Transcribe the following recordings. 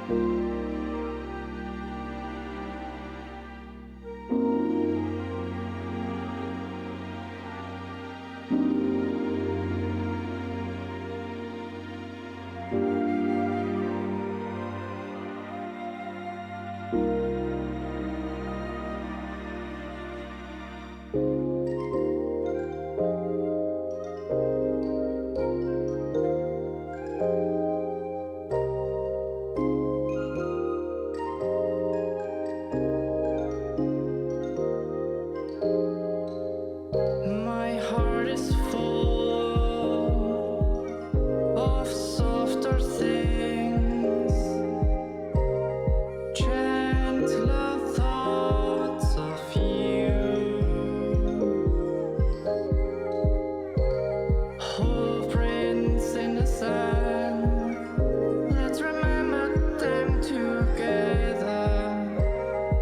My heart is full of softer things, gentler thoughts of you. Footprints in the sand, let's remember them together,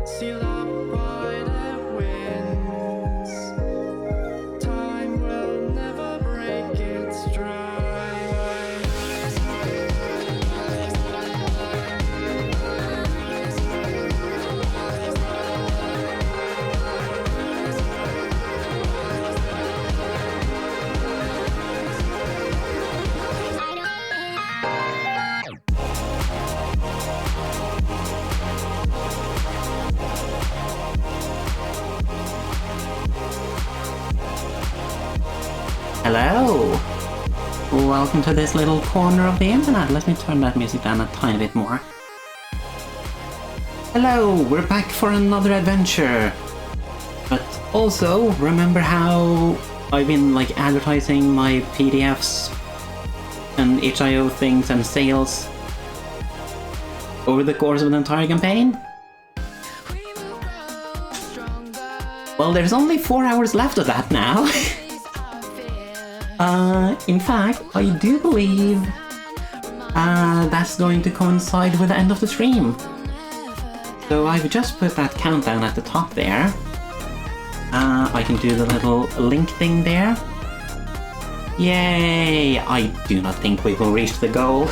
sealed up by the winds. Time will never break its stride. Hello! Welcome to this little corner of the internet. Let me turn that music down a tiny bit more. Hello! We're back for another adventure! But also, remember how I've been like advertising my PDFs and itch.io things and sales over the course of the entire campaign? Well, there's only 4 hours left of that now. In fact, I do believe that's going to coincide with the end of the stream. So I've just put that countdown at the top there. I can do the little link thing there. Yay! I do not think we will reach the goal.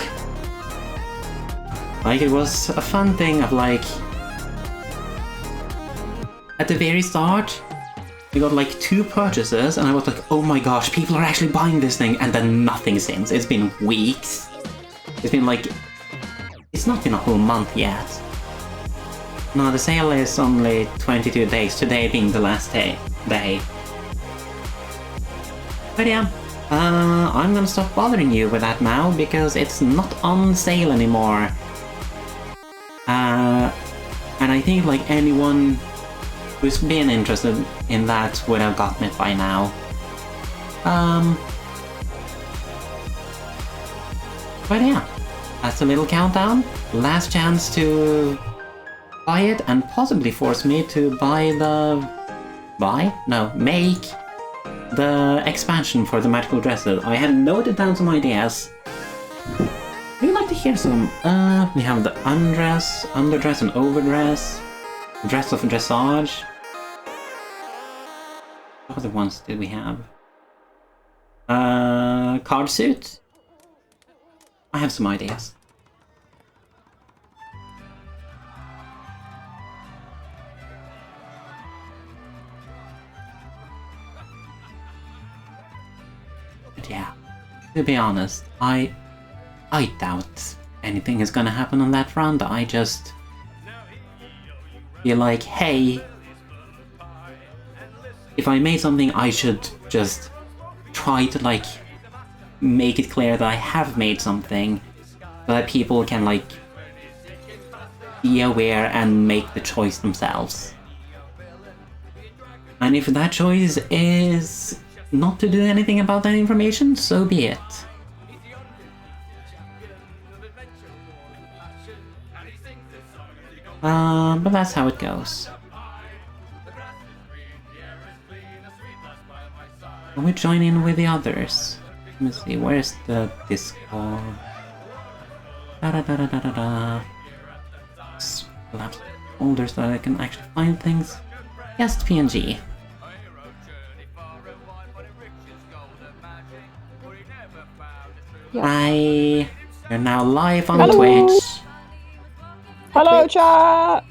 Like, it was a fun thing of like... At the very start, we got like 2 purchases and I was like, oh my gosh, people are actually buying this thing, and then nothing since. It's been weeks. It's been like... It's not been a whole month yet. No, the sale is only 22 days, today being the last day. But yeah, I'm gonna stop bothering you with that now, because it's not on sale anymore. And I think like anyone who's been interested in that would have gotten it by now. But yeah, that's a little countdown. Last chance to buy it and possibly force me to make the expansion for the magical dresses. I had noted down some ideas. Would you like to hear some? We have the undress, underdress and overdress, dress of dressage. What other ones did we have? Card suit? I have some ideas. But yeah, to be honest, I doubt anything is gonna happen on that front. I just feel like, hey, if I made something, I should just try to like make it clear that I have made something, so that people can like be aware and make the choice themselves. And if that choice is not to do anything about that information, so be it. But that's how it goes. Can we join in with the others? Let me see, where's the Discord? Perhaps folders that I can actually find things. Yes, PNG. Hi! You're now live on Hello. Twitch. Hello, Twitch. chat.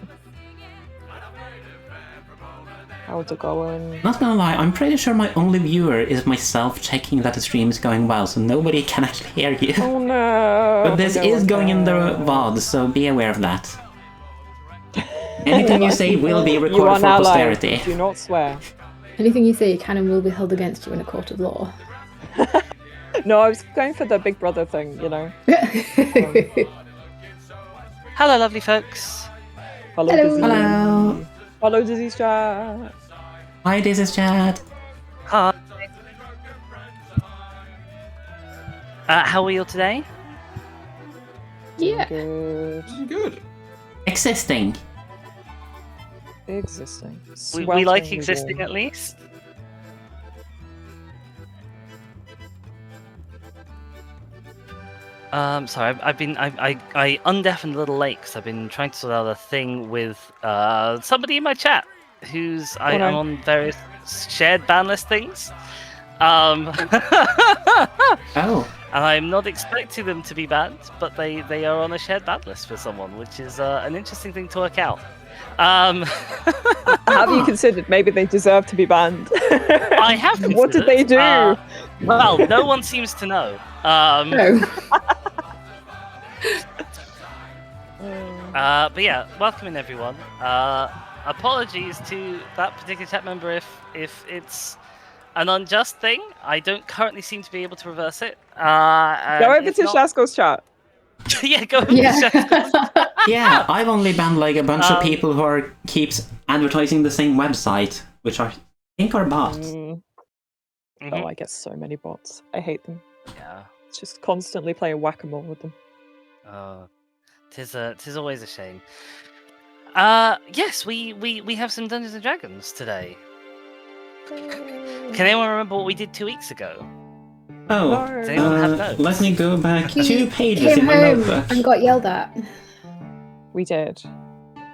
How's it going? Not gonna lie, I'm pretty sure my only viewer is myself checking that the stream is going well, so nobody can actually hear you. Oh no! But this No is one going in the cares. VOD, so be aware of that. Anything you say will be You are recorded for now posterity. live. Do not swear. Anything you say can and will be held against you in a court of law. No, I was going for the Big Brother thing, you know. Hello, lovely folks. Follow Hello. Disease. Hello. Follow Disease chat. Hi, this is Chad. Hi. How are you today? Yeah. Good. Good. Existing. Existing. We like Swelteringly existing warm. at least. Sorry, I undeafened a little late because I've been trying to sort out a thing with somebody in my chat I'm no. on various shared ban list things. Oh. And I'm not expecting them to be banned, but they are on a shared ban list with someone, which is an interesting thing to work out. Have you considered maybe they deserve to be banned? I have What did they do? Well, no one seems to know. No. But yeah, welcome in everyone. Apologies to that particular chat member if it's an unjust thing. I don't currently seem to be able to reverse it. Go over to Shasko's chat. Yeah, go over to Yeah. Shasko's. Yeah, I've only banned like a bunch of Um, people who keeps advertising the same website, which I think are bots. Mm. Mhm. Oh, I get so many bots. I hate them. Yeah. It's just constantly playing whack-a-mole with them. Tis always a shame. Yes, we have some Dungeons and Dragons today. Can anyone remember what we did 2 weeks ago? Oh, No. Does anyone have notes? let me go back You 2 pages came in my home notebook. and got yelled at. We did.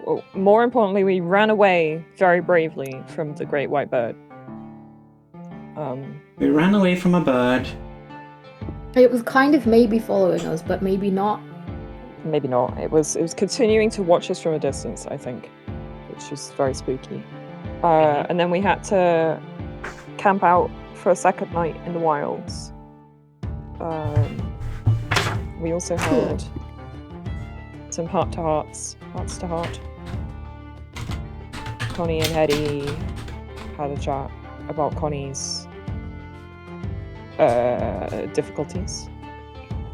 Well, more importantly, we ran away very bravely from the Great White Bird. We ran away from a bird. It was kind of maybe following us, but maybe not. Maybe not. It was continuing to watch us from a distance, I think, which was very spooky. And then we had to camp out for a second night in the wilds. We also had some hearts to heart. Connie and Hetty had a chat about Connie's difficulties.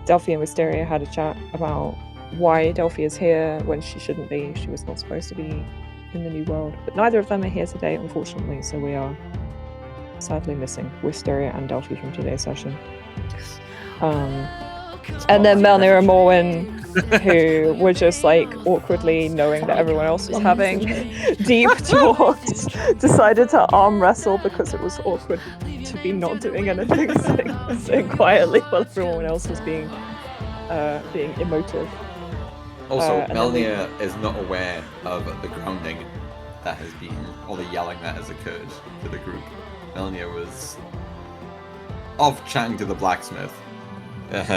Delphi and Wisteria had a chat about why Delphi is here when she shouldn't be. She was not supposed to be in the new world. But neither of them are here today, unfortunately, so we are sadly missing Wisteria and Delphi from today's session. And then Melnir and Morwen, who were just like awkwardly knowing that everyone else was having deep talks, decided to arm wrestle because it was awkward to be not doing anything, sitting quietly while everyone else was being emotive. Also, and then we- Melnia is not aware of the grounding that has been, or the yelling that has occurred to the group. Melnia was off chatting to the blacksmith at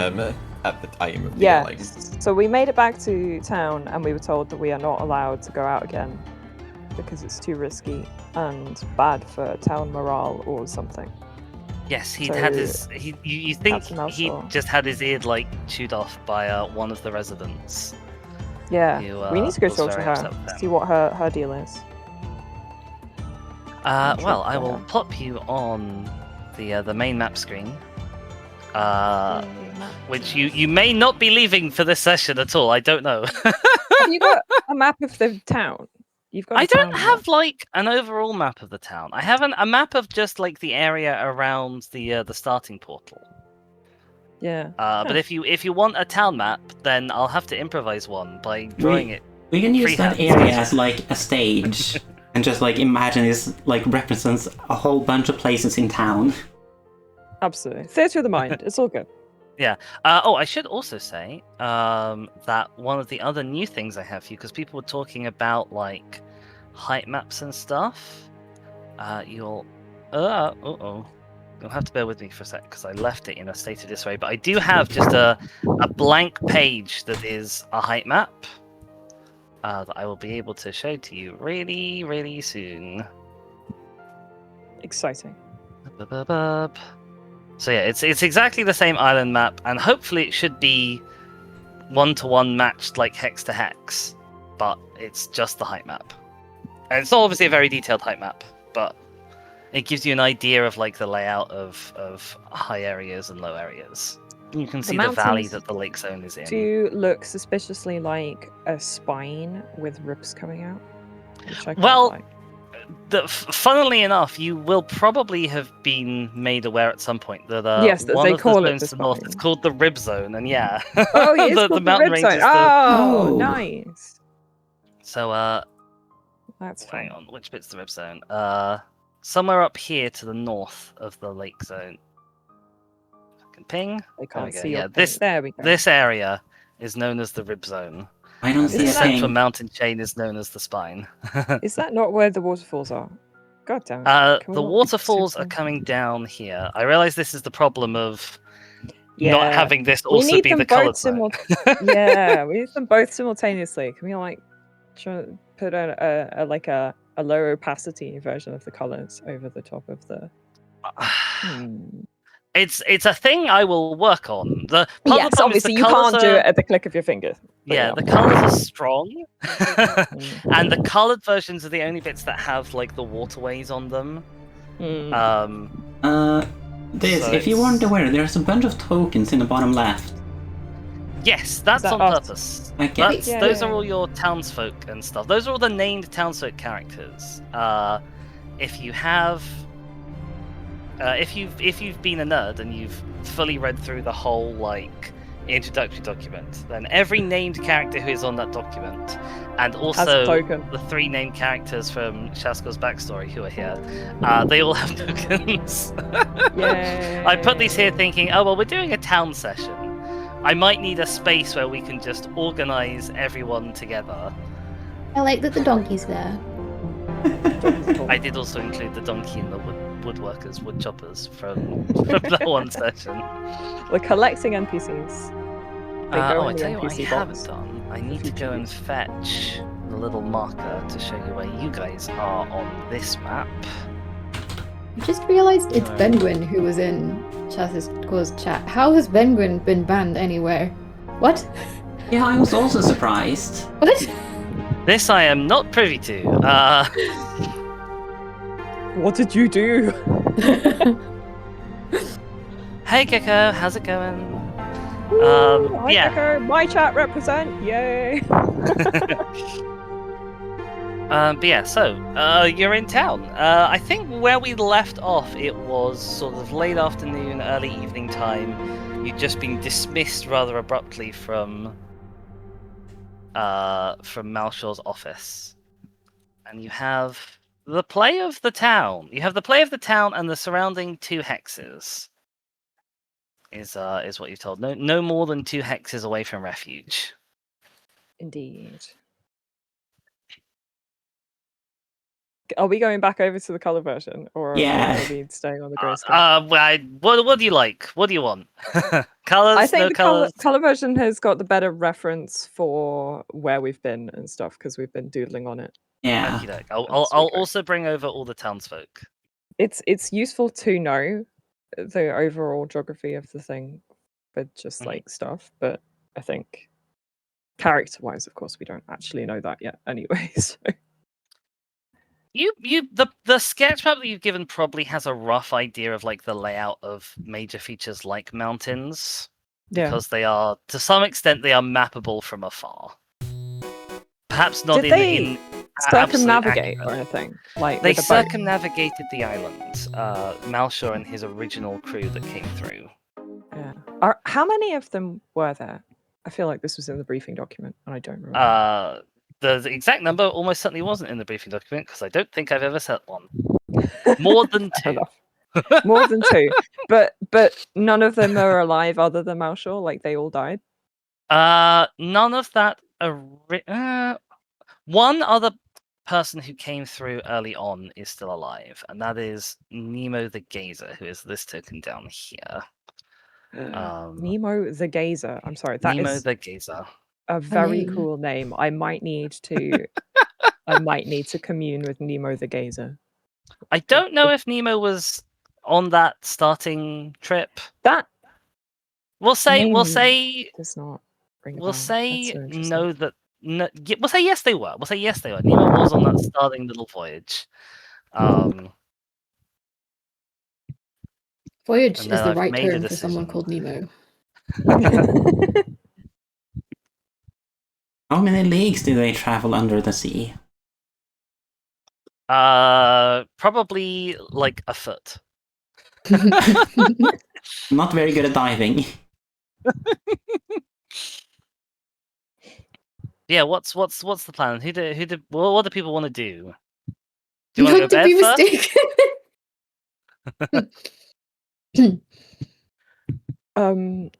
the time of the yelling. Yes. So we made it back to town and we were told that we are not allowed to go out again because it's too risky and bad for town morale or something. Yes, he'd So, had his. You think that's a mouthful. he just had his ear like chewed off by one of the residents? Yeah. You, We need to go was talk to very her, upset with them. see what her deal is. Well, I will Yeah. plop you on the main map screen, which you may not be leaving for this session at all. I don't know. Have you got a map of the town? You've got. I a don't town have map. like an overall map of the town. I have a map of just like the area around the starting portal. Yeah. But if you want a town map, then I'll have to improvise one by drawing it. We can use that Freehand. area as like a stage and just like imagine this like represents a whole bunch of places in town. Absolutely. Theatre of the mind. It's all good. I should also say that one of the other new things I have for you, because people were talking about like height maps and stuff. You'll have to bear with me for a sec because I left it in a state of disarray. But I do have just a blank page that is a height map. that I will be able to show to you really, really soon. Exciting. Ba-ba-bub. So yeah, it's exactly the same island map, and hopefully it should be 1-to-1 matched like hex to hex, but it's just the height map. And it's obviously a very detailed height map, but it gives you an idea of like the layout of high areas and low areas. You can see the valley mountains that the lake zone is in. Do look suspiciously like a spine with ribs coming out. Which I quite Well, like. Funnily enough, you will probably have been made aware at some point that Yes, that one they of the call it zones the to the north is spine. called the rib zone, and yeah, Oh, yeah, it's the called the mountain rib range zone. is the. Oh, Oh. nice. So That's hang fun. on, which bit's the rib zone? Somewhere up here to the north of the lake zone. Fucking ping. They There we can't go. see Yeah, your thing. There we go. this area is known as the rib zone. I don't And see the a Isn't that- central thing. mountain chain is known as the spine. Is that not where the waterfalls are? God damn it. Can we The not be waterfalls are super- coming down here. I realize this is the problem of Yeah. not having this We also need be them the both colored zone. Yeah, we need them both simultaneously. Can we like try to put a low opacity version of the colors over the top of the? It's a thing I will work on. The part of the Yes, problem is obviously the you colours can't do are- it at the click of your finger. but Yeah, the colors are strong, and the colored versions are the only bits that have like the waterways on them. This, So if you it's- weren't aware, there's a bunch of tokens in the bottom left. Yes, that's that on us? purpose. Okay. That's, Yeah, those yeah. are all your townsfolk and stuff. Those are all the named townsfolk characters. If you have, if you've been a nerd and you've fully read through the whole like introductory document, then every named character who is on that document, and Has a also token. the 3 named characters from Shasko's backstory who are here, they all have tokens. Yeah. I put these here thinking, oh well, we're doing a town session. I might need a space where we can just organize everyone together. I like that the donkey's there. I did also include the donkey and the woodworkers, woodchoppers from that one session. We're collecting NPCs. They go I in the tell you what I NPC haven't box. done. I need to future go and use. fetch the little marker to show you where you guys are on this map. I just realised it's No. Benguin who was in Chas's chat. How has Benguin been banned anywhere? What? Yeah, I was also surprised. What? This I am not privy to. What did you do? Hey Gecko, how's it going? Hi, yeah. Gecko. My chat represent. Yay. But yeah, so you're in town. I think where we left off, it was sort of late afternoon, early evening time. You'd just been dismissed rather abruptly from Malshaw's office, and you have the play of the town. You have the play of the town and the surrounding 2 hexes. Is what you're told. No more than 2 hexes away from refuge. Indeed. Are we going back over to the color version, or Yeah. are we staying on the grayscale? What do you like? What do you want? Colors? I think no the colors? color version has got the better reference for where we've been and stuff because we've been doodling on it. Yeah. Okey-doke. I'll That's I'll okay. also bring over all the townsfolk. It's useful to know the overall geography of the thing with just Mhm. like stuff, but I think character-wise, of course, we don't actually know that yet anyway. So The sketch map that you've given probably has a rough idea of like the layout of major features like mountains, yeah. because they are to some extent they are mappable from afar. Perhaps not Did they in absolute circumnavigate or accurate. anything? Like They with a boat? circumnavigated the island. Malshaw and his original crew that came through. Yeah. How many of them were there? I feel like this was in the briefing document, and I don't remember. The exact number almost certainly wasn't in the briefing document because I don't think I've ever set one. More than Fair 2. enough. More than 2, but none of them are alive other than Malshaw. Like they all died. None of that. One other person who came through early on is still alive, and that is Nemo the Gazer, who is this token down here. Nemo the Gazer. I'm sorry. That Nemo is the Gazer. a very name. cool name. I might need to commune with Nemo the Gazer. I don't know if Nemo was on that starting trip. That We'll say does not ring a we'll bell. That's say so interesting. no that no, we'll say yes they were. We'll say yes they were. Nemo was on that starting little voyage. Voyage And is then the I've right made a term for someone decision. called Nemo. How many leagues do they travel under the sea? Probably like a foot. Not very good at diving. Yeah, what's the plan? What do people want to do? Do you want to go Not to bed be first? mistaken.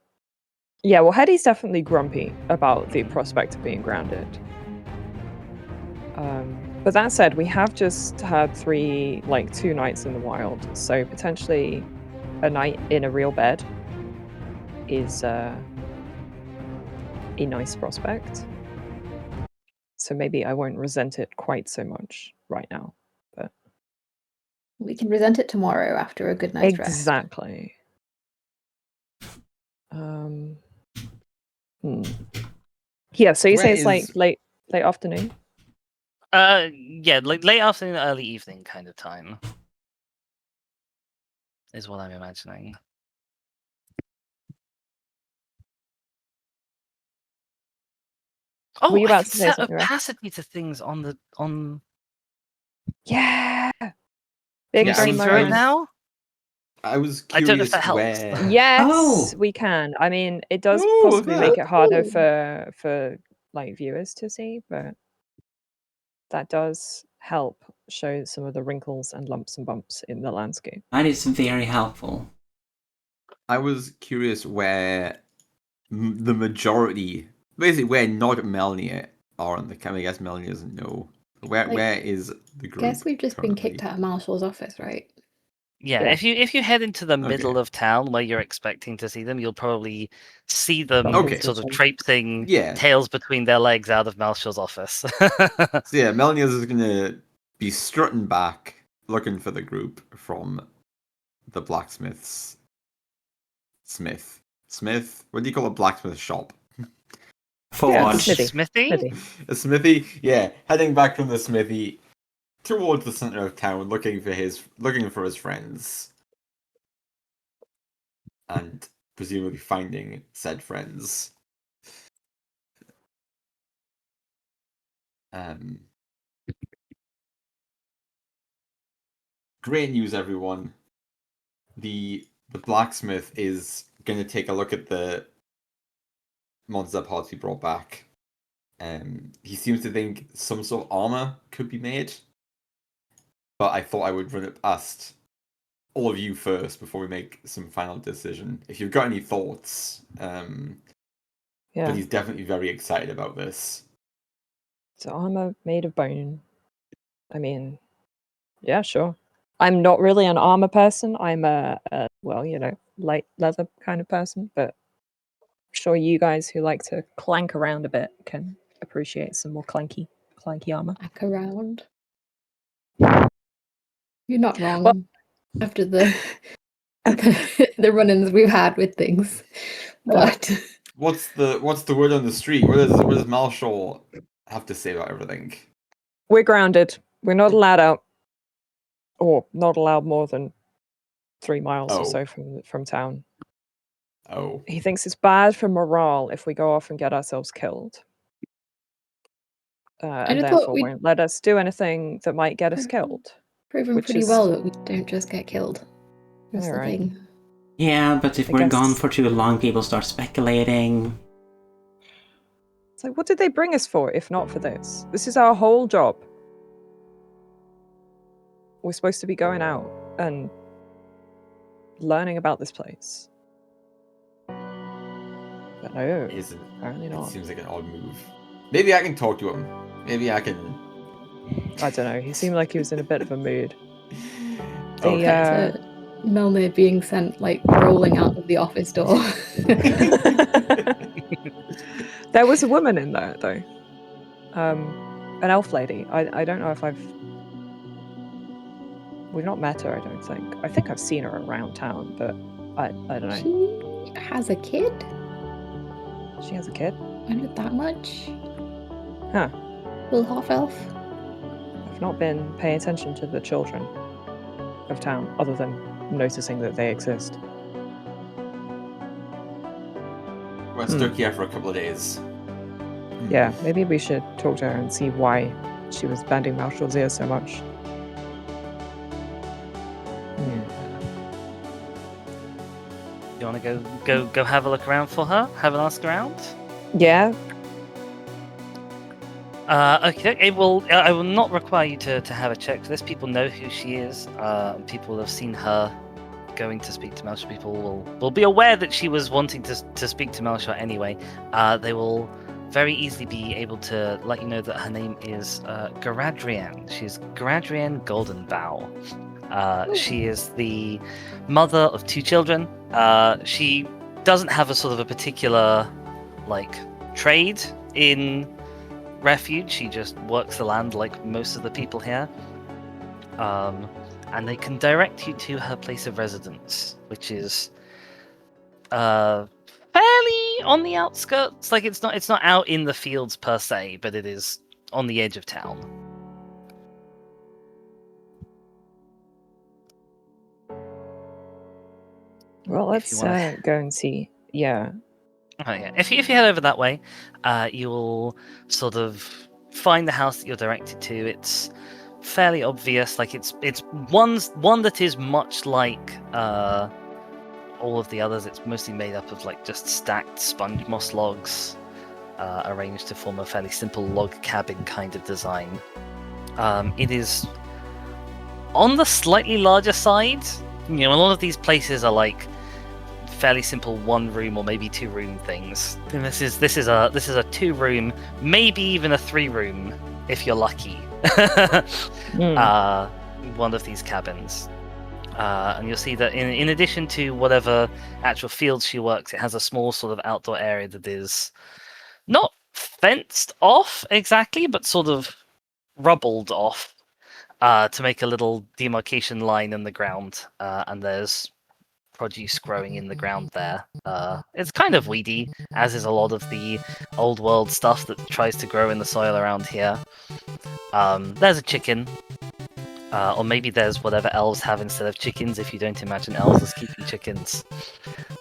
Yeah, well, Hetty's definitely grumpy about the prospect of being grounded. But that said, we have just had 2 nights in the wild, so potentially a night in a real bed is a nice prospect. So maybe I won't resent it quite so much right now. But We can resent it tomorrow after a good night's rest. exactly. Yeah, so you say it's like late afternoon? Yeah, like late afternoon, early evening kind of time. Is what I'm imagining. Oh, Were you I about can to say set something, Rex? opacity to things on. Yeah. Big Yeah, See brain through it moment. now. I was I don't know if curious that helps. where. Yes, Oh! we can. I mean, it does Ooh, possibly make it harder cool. for like viewers to see, but that does help show some of the wrinkles and lumps and bumps in the landscape. That is very helpful. I was curious where the majority, basically where not Melnia are on the camera. I guess Melnia doesn't know. Where is the group? Guess we've just been currently? kicked out of Marshall's office, right? Yeah, Yeah. if you head into the Okay. middle of town where you're expecting to see them, you'll probably see them Okay. sort of traipsing Yeah. tails between their legs out of Malshaw's office. So yeah, Melnia's is gonna be strutting back, looking for the group from the blacksmith's Smith. What do you call a blacksmith shop? Forge. smithy. Smithy? Smithy. A smithy? Yeah, heading back from the smithy towards the center of town, looking for his friends, and presumably finding said friends. Great news, everyone. The blacksmith is going to take a look at the monster parts he brought back. He seems to think some sort of armor could be made, but I thought I would run it past all of you first before we make some final decision. If you've got any thoughts, Yeah. but he's definitely very excited about this. It's armor made of bone. I mean, yeah, sure. I'm not really an armor person. I'm a light leather kind of person, but I'm sure you guys who like to clank around a bit can appreciate some more clanky armor. Back around. You're not wrong. After the the run-ins we've had with things, but What's the word on the street? What does Malshaw have to say about everything? We're grounded. We're not allowed out, or not allowed more than 3 miles or so from town. Oh. He thinks it's bad for morale if we go off and get ourselves killed. And I thought therefore we'd won't let us do anything that might get us killed. proven which pretty is- well that we don't just get killed. That's the Alright. thing. Yeah, but if I we're guess- gone for too long, people start speculating. It's like, what did they bring us for if not for this? This is our whole job. We're supposed to be going out and learning about this place. But no, Isn't apparently it? not. Seems like an odd move. Maybe I can talk to him. Maybe I can. I don't know. He seemed like he was in a bit of a mood. Okay. The, To Melnir being sent rolling out of the office door. There was a woman in there though. An elf lady. I don't know if we've not met her, I don't think. I think I've seen her around town, but I don't know. She has a kid? She has a kid? I know that much. Huh. Little half elf. I've not been paying attention to the children of town, other than noticing that they exist. We're stuck here for a couple of days. Yeah, maybe we should talk to her and see why she was bending Malshaw's ear so much. You want to go have a look around for her? Have an ask around? Yeah. Okay. I will not require you to have a check for this. People know who she is. People have seen her going to speak to Malshaw. People will be aware that she was wanting to speak to Malshaw anyway. They will very easily be able to let you know that her name is Garadrian. She's Garadrian Goldenbow. She is the mother of 2 children. She doesn't have a sort of a particular trade in refuge. She just works the land like most of the people here. And they can direct you to her place of residence, which is fairly on the outskirts. Like it's not out in the fields per se, but it is on the edge of town. Well, let's go and see. Yeah. Oh, yeah. If you head over that way, you'll sort of find the house that you're directed to. It's fairly obvious. Like it's one that is much like all of the others. It's mostly made up of just stacked sponge moss logs arranged to form a fairly simple log cabin kind of design. It is on the slightly larger side. A lot of these places are fairly simple 1-room or maybe 2-room things. And this is a 2-room, maybe even a 3-room if you're lucky. One of these cabins. And you'll see that in addition to whatever actual fields she works, it has a small sort of outdoor area that is not fenced off exactly, but sort of rubbled off to make a little demarcation line in the ground. And there's produce growing in the ground there. It's kind of weedy, as is a lot of the old world stuff that tries to grow in the soil around here. There's a chicken. Or maybe there's whatever elves have instead of chickens. If you don't imagine elves as keeping chickens,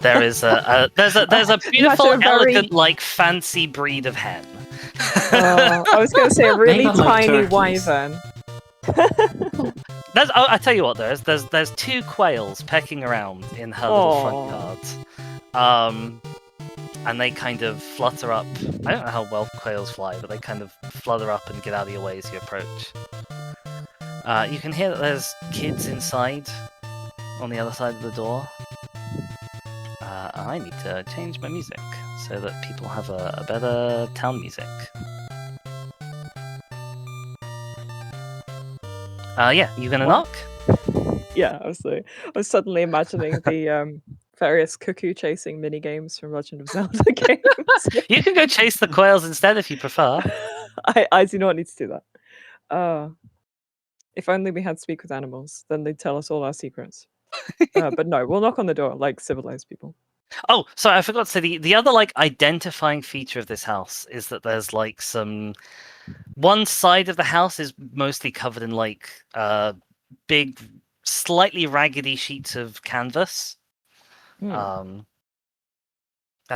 there's a beautiful, elegant, fancy breed of hen. I was going to say a really tiny turkeys. wyvern. I tell you what, there's 2 quails pecking around in her little front yard. And they kind of flutter up. I don't know how well quails fly, but they kind of flutter up and get out of your way as you approach. You can hear that there's kids inside on the other side of the door. I need to change my music so that people have a better town music. You gonna knock? Yeah, I was suddenly imagining the various cuckoo chasing mini games from Legend of Zelda games. You can go chase the quails instead if you prefer. I do not need to do that. If only we had speak with animals, then they'd tell us all our secrets. But no, we'll knock on the door like civilized people. Oh, sorry, I forgot to say the other identifying feature of this house is that there's some. One side of the house is mostly covered in big, slightly raggedy sheets of canvas. That's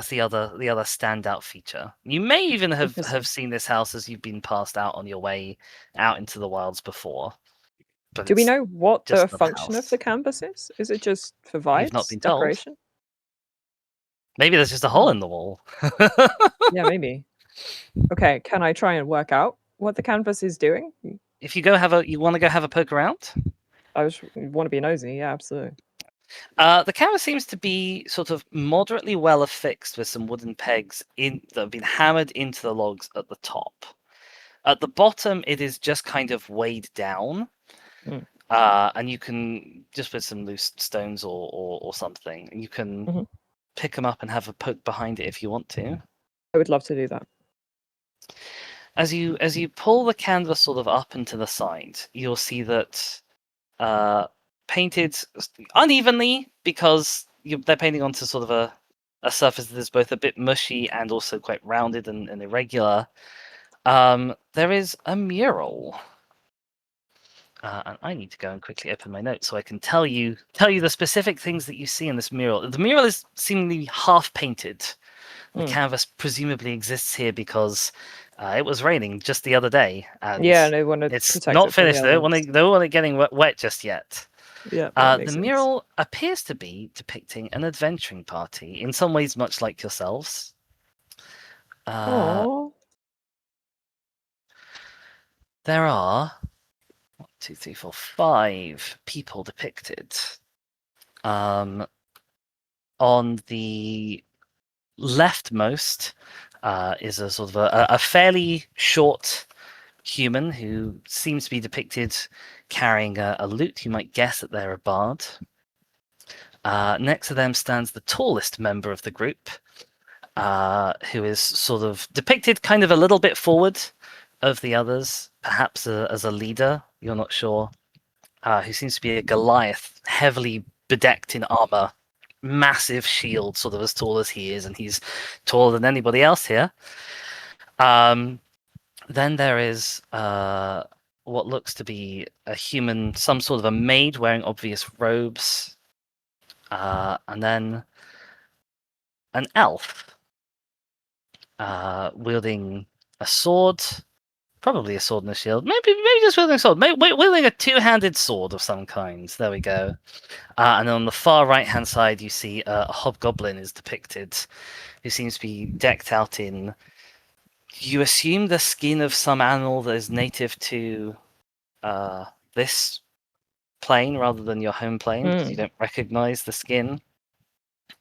the other standout feature. You may even have seen this house as you've been passed out on your way out into the wilds before. But do we know what the function house. of the canvas is? Is it just for vibes? You've not been told. Decoration? Maybe there's just a hole in the wall. Yeah, maybe. Okay, can I try and work out what the canvas is doing? If you want to go have a poke around? I just want to be nosy, yeah, absolutely. The canvas seems to be sort of moderately well affixed with some wooden pegs that have been hammered into the logs at the top. At the bottom, it is just kind of weighed down, and you can just with some loose stones or something, and you can pick them up and have a poke behind it if you want to. I would love to do that. As you pull the canvas sort of up and to the side, you'll see that painted unevenly because they're painting onto sort of a surface that is both a bit mushy and also quite rounded and irregular. There is a mural. And I need to go and quickly open my notes so I can tell you the specific things that you see in this mural. The mural is seemingly half painted. The canvas presumably exists here because it was raining just the other day, and Yeah, they want to it's protect not it from the finished. They don't elements. want it getting wet just yet. Yeah, that makes The sense. mural appears to be depicting an adventuring party, in some ways much like yourselves. Aww. There are 1, 2, 3, 4, 5 people depicted. On the leftmost is a sort of a fairly short human who seems to be depicted carrying a lute. You might guess that they're a bard. Next to them stands the tallest member of the group, who is sort of depicted kind of a little bit forward of the others, perhaps as a leader, you're not sure, who seems to be a Goliath, heavily bedecked in armor, massive shield, sort of as tall as he is, and he's taller than anybody else here. Then there is what looks to be a human, some sort of a maid wearing obvious robes, and then an elf wielding a sword, probably a sword and a shield, maybe just wielding a sword, wielding a two-handed sword of some kind. There we go. And then on the far right-hand side, you see a hobgoblin is depicted, who seems to be decked out in, you assume, the skin of some animal that is native to this plane rather than your home plane, because you don't recognize the skin,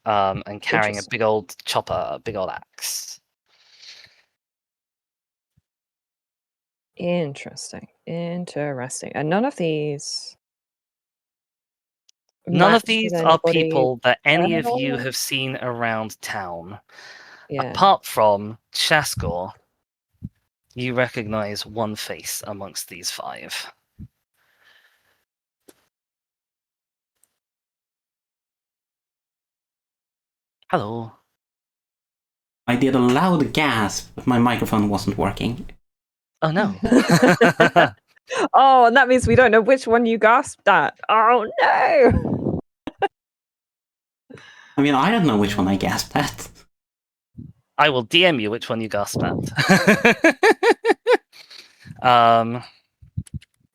and carrying a big old chopper, a big old axe. Interesting. And none of these None of match these with are anybody people that any of general? you have seen around town. Yeah. Apart from Shaskor, you recognize one face amongst these 5. Hello. I did a loud gasp, but my microphone wasn't working. Oh no. Oh, and that means we don't know which one you gasped at. Oh no! I mean, I don't know which one I gasped at. I will DM you which one you gasped at. But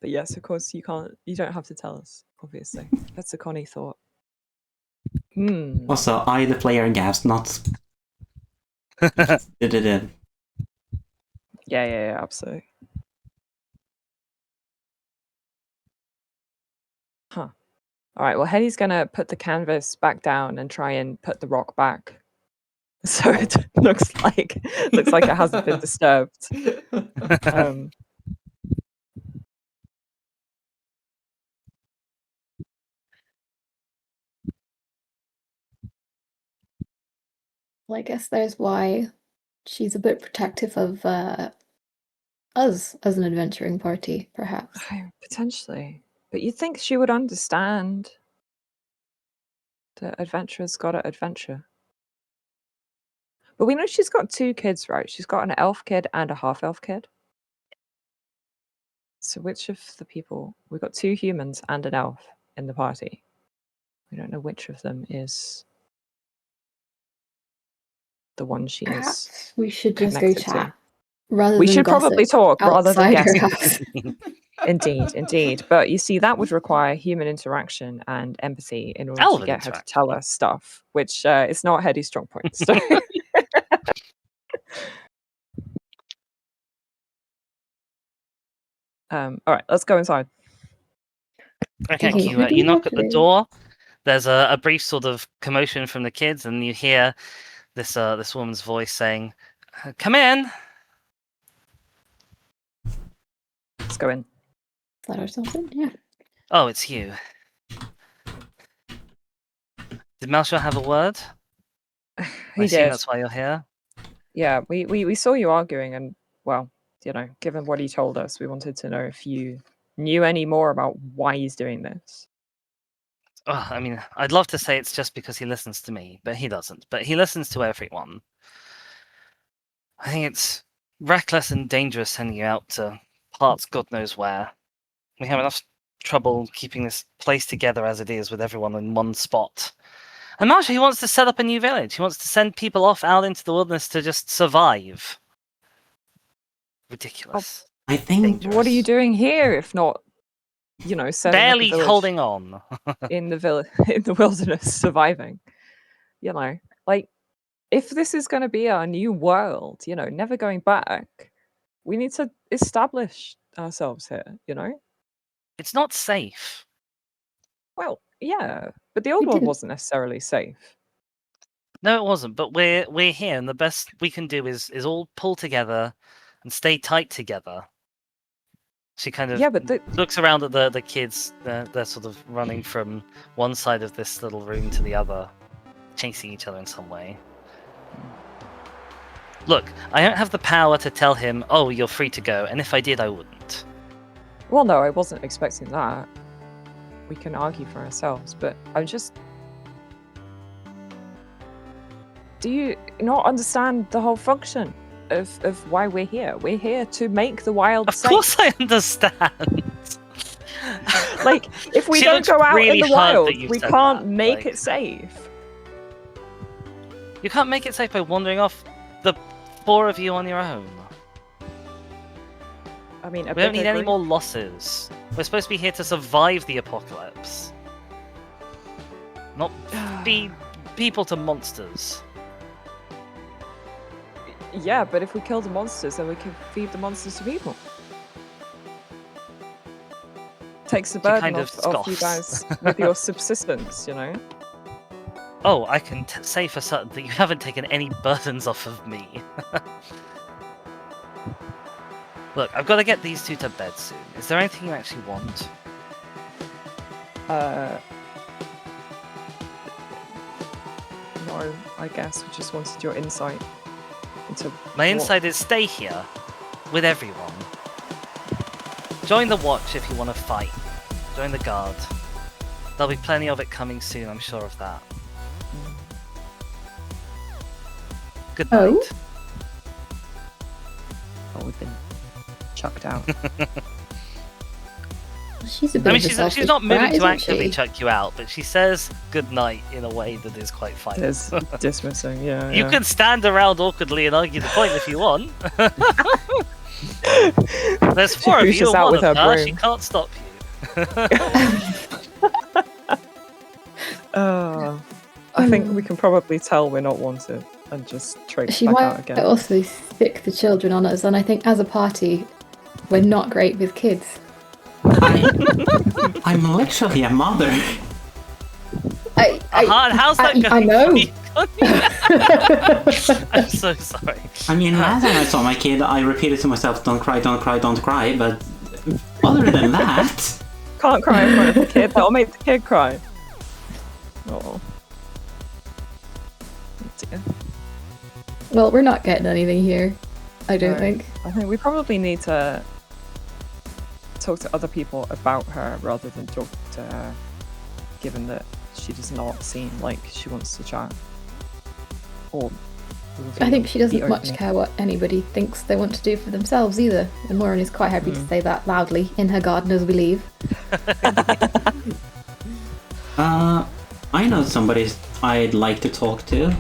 yes, of course, you don't have to tell us, obviously. That's a Connie thought. Also, I, the player, gasped, not... Yeah, absolutely. Huh. Alright, well, Hetty's gonna put the canvas back down and try and put the rock back. So it looks like it hasn't been disturbed. Well, I guess there's why she's a bit protective of us as an adventuring party, perhaps. Potentially. But you'd think she would understand that adventurers gotta adventure. But we know she's got 2 kids, right? She's got an elf kid and a half-elf kid. So which of the people... We've got 2 humans and an elf in the party. We don't know which of them is the one she Perhaps is. we should just go connected to. chat rather We than should probably gossip talk rather than outside her guess. house. Indeed. But you see, that would require human interaction and empathy in order to get her to tell us stuff, which is not Hetty's strong point. So. All right, let's go inside. Okay, you knock at the door. There's a brief sort of commotion from the kids, and you hear this woman's voice saying, "Come in." Let's go in. Let ourselves in, yeah. Oh, it's you. Did Melchior have a word? He I assume did. that's why you're here. Yeah, we saw you arguing, and well, you know, given what he told us, we wanted to know if you knew any more about why he's doing this. Oh, I mean, I'd love to say it's just because he listens to me, but he doesn't. But he listens to everyone. I think it's reckless and dangerous sending you out to parts God knows where. We have enough trouble keeping this place together as it is with everyone in one spot. And Marsha, he wants to set up a new village. He wants to send people off out into the wilderness to just survive. Ridiculous. I think What are you doing here if not, you know, setting up a Barely village holding on. in the wilderness, surviving? You know, like if this is going to be our new world, you know, never going back, we need to establish ourselves here. You know. It's not safe. Well, yeah, but the old We one didn't- wasn't necessarily safe. No, it wasn't. But we're here, and the best we can do is all pull together and stay tight together. She kind of Yeah, but looks around at the kids. They're sort of running from one side of this little room to the other, chasing each other in some way. Look, I don't have the power to tell him, "Oh, you're free to go," and if I did, I wouldn't. well, no, I wasn't expecting that. We can argue for ourselves, but I'm just. Do you not understand the whole function of why we're here? We're here to make the wild Of safe. course, I understand. Like, if we She don't looks go out really in the hurt that wild, you've we said can't that, make like- it safe. You can't make it safe by wandering off the four of you on your own. I mean, We don't need any more losses. We're supposed to be here to survive the apocalypse, not feed people to monsters. Yeah, but if we kill the monsters, then we can feed the monsters to people. Takes the She burden kind of off you scoffs. guys with your subsistence, you know? Oh, I can say for certain that you haven't taken any burdens off of me. Look, I've got to get these two to bed soon. Is there anything you actually want? No, I guess we just wanted your insight into My what- insight is stay here with everyone. Join the watch if you want to fight. Join the guard. There'll be plenty of it coming soon, I'm sure of that. Good night. Oh? Oh, we've been chucked out. She's a bit I mean, of a she's selfish not brat, moving to isn't actively she? chuck you out, but she says good night in a way that is quite fine. There's dismissing, yeah. You can stand around awkwardly and argue the point if you want. There's four of pushes you and out one with of her her. broom. She can't stop you. I think we can probably tell we're not wanted and just trade She back might out again. also stick the children on us, and I think as a party, we're not great with kids. I'm literally a mother. How's that going? I know. I'm so sorry. I mean, last time I saw my kid, I repeated to myself, don't cry, don't cry, don't cry, but other than that... Can't cry in front of the kid, that'll make the kid cry. Oh. Dear. Well, we're not getting anything here. I don't No. think. I think we probably need to talk to other people about her rather than talk to her, given that she does not seem like she wants to chat. Or I think she doesn't be much open. care what anybody thinks they want to do for themselves either. And Lauren is quite happy to say that loudly in her garden as we leave. I know somebody I'd like to talk to.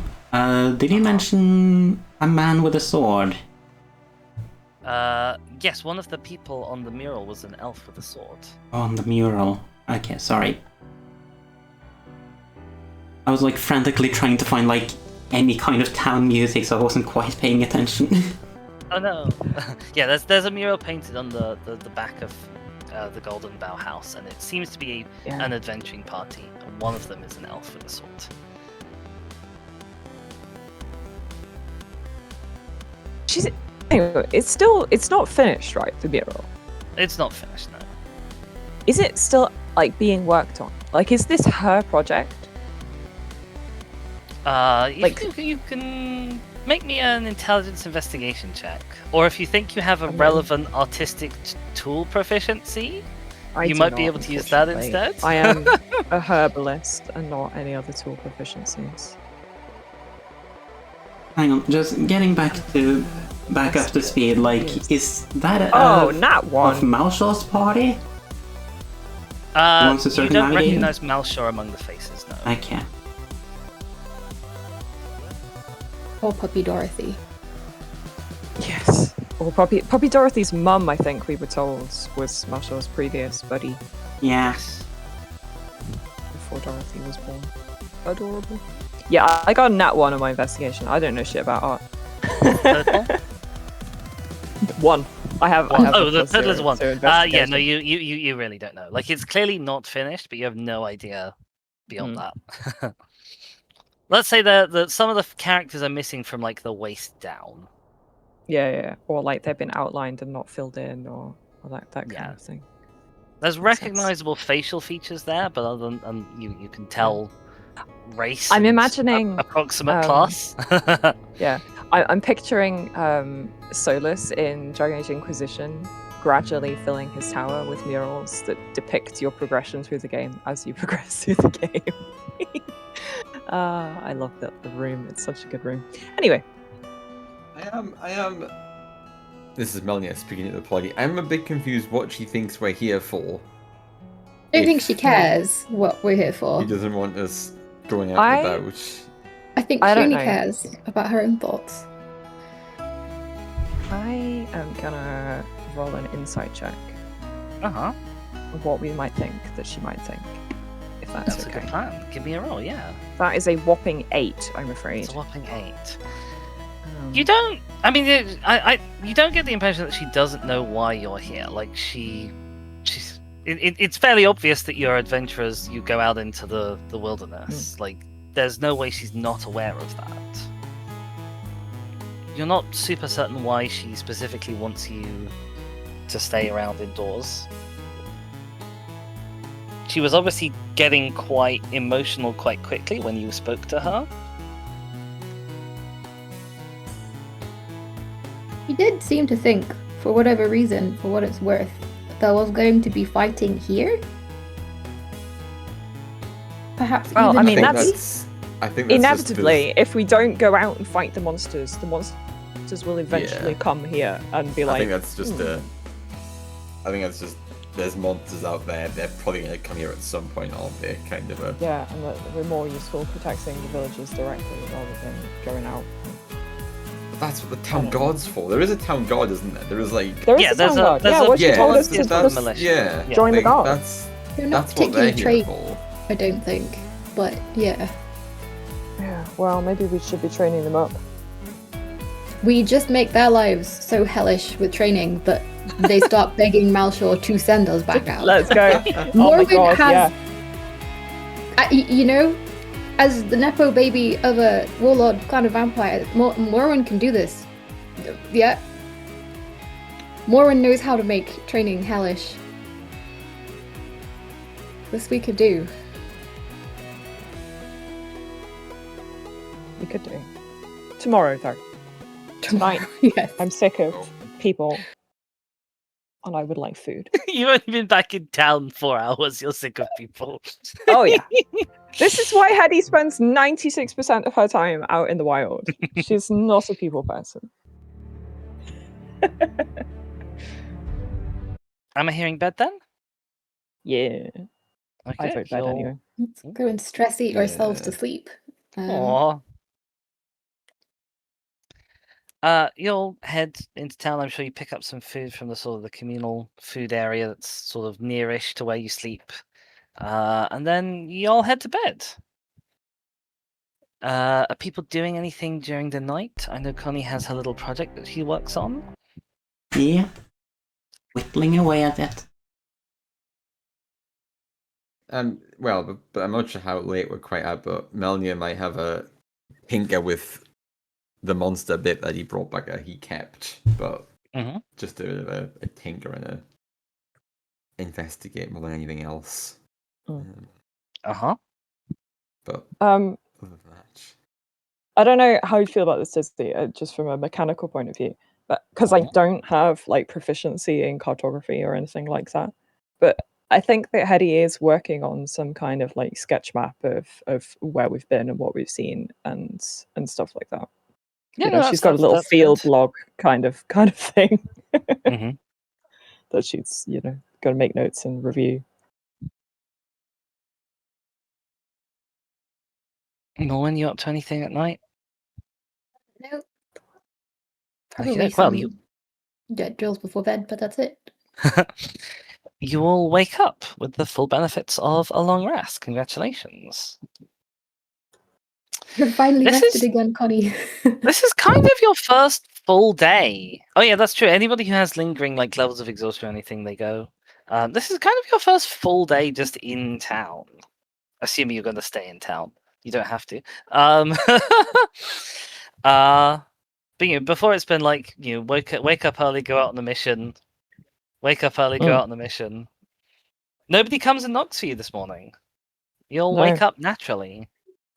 Did he mention a man with a sword? Yes, one of the people on the mural was an elf with a sword. On the mural. Okay, sorry. I was like frantically trying to find like any kind of town music, so I wasn't quite paying attention. Oh no! Yeah, there's a mural painted on the back of the Golden Bough House, and it seems to be Yeah. an adventuring party. And one of them is an elf with a sword. She's anyway, it's not finished, right? The mural. It's not finished, no. Is it still like being worked on? Like, is this her project? You Like- can Make me an intelligence investigation check. Or if you think you have a Okay. relevant artistic tool proficiency, I you do might be not, able to use that unfortunately. instead. I am a herbalist and not any other tool proficiencies. Hang on, just getting back up to speed. Like, is that Oh, not of one. Malshaw's party? Wants to You don't circumnavigate? recognize Malshore among the faces, no. I can't. Or Puppy Dorothy. Yes. Or Poppy Dorothy's mum, I think we were told, was Marshall's previous buddy Yeah. before Dorothy was born. Adorable. Yeah, I got a nat 1 on my investigation. I don't know shit about art. Total? 1. I have. Oh, the total is to 1. Yeah, investigation. no, you really don't know. Like, it's clearly not finished, but you have no idea beyond that. Let's say that some of the characters are missing from like the waist down. Yeah. Or like they've been outlined and not filled in, or that kind Yeah. of thing. There's Makes sense. recognizable facial features there, but other than you can tell race. I'm and imagining, approximate class. Yeah, I'm picturing Solus in Dragon Age Inquisition gradually filling his tower with murals that depict your progression through the game as you progress through the game. I love the room. It's such a good room. Anyway, I am. This is Melnia speaking to the party. I'm a bit confused what she thinks we're here for. I don't think If she cares what we're here for. She doesn't want us going out I- and about. I think I she don't only know. cares about her own thoughts. I am gonna roll an insight check Uh-huh. of what we might think that she might think, if that's, That's a okay. good plan. Give me a roll, yeah. That is a whopping 8, I'm afraid. It's a whopping 8. Um, You don't. I mean, you don't get the impression that she doesn't know why you're here. Like she's. It's fairly obvious that you're adventurers. You go out into the wilderness. Like, there's no way she's not aware of that. You're not super certain why she specifically wants you to stay around indoors. She was obviously getting quite emotional quite quickly when you spoke to her. He did seem to think, for whatever reason, for what it's worth, that I was going to be fighting here. Perhaps Well, even I mean, Buffy? I think that's Inevitably, if we don't go out and fight the monsters will eventually Yeah. come here and be I like, think that's just there's monsters out there. They're probably gonna come here at some point, aren't they? Kind of a. yeah, and that we're more useful protecting the villagers directly rather than going out. That's what the town guard's for. There is a town guard, isn't there? There is like. There is Yeah, a there's town a- guard. there's Yeah, a what she yeah, told us that's- to that's- just militia. Yeah. join the like, guard. They're not That's what they're particularly here trained, for. I don't think. But yeah, Yeah, well, maybe we should be training them up. we just make their lives so hellish with training that they start begging Malshore to send us back out. Let's go. Oh my Morwen god, yeah. you know, as the nepo baby of a warlord clan of vampires, Morwen can do this. Yeah. Morwen knows how to make training hellish. This we could do. We could do. Tomorrow, though. Tonight, Yes. I'm sick of people. And I would like food. You've only been back in town 4 hours. You're sick of people. Oh, yeah. This is why Hetty spends 96% of her time out in the wild. She's not a people person. Am I hearing bed then? Yeah. I vote bed you'll- anyway. Let's go and stress eat ourselves to Yeah. sleep. Aw. You'll head into town. I'm sure you pick up some food from the sort of the communal food area that's sort of nearish to where you sleep. And then you'll head to bed. Are people doing anything during the night? I know Connie has her little project that she works on. Yeah. Whittling away at it. Well, but I'm not sure how late we're quite at, but Melnia might have a tinker with the monster bit that he brought back that he kept, but Mhm. just a bit of a tinker and a investigate more than anything else. Mm. Uh-huh. But Um, other than that, I don't know how you feel about this, Disney, just from a mechanical point of view, but because I don't have like proficiency in cartography or anything like that, but I think that Hetty is working on some kind of like sketch map of where we've been and what we've seen and stuff like that. Yeah, You know, no, she's got a little that's field good. log kind of thing Mhm. that she's, you know, got to make notes and review. Norman, you up to anything at night? No. Probably Okay, some well, you drills before bed, but that's it. you will wake up with the full benefits of a long rest. Congratulations. You're finally This rested is- again, Connie. This is kind of your first full day. Oh yeah, that's true. Anybody who has lingering like levels of exhaustion or anything, they go. This is kind of your first full day just in town. Assuming you're going to stay in town, you don't have to. But you know, before it's been like wake up early, go out on the mission. Wake up early, go out on the mission. Nobody comes and knocks for you this morning. You'll No. wake up naturally.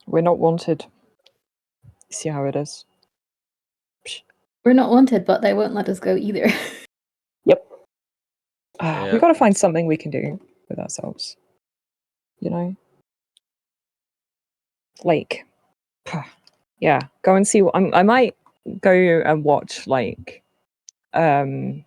We're not wanted. See how it is. We're not wanted, but they won't let us go either. Yep. Yeah. We got to find something we can do with ourselves. You know? Like, yeah, go and see what I might go and watch like we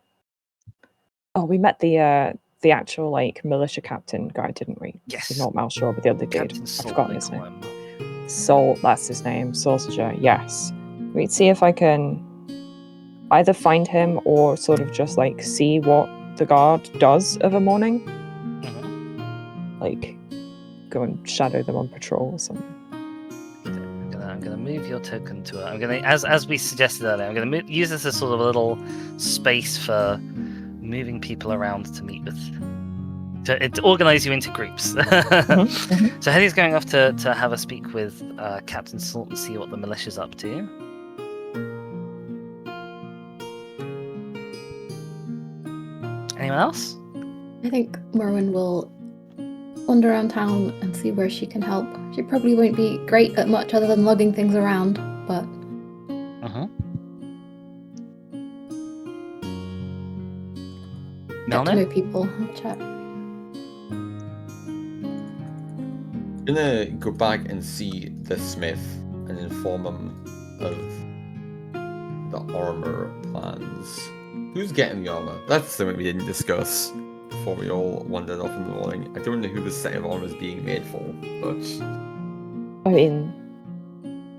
met the actual like militia captain guy, didn't we? Yes. Not Malshore, but the other dude. Captain I've Salt, forgotten they his call name. him. Salt, that's his name. Sausager, yes. We'd see if I can either find him or sort of just like see what the guard does of a morning. Mhm. Like go and shadow them on patrol or something. I'm gonna move your token to it. I'm gonna, as we suggested earlier, I'm gonna use this as sort of a little space for moving people around to meet with, to organize you into groups. So Hetty's going off to have a speak with Captain Salt and see what the militia's up to. Anyone else? I think Merwin will wander around town and see where she can help. She probably won't be great at much other than lugging things around, but get to know Melnir? people, have a chat. I'm gonna go back and see the smith and inform him of the armor plans. Who's getting the armor? That's something we didn't discuss before we all wandered off in the morning. I don't know who the set of armor is being made for, but I mean,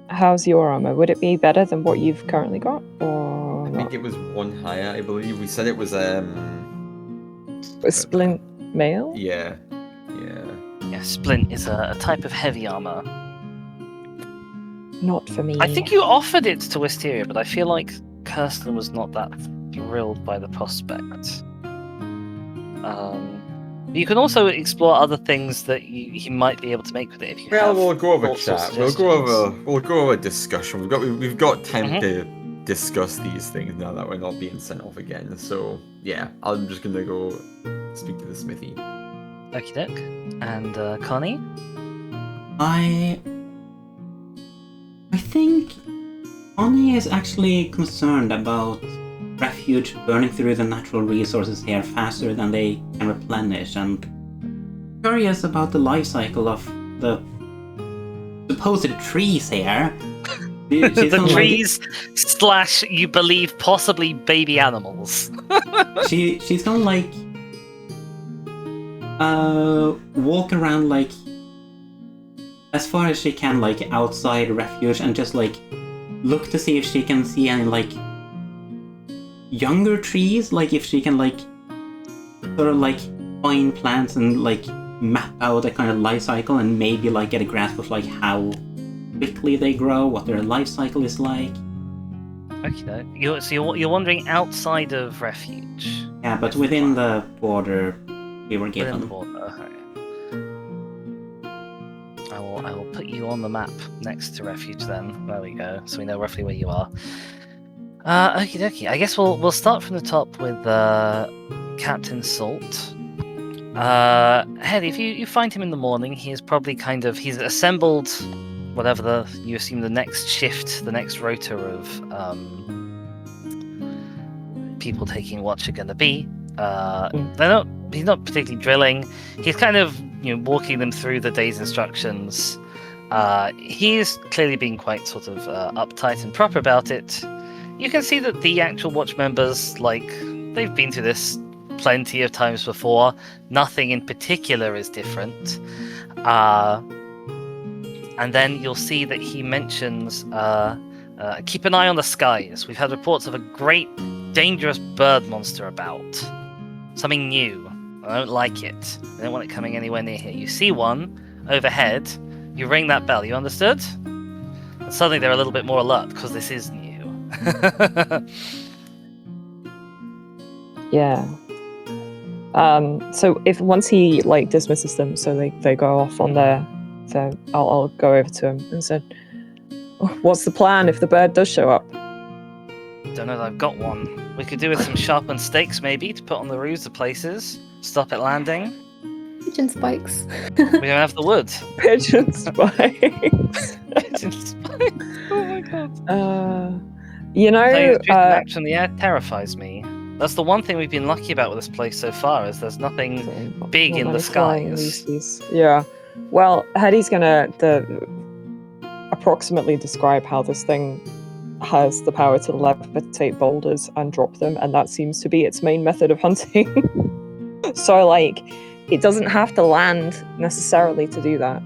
how's your armor? Would it be better than what you've currently got, or I not? think it was one higher, I believe. We said it was A splint mail? Yeah. Yeah, Splint is a type of heavy armor. Not for me. I think you offered it to Wisteria, but I feel like Kirsten was not that thrilled by the prospect. You can also explore other things that he might be able to make with it if you Well, have. we'll go over thoughts or chat. We'll go suggestions. over discussion. We've got time Mhm. to discuss these things now that we're not being sent off again. So yeah, I'm just gonna go speak to the smithy. Okie doke. And Connie? I think Connie is actually concerned about refuge burning through the natural resources here faster than they can replenish, and curious about the life cycle of the supposed trees here. She's The gonna, trees slash, you believe, possibly baby animals. she's gonna like walk around like as far as she can, like outside refuge, and just like look to see if she can see any like younger trees, like if she can like sort of like find plants and like map out a kind of life cycle and maybe like get a grasp of like how quickly they grow, what their life cycle is like. Okay, you're wandering outside of refuge. Yeah, but within the border we were Within given. the border. Okay. I will put you on the map next to refuge then. There we go. So we know roughly where you are. Okie dokie. I guess we'll start from the top with Captain Salt. Head, if you find him in the morning, he is probably he's assembled whatever you assume the next shift, the next rota of people taking watch are going to be. He's not particularly drilling. He's kind of walking them through the day's instructions. He's clearly being quite sort of uptight and proper about it. You can see that the actual watch members, they've been through this plenty of times before. Nothing in particular is different. And then you'll see that he mentions, keep an eye on the skies. We've had reports of a great, dangerous bird monster about. Something new. I don't like it. I don't want it coming anywhere near here. You see one overhead, you ring that bell, you understood? And suddenly they're a little bit more alert, because this is new. Yeah. So once he dismisses them, so they go off on their, so I'll go over to him and said, "What's the plan if the bird does show up?" Don't know that I've got one. We could do with some sharpened stakes maybe to put on the roofs of places. Stop it landing. Pigeon spikes. We don't have the wood. Pigeon spikes. Pigeon spikes. Oh my god. You know, action in the air terrifies me. That's the one thing we've been lucky about with this place so far, is there's nothing big in the skies. Yeah. Well, Hetty's gonna approximately describe how this thing has the power to levitate boulders and drop them, and that seems to be its main method of hunting. So, it doesn't have to land necessarily to do that.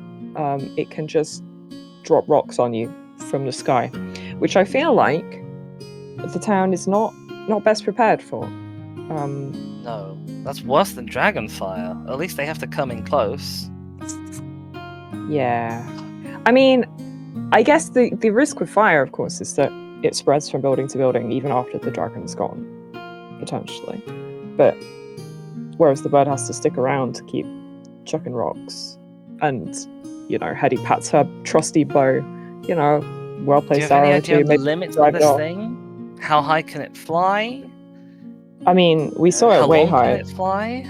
It can just drop rocks on you from the sky, which I feel like the town is not best prepared for. No, that's worse than dragonfire. At least they have to come in close. Yeah. I mean, I guess the risk with fire, of course, is that it spreads from building to building even after the dragon's gone, potentially. But whereas the bird has to stick around to keep chucking rocks. And, Hetty pats her trusty bow, well-placed Do you have any arrow idea to of the maybe limits of drive it this off. thing? How high can it fly? I mean, we saw How it way long high. can it fly?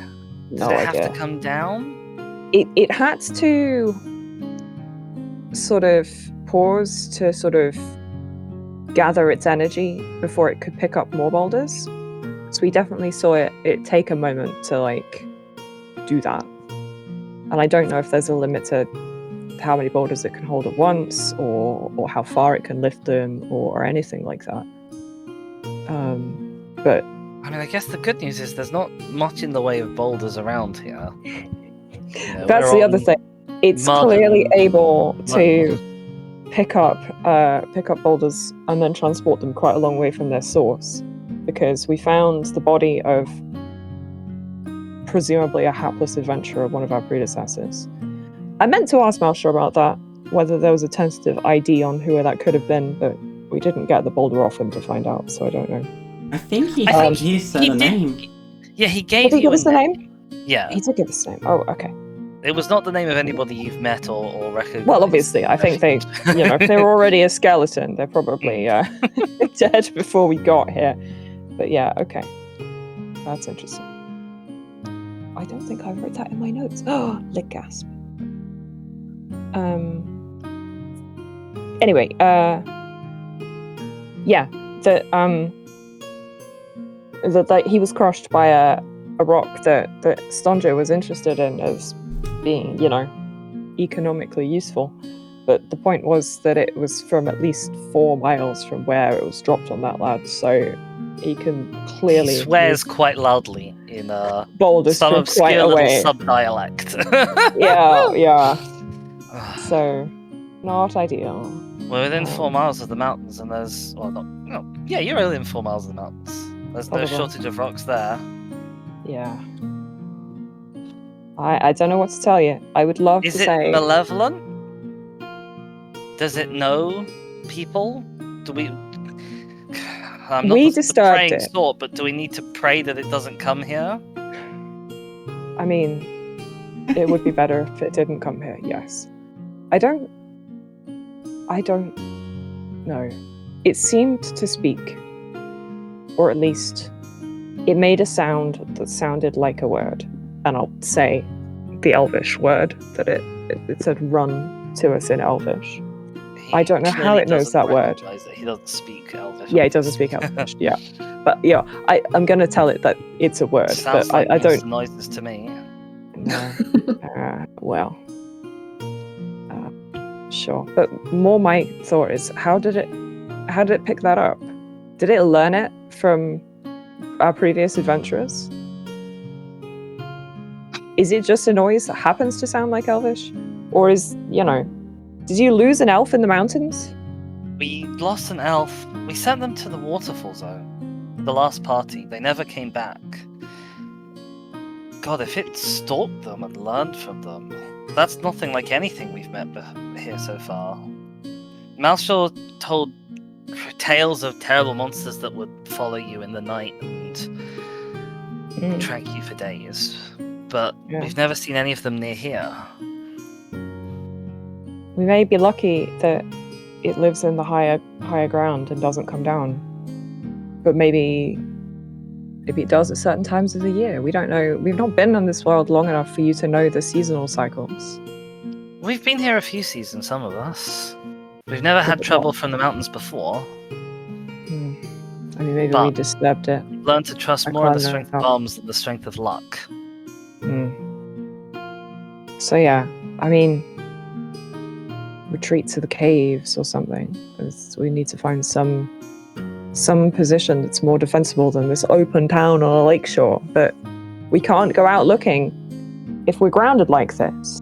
No Does it have idea. to come down? It had to sort of pause to sort of gather its energy before it could pick up more boulders. So we definitely saw it take a moment to do that. And I don't know if there's a limit to how many boulders it can hold at once, or how far it can lift them, or anything like that. But I mean, I guess the good news is there's not much in the way of boulders around here. that's the other thing. It's mud clearly and- able to pick up boulders and then transport them quite a long way from their source, because we found the body of presumably a hapless adventurer, one of our predecessors. I meant to ask Malshaw about that, whether there was a tentative ID on who that could have been, but we didn't get the boulder off him to find out, so I don't know. I think he said he a did- name. Yeah, he gave Did he you give us the name? Yeah, He did give us the name. Oh, okay. it was not the name of anybody you've met or recognized. Well, obviously, I think they, if they were already a skeleton, they're probably dead before we got here. But yeah, okay. That's interesting. I don't think I wrote that in my notes. Oh, lick gasp. Anyway, yeah, that he was crushed by a rock that Stonjo was interested in as being, economically useful. But the point was that it was from at least 4 miles from where it was dropped on that lad, so he can clearly He swears quite loudly in boulders some from quite obscure little away. sub-dialect. Yeah. So, not ideal. We're within 4 miles of the mountains, and there's you're within 4 miles of the mountains. There's no Probably. shortage of rocks there. Yeah. I don't know what to tell you. I would love Is to it say malevolent? Does it know people? Do we? I'm not We the disturbed praying it. sort, but do we need to pray that it doesn't come here? I mean, it would be better if it didn't come here, yes. I don't know. It seemed to speak, or at least it made a sound that sounded like a word. And I'll say the Elvish word that it said run to us in Elvish. I don't know how clearly it knows doesn't that word. recognise it. He doesn't speak Elvish. Yeah, it doesn't speak Elvish. Yeah, but yeah, I'm gonna tell it that it's a word, Sounds but like I don't. monster noises to me. No. Well, sure. But more my thought is, how did it pick that up? Did it learn it from our previous adventurers? Is it just a noise that happens to sound like Elvish? Or did you lose an elf in the mountains? We lost an elf. We sent them to the waterfall zone. The last party. They never came back. God, if it stalked them and learned from them, that's nothing like anything we've met here so far. Malshaw told tales of terrible monsters that would follow you in the night and track you for days. But we've never seen any of them near here. We may be lucky that it lives in the higher ground and doesn't come down. But maybe it does at certain times of the year. We don't know. We've not been on this world long enough for you to know the seasonal cycles. We've been here a few seasons, some of us. We've never had trouble from the mountains before. I mean, maybe we disturbed it. Learn to trust more of the strength of arms than the strength of luck. So yeah, I mean, retreat to the caves or something. We need to find some position that's more defensible than this open town on a lakeshore. But we can't go out looking if we're grounded like this.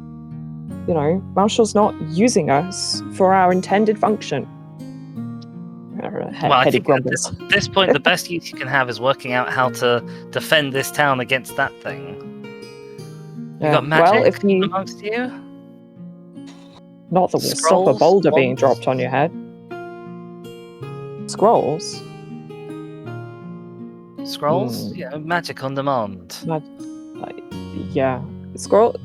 Marshall's not using us for our intended function. Well, I think at this point, the best use you can have is working out how to defend this town against that thing. You got magic amongst you? Not that will stop a boulder being dropped on your head. Scrolls? Scrolls? Yeah, magic on demand. Yeah. Scrolls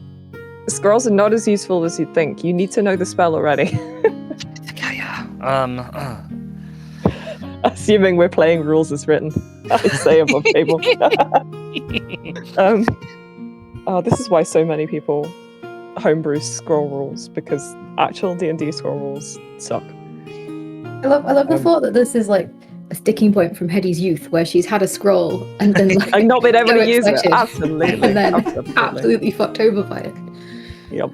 are not as useful as you'd think. You need to know the spell already. Assuming we're playing rules as written. I say above table. This is why so many people homebrew scroll rules, because actual D&D scroll rules suck. I love the thought that this is like a sticking point from Hetty's youth, where she's had a scroll and then and not been able to use it. Absolutely. And then absolutely fucked over by it. Yep.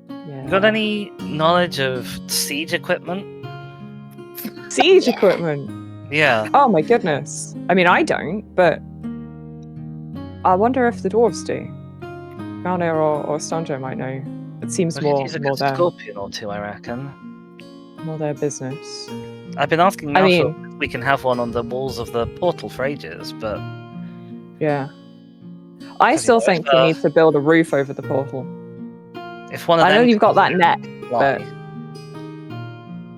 You got any knowledge of siege equipment? Siege equipment? Yeah. Oh my goodness. I mean, I don't, but I wonder if the dwarves do. Malnir or Stanjo might know. It seems more their scorpion or two, I reckon. More their business. I've been asking Marshall if we can have one on the walls of the portal for ages, but yeah. I still think we need to build a roof over the portal. If one of I them know you've got that net, why? but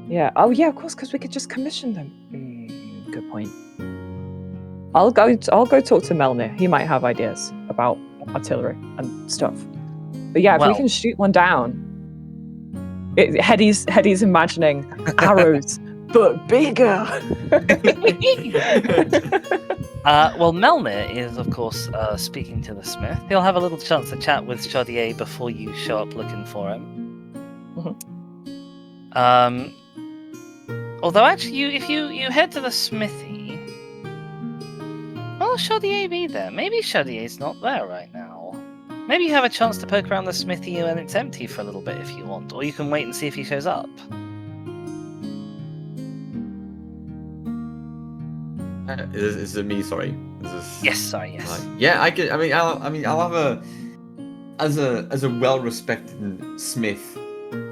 yeah. Oh yeah, of course, because we could just commission them. Good point. I'll go talk to Melnir. He might have ideas about artillery and stuff. But yeah, if we can shoot one down, Hetty's imagining arrows, but bigger. Well, Melnir is, of course, speaking to the smith. He'll have a little chance to chat with Chaudier before you show up looking for him. Although, actually, if you head to the smithy, will Chaudier be there? Maybe Chaudier's not there right now. Maybe you have a chance to poke around the smithy when it's empty for a little bit if you want, or you can wait and see if he shows up. Is it me? Sorry. Yes, sorry. Yes. Yeah, I could. I'll have a as a well-respected smith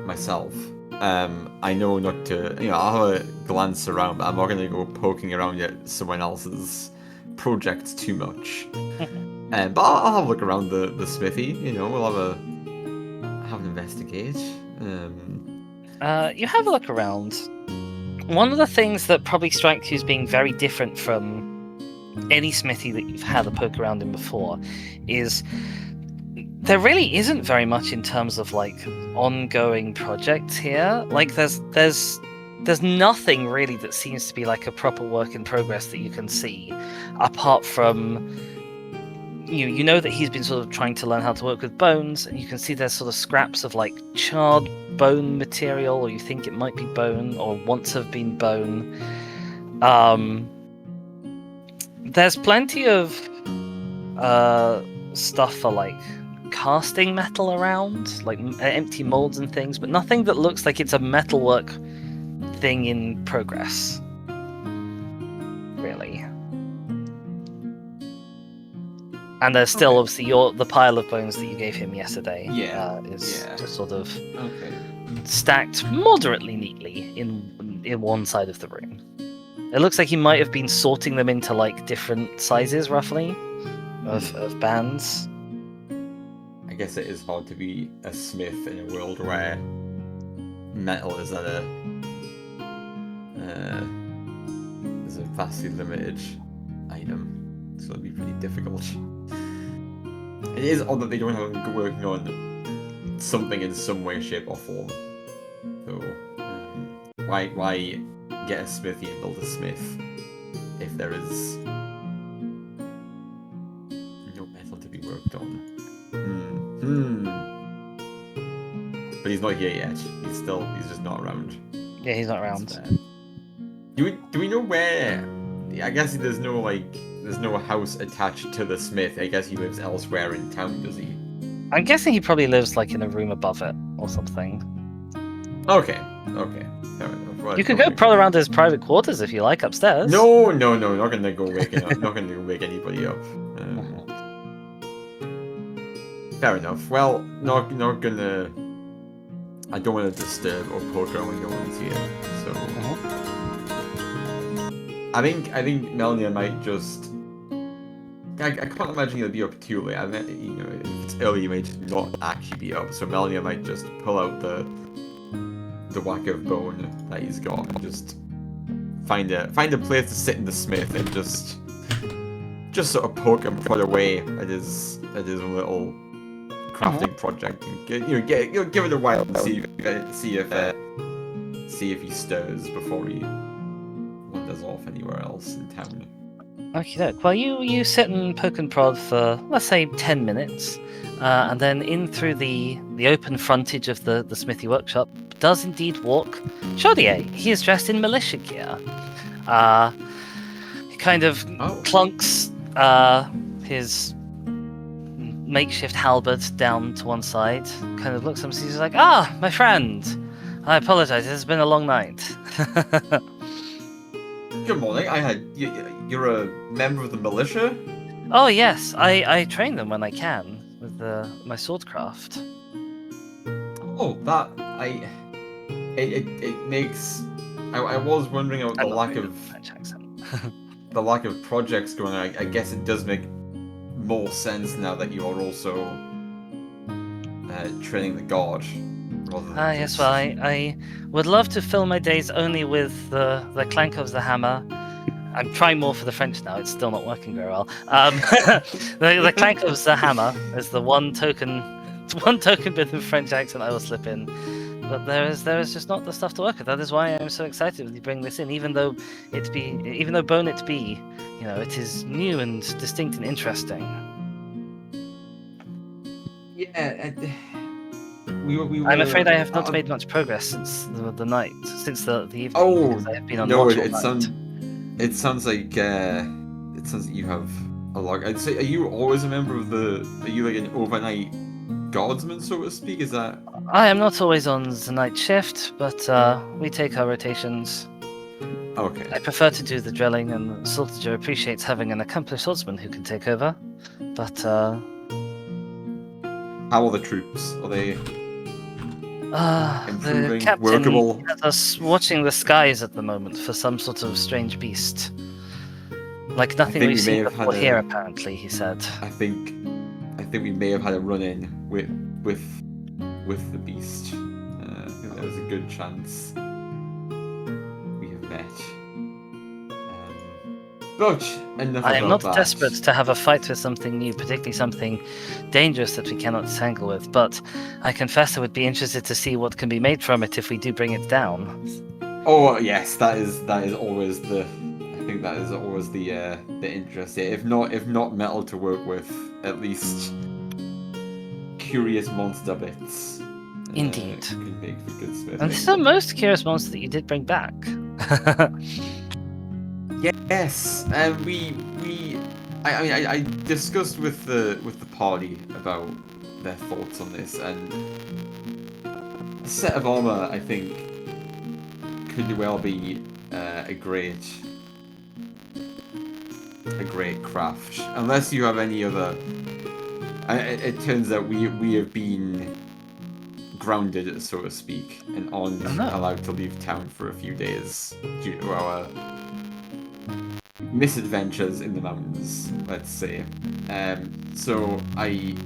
myself. I know not to. I'll have a glance around, but I'm not going to go poking around at someone else's projects too much. But I'll have a look around the smithy. We'll have an investigate. You have a look around. One of the things that probably strikes you as being very different from any smithy that you've had a poke around in before is there really isn't very much in terms of like ongoing projects here. Like there's nothing really that seems to be like a proper work in progress that you can see, apart from you know that he's been sort of trying to learn how to work with bones, and you can see there's sort of scraps of like charred bone material, or you think it might be bone, or once have been bone. There's plenty of stuff for like casting metal around, like empty molds and things, but nothing that looks like it's a metalwork thing in progress. Really. And there's still obviously the pile of bones that you gave him yesterday. Is just sort of stacked moderately neatly in one side of the room. It looks like he might have been sorting them into like different sizes, roughly, of bands. I guess it is hard to be a smith in a world where metal is at a vastly limited item, so it'd be pretty difficult. It is odd that they don't have him working on something in some way, shape, or form. So, why get a smithy and build a smith if there is no metal to be worked on? But he's not here yet. He's just not around. Yeah, he's not around. Do we know where? I guess there's no house attached to the smith. I guess he lives elsewhere in town, does he? I'm guessing he probably lives like in a room above it or something. Okay. Fair enough. Well, You could go prowl around his private quarters if you like upstairs. No, not gonna go waking up. Not gonna go wake anybody up. Fair enough. Well, not gonna. I don't want to disturb or poke around when no one's here. So I think Melnia might just. I can't imagine he'll be up too late. I mean, if it's early, he may just not actually be up. So Melnia might just pull out the whack of bone that he's got and just find a place to sit in the smith and just sort of poke him further away at his little crafting project and give it a while and see if he stirs before he wanders off anywhere else in town. Okay, well, you sit and poke and prod for, let's say, 10 minutes, and then in through the open frontage of the smithy workshop does indeed walk Chaudier. He is dressed in militia gear. He kind of clunks his makeshift halberd down to one side, kind of looks at him and he's like, my friend, I apologize, it has been a long night. Good morning. You're a member of the militia? Oh yes, I train them when I can with my swordcraft. Oh, it makes. I was wondering about the lack of French accent. the lack of projects going on. I guess it does make more sense now that you are also training the guard. Yes, well, I would love to fill my days only with the clank of the hammer. I'm trying more for the French now, it's still not working very well. The clank of the hammer is the one token bit of French accent I will slip in. But there is just not the stuff to work with. That is why I'm so excited when you bring this in, even though bone it be, it is new and distinct and interesting. Yeah, I'm afraid I have not made much progress since the evening. Oh, because I have been on no! watch all It night. sounds like you have a lot. I'd say, are you always a member of the? Are you like an overnight guardsman, so to speak? Is that? I am not always on the night shift, but we take our rotations. Okay. I prefer to do the drilling, and Soldier appreciates having an accomplished swordsman who can take over. But how are the troops? Are they the improving? captain Workable? has us watching the skies at the moment for some sort of strange beast. Like nothing think we've we may seen have before had here, apparently, he said. I think we may have had a run-in with the beast. There's a good chance we have met. But enough I am about not that. desperate to have a fight with something new, particularly something dangerous that we cannot tangle with, but I confess I would be interested to see what can be made from it if we do bring it down. Oh yes, that is always I think that is always the interest. Yeah, if not metal to work with, at least curious monster bits. Indeed. Could make for good smithing. And this is the most curious monster that you did bring back. Yes, I discussed with the party about their thoughts on this, and a set of armor I think could well be a great craft, unless you have any other. It turns out we have been grounded, so to speak, and aren't allowed to leave town for a few days due to our misadventures in the mountains, let's say. So we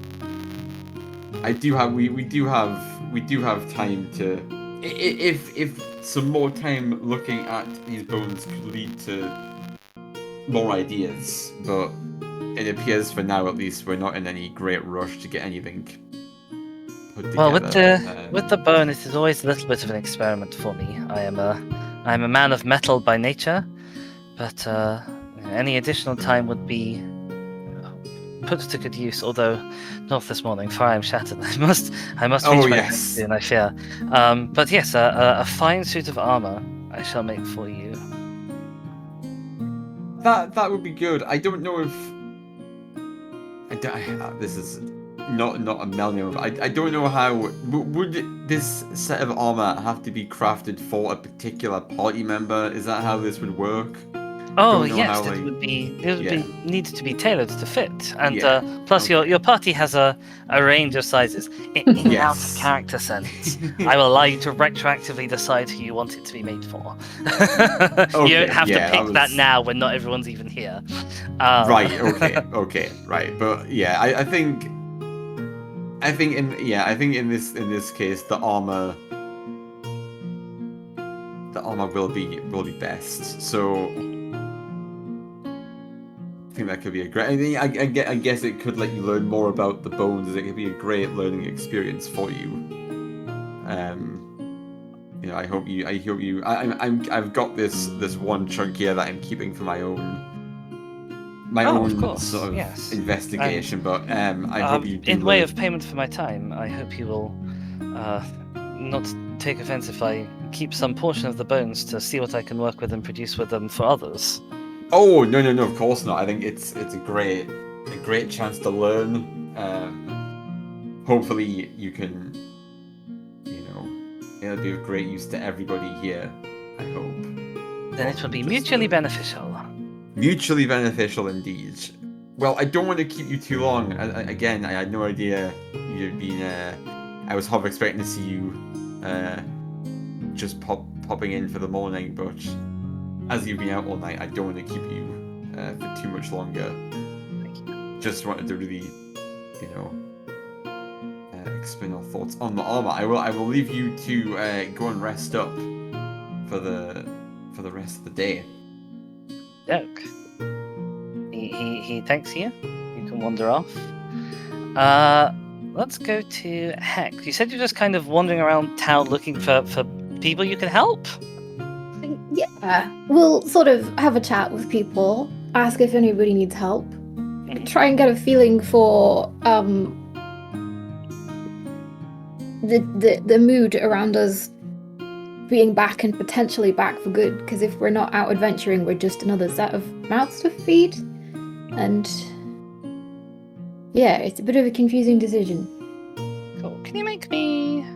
do have time to, if some more time looking at these bones could lead to more ideas, but it appears for now at least we're not in any great rush to get anything put together. Well, with the bone, it is always a little bit of an experiment for me. I am a man of metal by nature, but any additional time would be put to good use. Although not this morning, for I am shattered. I must reach my bed soon, I fear. But yes, a fine suit of armor I shall make for you. That would be good. I don't know if this is not a millennium, but I don't know how would this set of armor have to be crafted for a particular party member? Is that how this would work? Oh yes, it would be needs to be tailored to fit, and plus your party has a range of sizes. In out of character sense, I will allow you to retroactively decide who you want it to be made for. You don't have to pick that now when not everyone's even here. Right. Okay. Right. But yeah, I think in this case the armor will be best. So I think that could be a great. I guess it could let you learn more about the bones. It could be a great learning experience for you. I hope you. I've got this one chunk here that I'm keeping for my own sort of investigation. But I hope you do. In way of payment for my time, I hope you will not take offense if I keep some portion of the bones to see what I can work with and produce with them for others. Oh no! Of course not. I think it's a great chance to learn. Hopefully you can, it'll be of great use to everybody here. I hope. Then it will be mutually beneficial. Mutually beneficial indeed. Well, I don't want to keep you too long. Again, I had no idea you'd been. I was half expecting to see you just popping in for the morning, but as you've been out all night, I don't want to keep you for too much longer. Thank you. Just wanted to really, explain our thoughts on the armor. I will leave you to go and rest up for the rest of the day. Doke. He thanks you. You can wander off. Let's go to Heck. You said you're just kind of wandering around town looking for people you can help? Yeah, we'll sort of have a chat with people, ask if anybody needs help, try and get a feeling for the mood around us being back and potentially back for good, because if we're not out adventuring, we're just another set of mouths to feed, and yeah, it's a bit of a confusing decision. Cool. Can you make me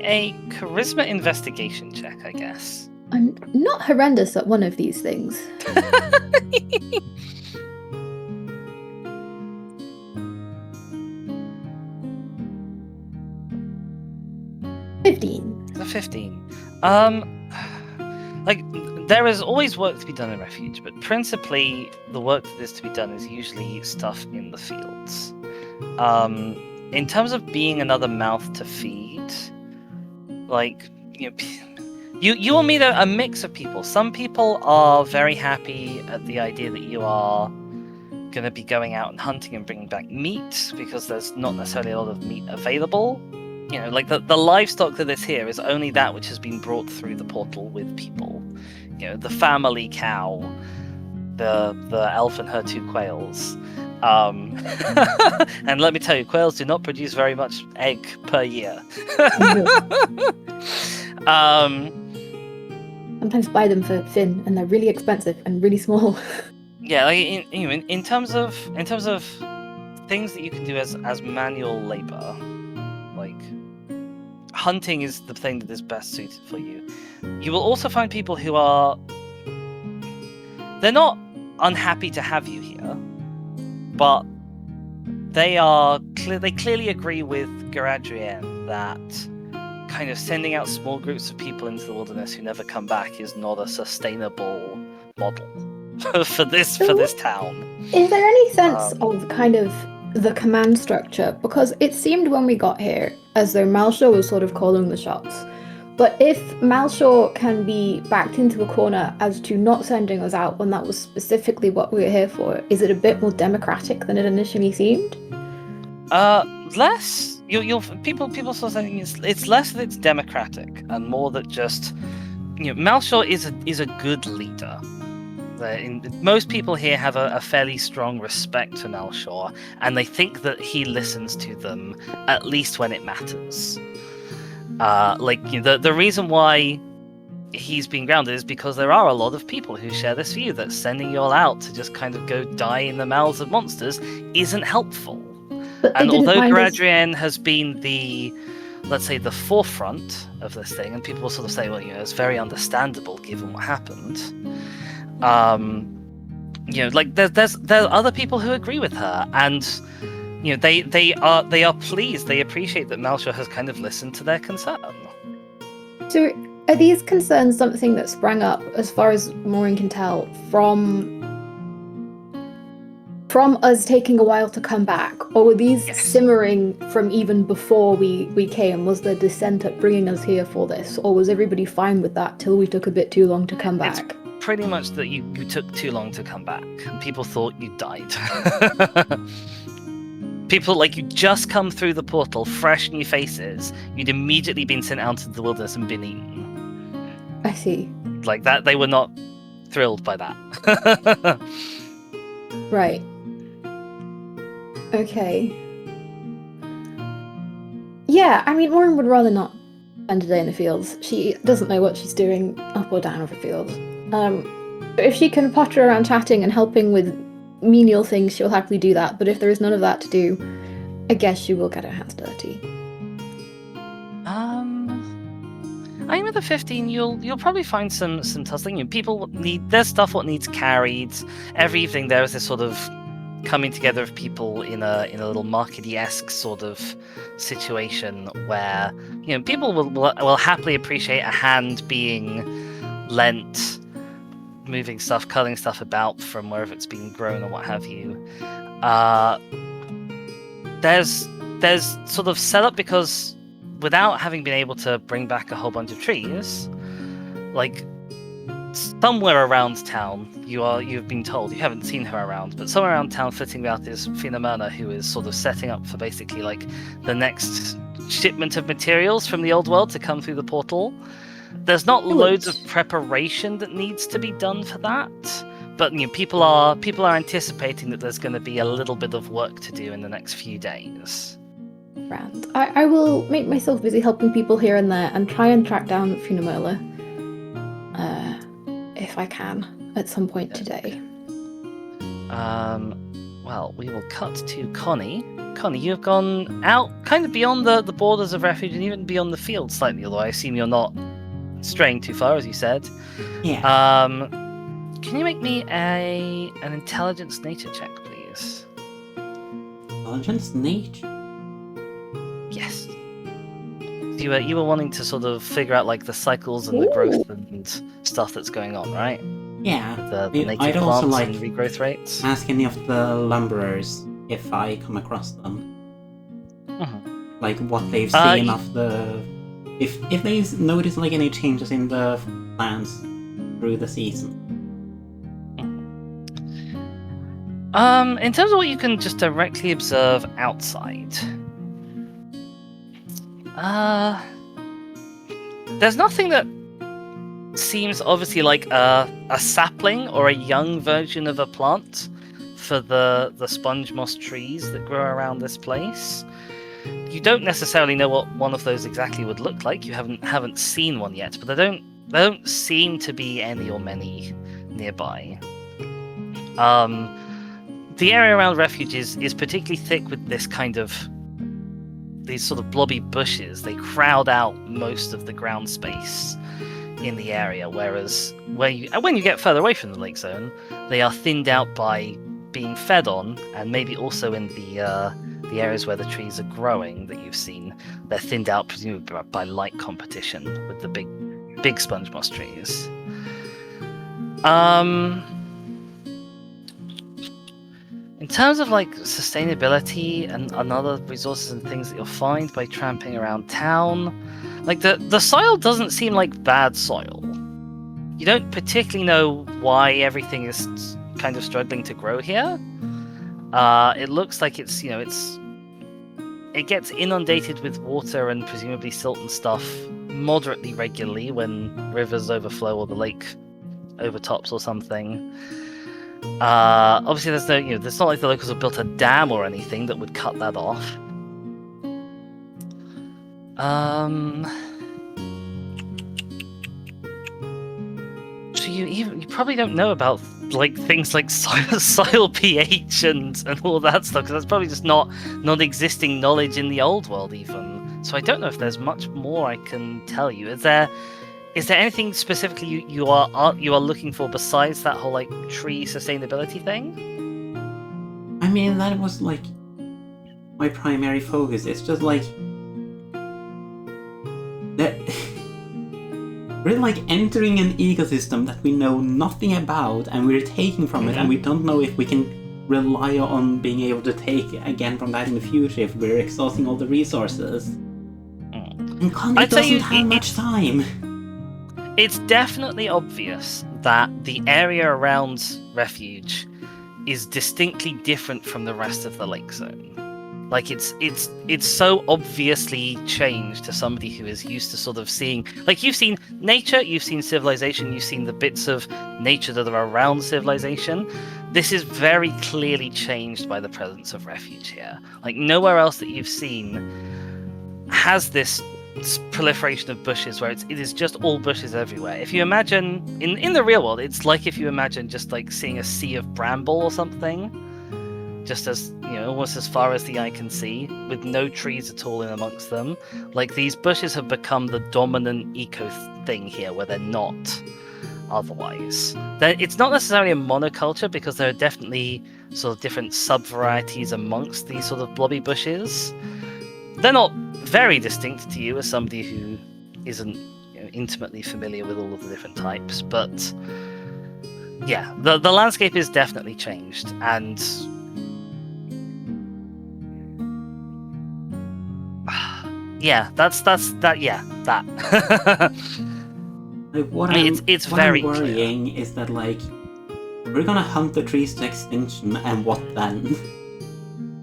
a charisma investigation check, I guess? I'm not horrendous at one of these things. 15. The 15. There is always work to be done in Refuge, but principally the work that is to be done is usually stuff in the fields. In terms of being another mouth to feed, you will meet a mix of people. Some people are very happy at the idea that you are going to be going out and hunting and bringing back meat, because there's not necessarily a lot of meat available. The livestock that is here is only that which has been brought through the portal with people. the family cow, the elf and her 2 quails. And let me tell you, quails do not produce very much egg per year. Sometimes buy them for Finn, and they're really expensive and really small. Yeah, like in terms of things that you can do as manual labor, like hunting is the thing that is best suited for you. You will also find people who they're not unhappy to have you here, but they clearly agree with Garadriel that kind of sending out small groups of people into the wilderness who never come back is not a sustainable model for this town. Is there any sense of kind of the command structure? Because it seemed when we got here as though Malshor was sort of calling the shots. But if Malshor can be backed into a corner as to not sending us out when that was specifically what we were here for, is it a bit more democratic than it initially seemed? Less. People sort of saying it's less that it's democratic and more that just Malshor is a good leader. Most people here have a fairly strong respect for Malshor, and they think that he listens to them at least when it matters. The reason why he's being grounded is because there are a lot of people who share this view that sending you all out to just kind of go die in the mouths of monsters isn't helpful. And although Garadriel has been the forefront of this thing, and people will sort of say, well, it's very understandable given what happened. There's other people who agree with her, and they are pleased. They appreciate that Malshor has kind of listened to their concern. So, are these concerns something that sprang up, as far as Maureen can tell, from us taking a while to come back, or were these simmering from even before we came? Was the dissent bringing us here for this, or was everybody fine with that till we took a bit too long to come back? It's pretty much that you took too long to come back, and people thought you died. People you just come through the portal, fresh new faces. You'd immediately been sent out into the wilderness and been eaten. I see. Like that, they were not thrilled by that. Right. Okay. Yeah, I mean, Maureen would rather not spend a day in the fields. She doesn't know what she's doing up or down over fields. If she can potter around chatting and helping with menial things, she'll happily do that. But if there is none of that to do, I guess she will get her hands dirty. I mean, with the 15, you'll probably find some tussling. There's stuff what needs carried. Every evening there is this sort of coming together of people in a little markety-esque sort of situation where people will happily appreciate a hand being lent, moving stuff, culling stuff about from wherever it's been grown or what have you. There's sort of set up because without having been able to bring back a whole bunch of trees, somewhere around town, you've been told, you haven't seen her around, but somewhere around town flitting about is Finamona, who is sort of setting up for basically the next shipment of materials from the old world to come through the portal. There's not loads of preparation that needs to be done for that, but people are anticipating that there's going to be a little bit of work to do in the next few days. Grand. I will make myself busy helping people here and there and try and track down Finamona. If I can, at some point today. Well, we will cut to Connie. Connie, you've gone out kind of beyond the borders of refuge and even beyond the field slightly, although I assume you're not straying too far, as you said. Yeah. Can you make me an intelligence nature check, please? Intelligence nature? Yes. You were wanting to sort of figure out the cycles and the growth and stuff that's going on, right? Yeah. The native I'd also plants and regrowth rates. ask any of the lumberers if I come across them. Mm-hmm. What they've seen of the... If they notice any changes in the plants through the season. In terms of what you can just directly observe outside, there's nothing that seems obviously like a sapling or a young version of a plant for the sponge moss trees that grow around this place. You don't necessarily know what one of those exactly would look like. You haven't seen one yet, but there don't seem to be any or many nearby. The area around Refuge is particularly thick with this kind of these sort of blobby bushes. They crowd out most of the ground space in the area, whereas when you get further away from the lake zone, they are thinned out by being fed on, and maybe also in the areas where the trees are growing that you've seen, they're thinned out presumably by light competition with the big sponge moss trees. In terms of like sustainability and other resources and things that you'll find by tramping around town, like the soil doesn't seem like bad soil. You don't particularly know why everything is kind of struggling to grow here. It looks like it gets inundated with water and presumably silt and stuff moderately regularly when rivers overflow or the lake overtops or something. Obviously there's not like the locals have built a dam or anything that would cut that off. So you probably don't know about like things like soil pH and all that stuff, because that's probably just not existing knowledge in the old world even. So I don't know if there's much more I can tell you. Is there anything specifically you are looking for besides that whole like tree sustainability thing? I mean, that was like my primary focus. It's just like that we're like entering an ecosystem that we know nothing about, and we're taking from it, and we don't know if we can rely on being able to take again from that in the future if we're exhausting all the resources. And Connie doesn't have much time. It's definitely obvious that the area around Refuge is distinctly different from the rest of the lake zone. Like it's so obviously changed to somebody who is used to sort of seeing, like, you've seen nature, you've seen civilization, you've seen the bits of nature that are around civilization. This is very clearly changed by the presence of Refuge here. Like nowhere else that you've seen has this proliferation of bushes where it is just all bushes everywhere. If you imagine in the real world, it's like if you imagine just like seeing a sea of bramble or something, just as almost as far as the eye can see, with no trees at all in amongst them. Like these bushes have become the dominant eco thing here, where they're not otherwise. It's not necessarily a monoculture, because there are definitely sort of different sub-varieties amongst these sort of blobby bushes. They're not very distinct to you as somebody who isn't intimately familiar with all of the different types, but yeah, the landscape is definitely changed, and yeah, that's that. Yeah, that. Like, what it's very I'm worrying is that like we're gonna hunt the trees to extinction, and what then?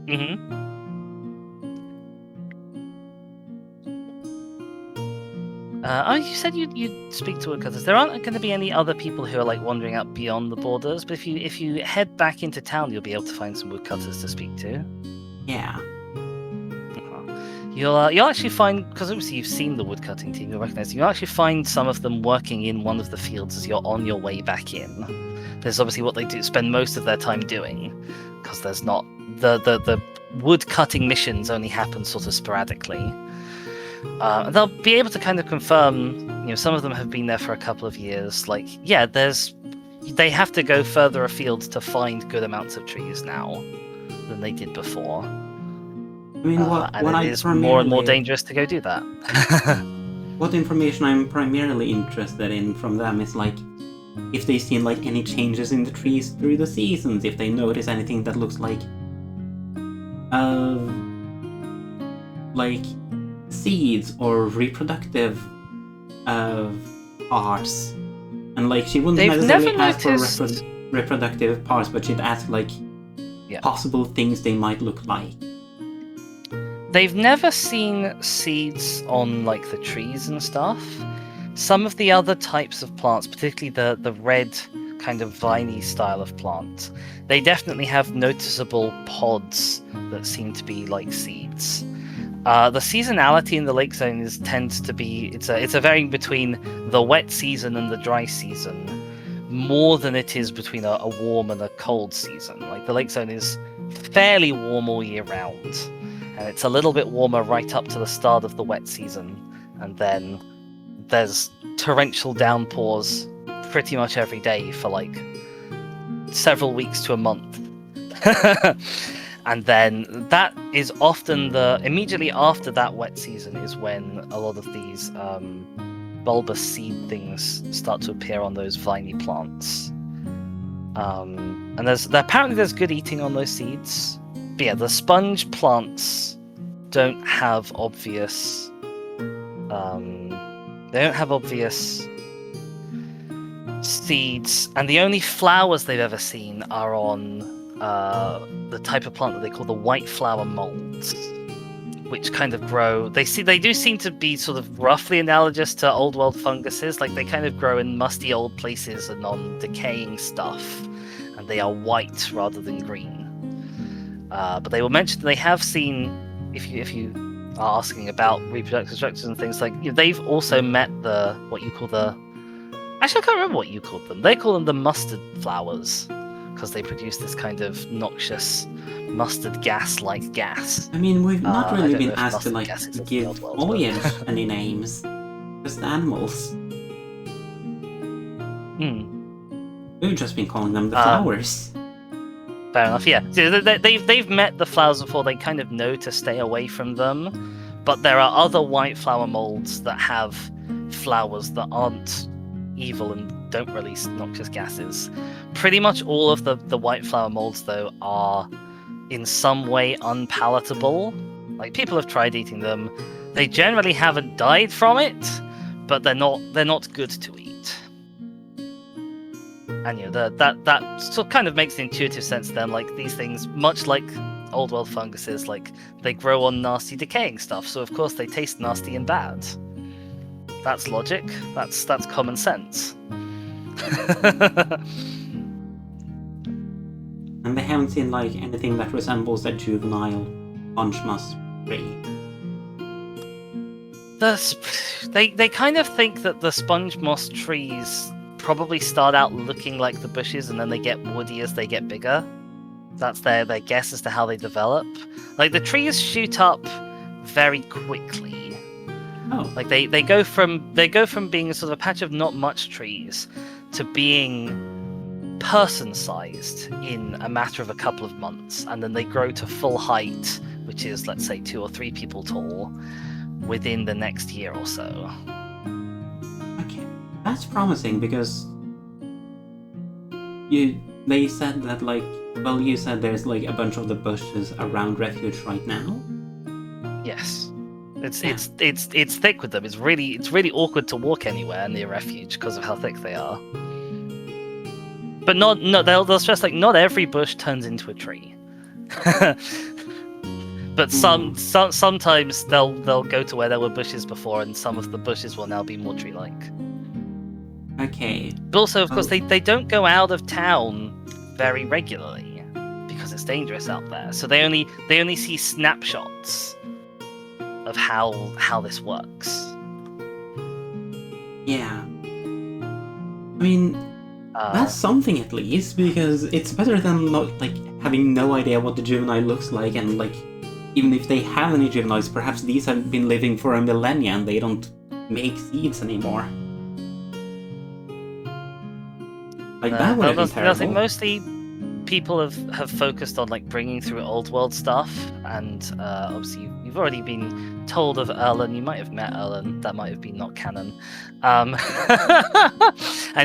Mm-hmm. You said you'd speak to woodcutters. There aren't going to be any other people who are like wandering out beyond the borders, but if you head back into town, you'll be able to find some woodcutters to speak to. Yeah. You'll actually find, because obviously you've seen the woodcutting team, you'll recognize them. You'll actually find some of them working in one of the fields as you're on your way back in. There's obviously what they do spend most of their time doing, because there's not the woodcutting missions only happen sort of sporadically. They'll be able to kind of confirm, some of them have been there for a couple of years. Like, yeah, they have to go further afield to find good amounts of trees now than they did before. I mean, and it is more and more dangerous to go do that. What information I'm primarily interested in from them is like if they've seen like any changes in the trees through the seasons, if they notice anything that looks like seeds or reproductive parts. And like she wouldn't necessarily ask for reproductive parts, but she'd ask like possible things they might look like. They've never seen seeds on like the trees and stuff, some of the other types of plants, particularly the red kind of viney style of plant, they definitely have noticeable pods that seem to be like seeds. The seasonality in the lake zone tends to be it's a varying between the wet season and the dry season, more than it is between a warm and a cold season. Like the lake zone is fairly warm all year round, and it's a little bit warmer right up to the start of the wet season, and then there's torrential downpours pretty much every day for like several weeks to a month. And then that is often immediately after that wet season is when a lot of these bulbous seed things start to appear on those viney plants. And apparently there's good eating on those seeds. But yeah, the sponge plants don't have obvious seeds, and the only flowers they've ever seen are on the type of plant that they call the white flower molds, which kind of grow. They do seem to be sort of roughly analogous to old world funguses. Like they kind of grow in musty old places and on decaying stuff, and they are white rather than green. But they were mentioned. They have seen, if you are asking about reproductive structures and things, like they've also met what you call the. Actually, I can't remember what you called them. They call them the mustard flowers because they produce this kind of noxious mustard gas-like gas. I mean, we've not I really don't been know if asked to mustard gas exists in the give old world, foliage but- any names. Just animals. We've just been calling them the flowers. Fair enough, yeah. So they've met the flowers before, they kind of know to stay away from them, but there are other white flower molds that have flowers that aren't evil and don't release noxious gases. Pretty much all of the white flower molds, though, are in some way unpalatable. Like, people have tried eating them. They generally haven't died from it, but they're not good to eat. And that sort of kind of makes the intuitive sense then, like these things, much like old world funguses, like they grow on nasty decaying stuff, so of course they taste nasty and bad. That's logic. That's common sense. And they haven't seen like anything that resembles a juvenile sponge musk tree. They kind of think that the sponge moss trees probably start out looking like the bushes and then they get woody as they get bigger. That's their guess as to how they develop. Like the trees shoot up very quickly. Oh. Like they go from being sort of a patch of not much trees to being person-sized in a matter of a couple of months, and then they grow to full height, which is, let's say, 2 or 3 people tall, within the next year or so. Okay, that's promising because they said that you said there's like a bunch of the bushes around Refuge right now. Yes. It's thick with them. It's really awkward to walk anywhere near Refuge because of how thick they are. But they'll stress like not every bush turns into a tree. But sometimes they'll go to where there were bushes before, and some of the bushes will now be more tree-like. Okay. But also, of course, they don't go out of town very regularly because it's dangerous out there. So they only see snapshots of how this works. Yeah. I mean, that's something at least, because it's better than having no idea what the juvenile looks like, and even if they have any juveniles, perhaps these have been living for a millennia and they don't make seeds anymore. That would have been terrible. I think mostly people have focused on bringing through old world stuff, and obviously you've already been told of Erlen. You might have met Erlen. That might have been not canon. And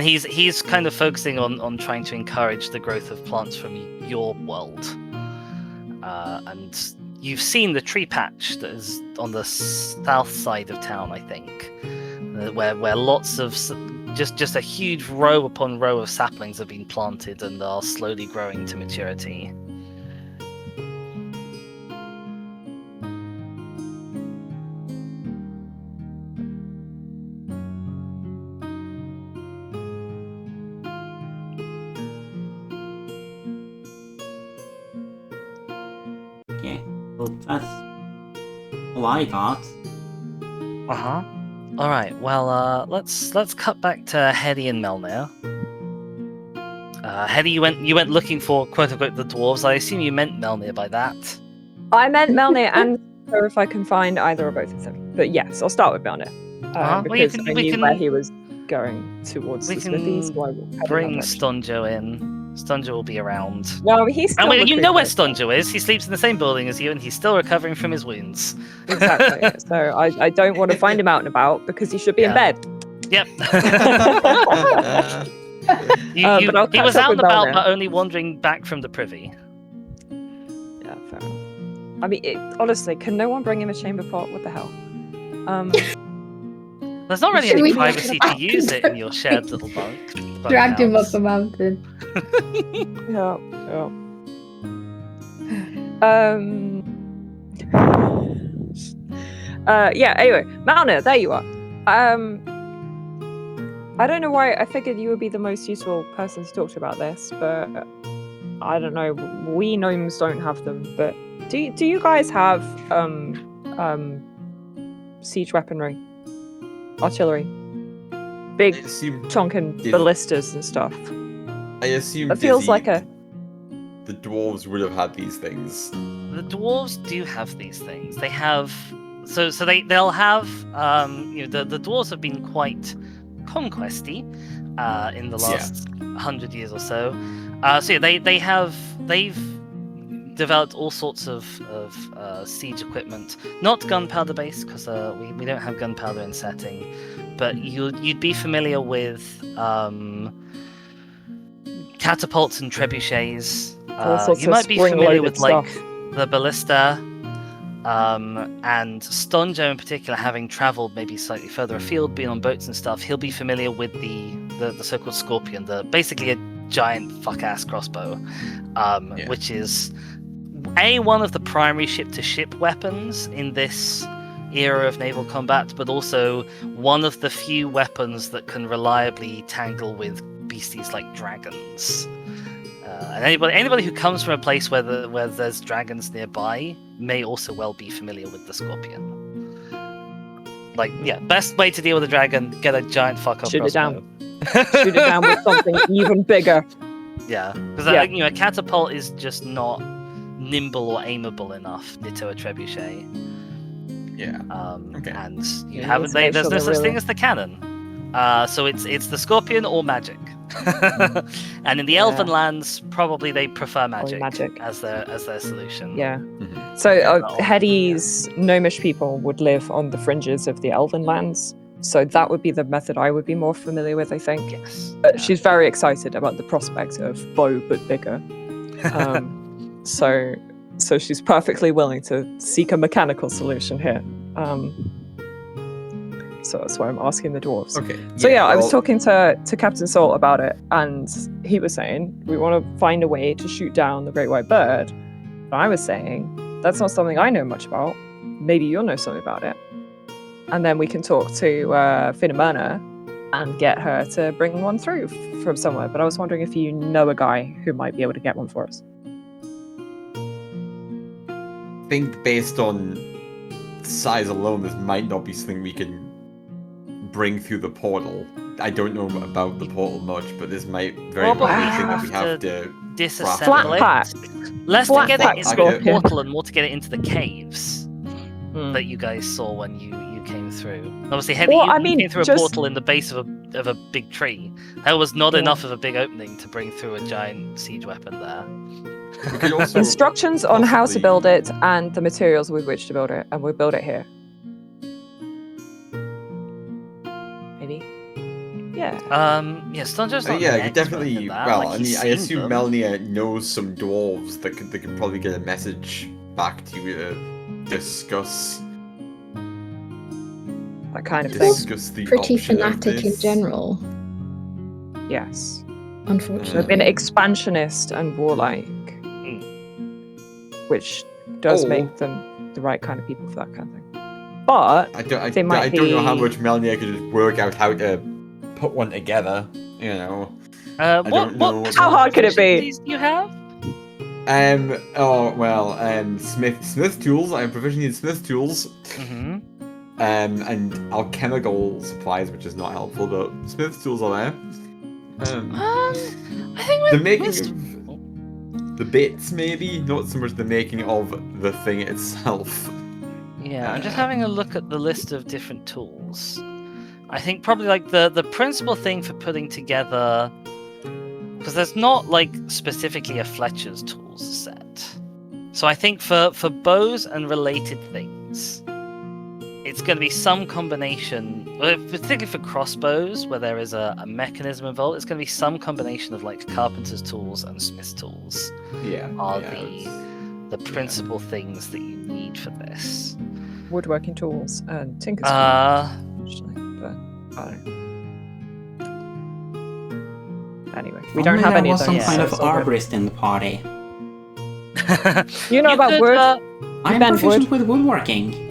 he's kind of focusing on trying to encourage the growth of plants from your world. And you've seen the tree patch that is on the south side of town, I think, where lots of just a huge row upon row of saplings have been planted and are slowly growing to maturity. So that's all I got. Uh-huh. Alright, well, let's cut back to Hedy and Melnir. Hedy, you went looking for quote-unquote the dwarves. I assume you meant Melnir by that. I meant Melnir and or if I can find either or both of them. But yes, I'll start with Melnir. Well, Because we I knew can- where he was going towards we the smithy, can so I will head in Bring that direction. Stonjo in. Stonjo will be around. No, he's still And you looking know where for- Stonjo is. He sleeps in the same building as you, and he's still recovering from his wounds. Exactly. So I don't want to find him out and about because he should be in Yeah. bed. Yep. But I'll he catch was up out with and about, Melnir. but only wandering back from the privy. Yeah, fair enough. I mean, honestly, can no one bring him a chamber pot? What the hell? There's not really Should any we- privacy to use it in your shared little bunk. Dragged him up house. the mountain. Yeah. Yeah. Anyway, Malna, there you are. I don't know why I figured you would be the most useful person to talk to about this, but I don't know. We gnomes don't have them, but do you guys have siege weaponry, artillery, big I assume chunkin Yeah. ballistas and stuff? It feels Dizzy, like a the dwarves would have had these things. The dwarves do have these things. They have they'll have the dwarves have been quite conquesty in the last 100 years or so. They've developed all sorts of siege equipment, not gunpowder based because we don't have gunpowder in setting, but you'd be familiar with catapults and trebuchets. all sorts You of might be familiar with spring-loaded like stuff. the ballista, and Stonjo in particular, having travelled maybe slightly further afield, been on boats and stuff, he'll be familiar with the so-called Scorpion, basically a giant fuck-ass crossbow, which is one of the primary ship-to-ship weapons in this era of naval combat, but also one of the few weapons that can reliably tangle with beasties like dragons. And anybody who comes from a place where there's dragons nearby may also well be familiar with the Scorpion. Best way to deal with a dragon: get a giant fuck off Shoot it crossbow. Shoot it down with something even bigger. Yeah, because Yeah. a catapult is just not nimble or aimable enough. Ditto a trebuchet. Yeah. And Yeah, there's you no need to make sure such they're thing really- as the cannon. So it's the Scorpion or magic. And in the Elven lands, probably they prefer magic, magic. as their solution. Yeah. Mhm. So well. Hedy's gnomish people would live on the fringes of the Elven lands. So that would be the method I would be more familiar with, I think. Yes. But she's very excited about the prospect of bow but bigger. So she's perfectly willing to seek a mechanical solution here. So that's why I'm asking the dwarves. Okay. So yeah, I was well, talking to Captain Salt about it, and he was saying we want to find a way to shoot down the great white bird. And I was saying that's not something I know much about. Maybe you'll know something about it, and then we can talk to Finamona and get her to bring one through from somewhere. But I was wondering if you know a guy who might be able to get one for us. I think based on size alone, this might not be something we can bring through the portal. I don't know about the portal much, but this might very Well, but well we be something that we have have to. Disassemble Flat it. pack. Less Flat to get pack it into the Scorpion. portal and more to get it into the caves Hmm. that you guys saw when you came through. Obviously, Hedy, Well, you, I you mean, came through a just- portal in the base of a big tree. That was not Yeah. enough of a big opening to bring through a giant siege weapon there. We could also Instructions on how to possibly- build it and the materials with which to build it, and we'll build it here. Maybe. Yeah. Stonjo's not yeah, an you expert definitely. in that. Well, like, I he's mean, I seen assume them. Melnir knows some dwarves that they could probably get a message back to you to discuss That kind of thing. the Pretty option of fanatic in this. general, Yes. unfortunately. They've been expansionist and warlike, which does Or- make them the right kind of people for that kind of thing. But I They might don't know how be- much Melnir could just work out how to put one together. You know. What don't know. what How hard could it be? proficiencies do you have? Oh well. Smith tools. I'm proficient in Smith tools. Mm-hmm. And alchemical supplies, which is not helpful, but Smith tools are there. I think The with making wisdom- of the bits, maybe not so much the making of the thing itself. Yeah, I'm just having a look at the list of different tools. I think probably like the principal thing for putting together, because there's not like specifically a Fletcher's tools set. So I think for bows and related things, it's going to be some combination, particularly for crossbows, where there is a mechanism involved. It's going to be some combination of like carpenter's tools and smith's tools Yeah. are yeah, the principal things that you need for this. Woodworking tools and tinker's tools, actually, but I don't know. Anyway, we don't Only have there any of was those. some kind so of it's all good. arborist in the party. You know about wood, I'm bend proficient wood? with woodworking.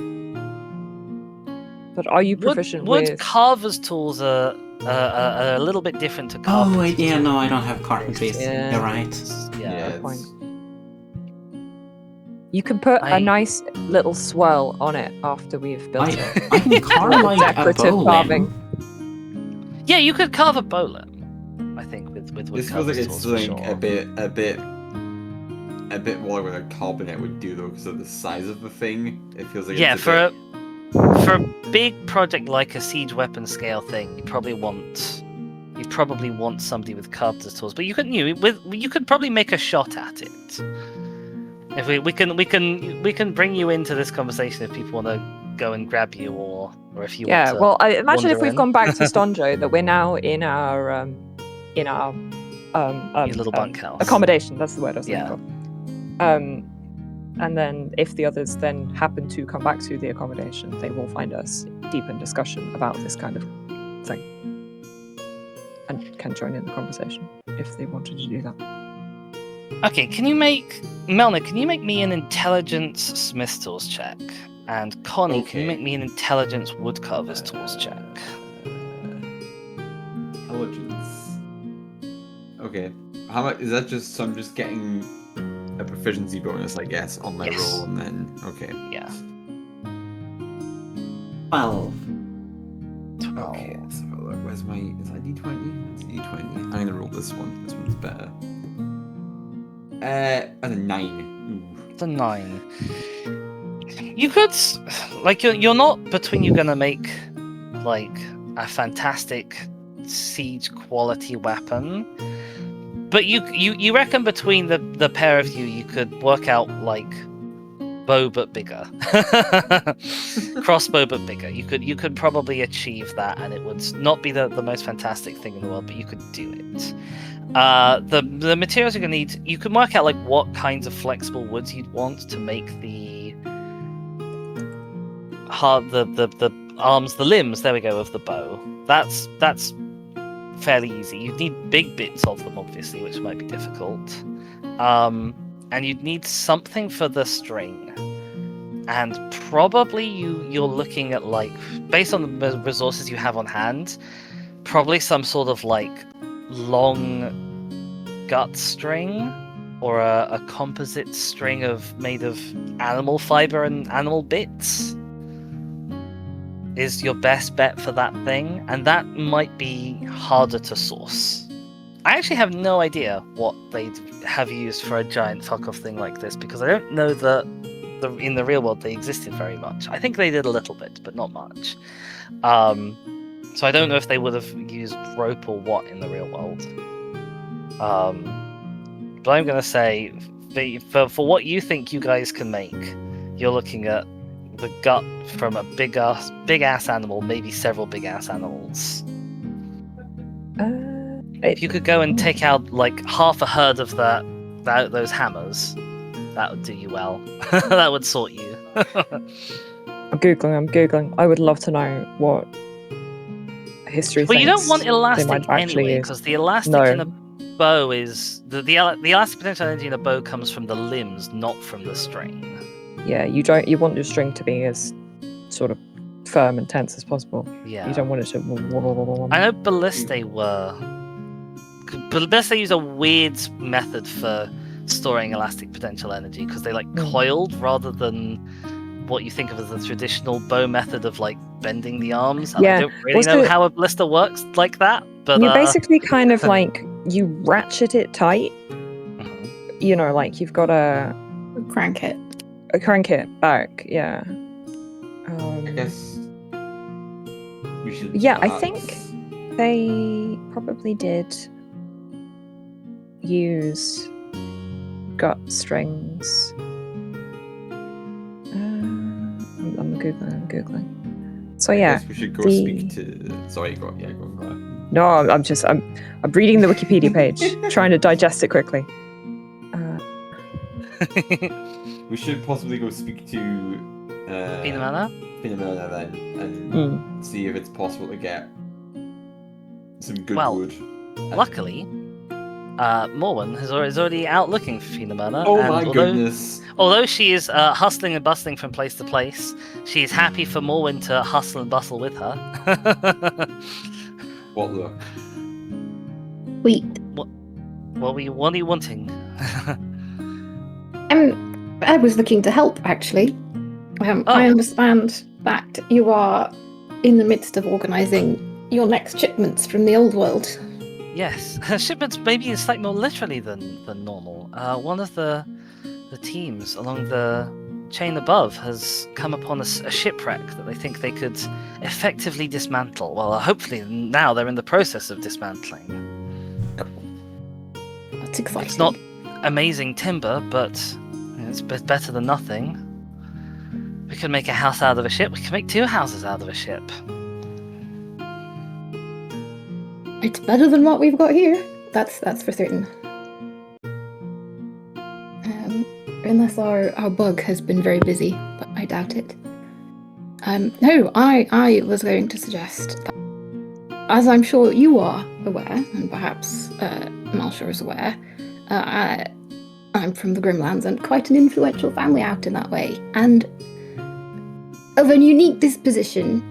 but are you proficient wood with? carver's tools are a little bit different to Oh, carpenter's yeah, tools. no, I don't have carpentries. Yeah. You're right. Yeah. it's- point. You can put I- a nice little swirl on it after we've built it. I can carve like a Decorative bowline. carving. Yeah, you could carve a bowline, I think, with wood This feels like carver's it's tools for something sure. a bit more what a carbonet would do though, because of the size of the thing. It feels like Yeah, it's for a big project like a siege weapon scale thing, you probably want somebody with carpenter's tools. But you could probably make a shot at it. If we can bring you into this conversation if people want to go and grab you, or if you Yeah, want to well, I imagine if wander we've in. gone back to Stonjo, that we're now in our your little bunkhouse. accommodation. That's the word I was Yeah. looking for. And then if the others then happen to come back to the accommodation, they will find us deep in discussion about this kind of thing, and can join in the conversation if they wanted to do that. Okay, Melna, can you make me an intelligence smith tools check? And Connie, can you Okay. make me an intelligence woodcarver's tools check? Intelligence. Okay. How much is that? Just so I'm just getting a proficiency bonus, I guess, on my Yes. roll, and then okay. Yeah. 12. Okay. Let's have a look. Where's my? Is that D20? It's D20. I'm gonna roll this one. This one's better. That's a 9. The 9. You could, you're not between you gonna make like a fantastic siege quality weapon, but you reckon between the pair of you could work out like bow but bigger, crossbow but bigger. You could probably achieve that, and it would not be the most fantastic thing in the world, but you could do it. The materials you're gonna need, you can work out like what kinds of flexible woods you'd want to make the arms, the limbs, there we go, of the bow. That's fairly easy. You'd need big bits of them, obviously, which might be difficult. And you'd need something for the string. And probably you're looking at, like, based on the resources you have on hand, probably some sort of like long gut string, or a composite string made of animal fiber and animal bits is your best bet for that thing, and that might be harder to source. I actually have no idea what they'd have used for a giant fuck-off thing like this, because I don't know that in the real world they existed very much. I think they did a little bit, but not much. So I don't know if they would have used rope or what in the real world. But I'm gonna say, for what you think you guys can make, you're looking at the gut from a big ass animal, maybe several big ass animals. If you could go and take out like half a herd of those hammers, that would do you well. That would sort you. I'm googling. I would love to know what history. Well, you don't thinks want they elastic might actually anyway, use. because the elastic No. in a bow is the elastic potential energy in a bow comes from the limbs, not from the string. Yeah, you don't. You want your string to be as sort of firm and tense as possible. Yeah. You don't want it to. I know Balliste use a weird method for storing elastic potential energy because they like Mm. coiled rather than what you think of as the traditional bow method of like bending the arms. And Yeah. I don't really Also- know how a ballista works like that, but You basically kind of like you ratchet it tight. mhm. You know, like you've got a Crank it. crank it back. Yeah. I guess we should. Yeah, I perhaps- think they probably did use gut strings. I'm googling. So I yeah, guess we should go the- speak to. Sorry, go on. no, I'm reading the Wikipedia page, trying to digest it quickly. We should possibly go speak to Finamana? Finamana then, and Mm. see if it's possible to get some good Well, wood. Luckily, Morwen is already out looking for Finamana. Oh and my although, goodness! Although she is hustling and bustling from place to place, she is happy for Morwen to hustle and bustle with her. What look? Wait. What are you wanting? I was looking to help, actually. Oh. I understand that you are in the midst of organising your next shipments from the old world. Yes, her shipments maybe slightly more literally than normal. One of the teams along the chain above has come upon a shipwreck that they think they could effectively dismantle. Well, hopefully now they're in the process of dismantling. That's exciting. It's not amazing timber, but it's better than nothing. We could make a house out of a ship. We could make 2 houses out of a ship. It's better than what we've got here. That's for certain. Unless our bug has been very busy, but I doubt it. No, I was going to suggest that, as I'm sure you are aware, and perhaps Malshore is aware, I'm from the Grimlands and quite an influential family out in that way, and of a unique disposition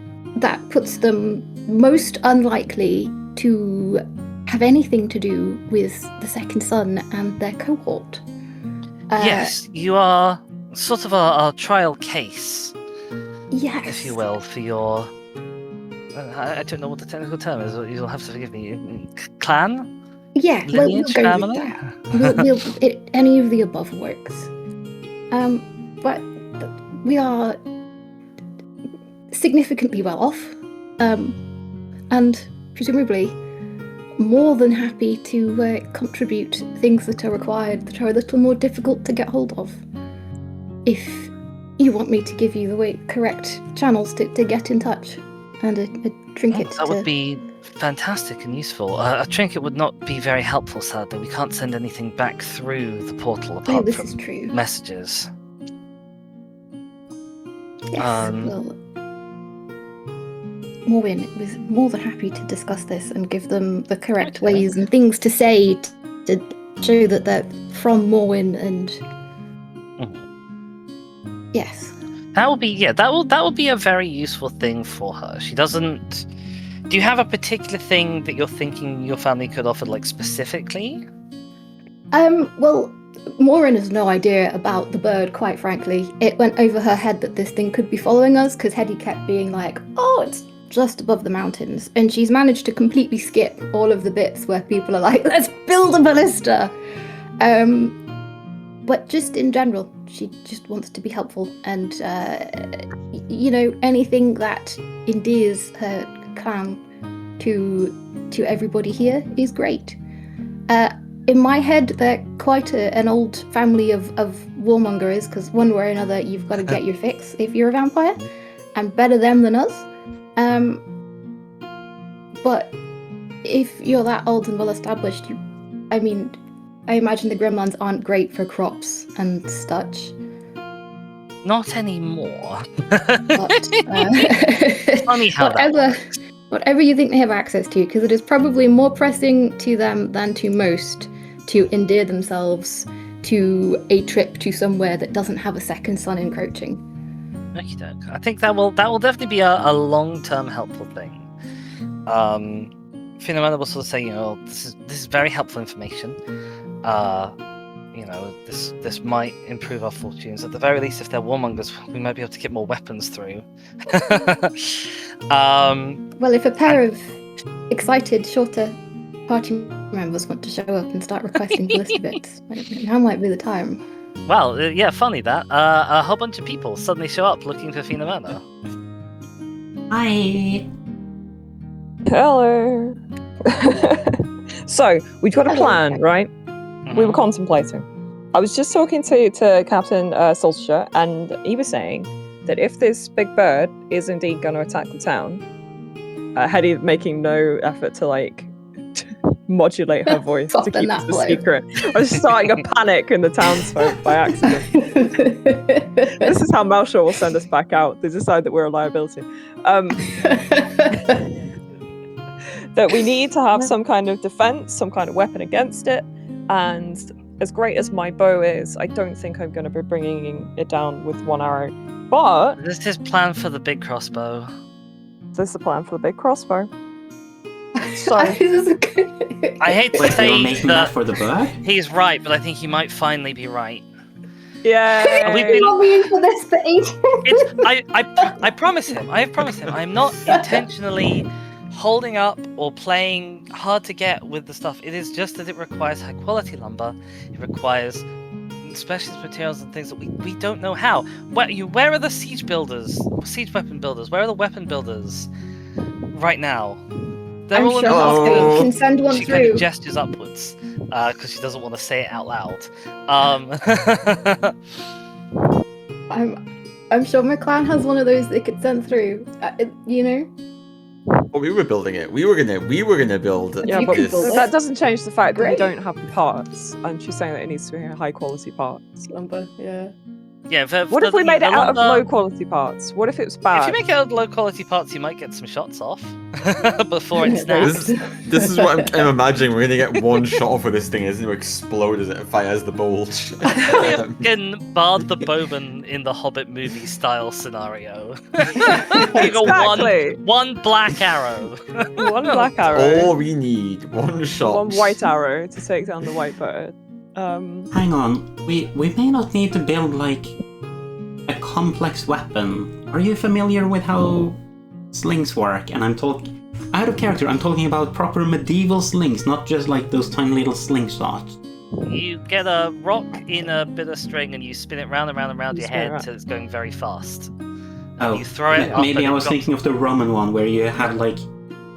that puts them most unlikely to have anything to do with the Second Son and their cohort. Yes, you are sort of our trial case, Yes. if you will, for your... I don't know what the technical term is. You'll have to forgive me. Clan? Yeah, we'll Lineage? go Family? with that. Any of the above works. But we are significantly well off, and presumably more than happy to contribute things that are required that are a little more difficult to get hold of. If you want me to give you the correct channels to get in touch, and a trinket. That would be fantastic and useful. A trinket would not be very helpful, sadly. We can't send anything back through the portal Oh, apart this from is true. messages. Yes, well, Morwen was more than happy to discuss this and give them the correct Okay. ways and things to say to show that they're from Morwen and yes. That will be that will be a very useful thing for her. She doesn't. Do you have a particular thing that you're thinking your family could offer, like specifically? Well, Morwen has no idea about the bird, quite frankly. It went over her head that this thing could be following us because Hetty kept being like, oh, it's just above the mountains. And she's managed to completely skip all of the bits where people are like, let's build a ballista. But just in general, she just wants to be helpful. And, anything that endears her clan to everybody here is great. In my head, they're quite an old family of warmongers, because one way or another, you've got to get your fix if you're a vampire, and better them than us. But if you're that old and well established, I imagine the Gremlins aren't great for crops and such. Not anymore. But Funny how that works. whatever you think they have access to, because it is probably more pressing to them than to most to endear themselves to a trip to somewhere that doesn't have a second sun encroaching. Okey-doke. I think that will definitely be a long-term helpful thing. Finamana will sort of say, this is very helpful information. this might improve our fortunes. At the very least, if they're warmongers, we might be able to get more weapons through. Well, if a pair of excited, shorter party members want to show up and start requesting ballista bits, now might be the time. Well, yeah, funny that. A whole bunch of people suddenly show up looking for Finamena. Hi. Hello. So we've got a Hello. plan, right? We were contemplating. I was just talking to Captain Solskjaer, and he was saying that if this big bird is indeed going to attack the town, Hetty making no effort to like modulate her voice to Soften keep that this a blow. secret. I was starting a panic in the townsfolk by accident. This is how Melchior will send us back out. They decide that we're a liability. That we need to have some kind of defense, some kind of weapon against it. And as great as my bow is, I don't think I'm going to be bringing it down with one arrow. But This is plan for the big crossbow. this is the plan for the big crossbow. So I hate to Wait, they were say making that that for the bird? he's right, but I think he might finally be right. yeah, We've been- Not me for this for ages. I promise him. I promise him. I'm not intentionally holding up or playing hard to get with the stuff. It is just that it requires high quality lumber. It requires specialist materials and things that we don't know how. Where are the siege builders? Siege weapon builders? Where are the weapon builders right now? They're I'm all in sure the Oh. Husky can send one She kind through. of gestures upwards because she doesn't want to say it out loud. I'm sure my clan has one of those they could send through. You know. Well, we were building it. We were gonna build yeah, you but can this. build it. that doesn't change the fact that we Great. don't have the parts. And she's saying that it needs to be high quality parts. Lumber, yeah. Yeah. What if we made it out of lumber- low quality parts? What if it was If bad? you make it out of low quality parts, you might get some shots off before it snaps. This is what I'm imagining. We're gonna get one shot off with this thing. It's gonna explode as it fires the bulge. Fucking Bard the Bowman in the Hobbit movie style scenario. You got Exactly. one black arrow. One black arrow, All we need, one shot. one white arrow to take down the white bird. Hang on, we may not need to build like a complex weapon. Are you familiar with how slings work? And I'm talking out of character. I'm talking about proper medieval slings, not just like those tiny little slingshots. You get a rock in a bit of string and you spin it round and round and round You your spin it head around. till it's going very fast. And Oh, you throw it up maybe and I it was drops- thinking of the Roman one where you have like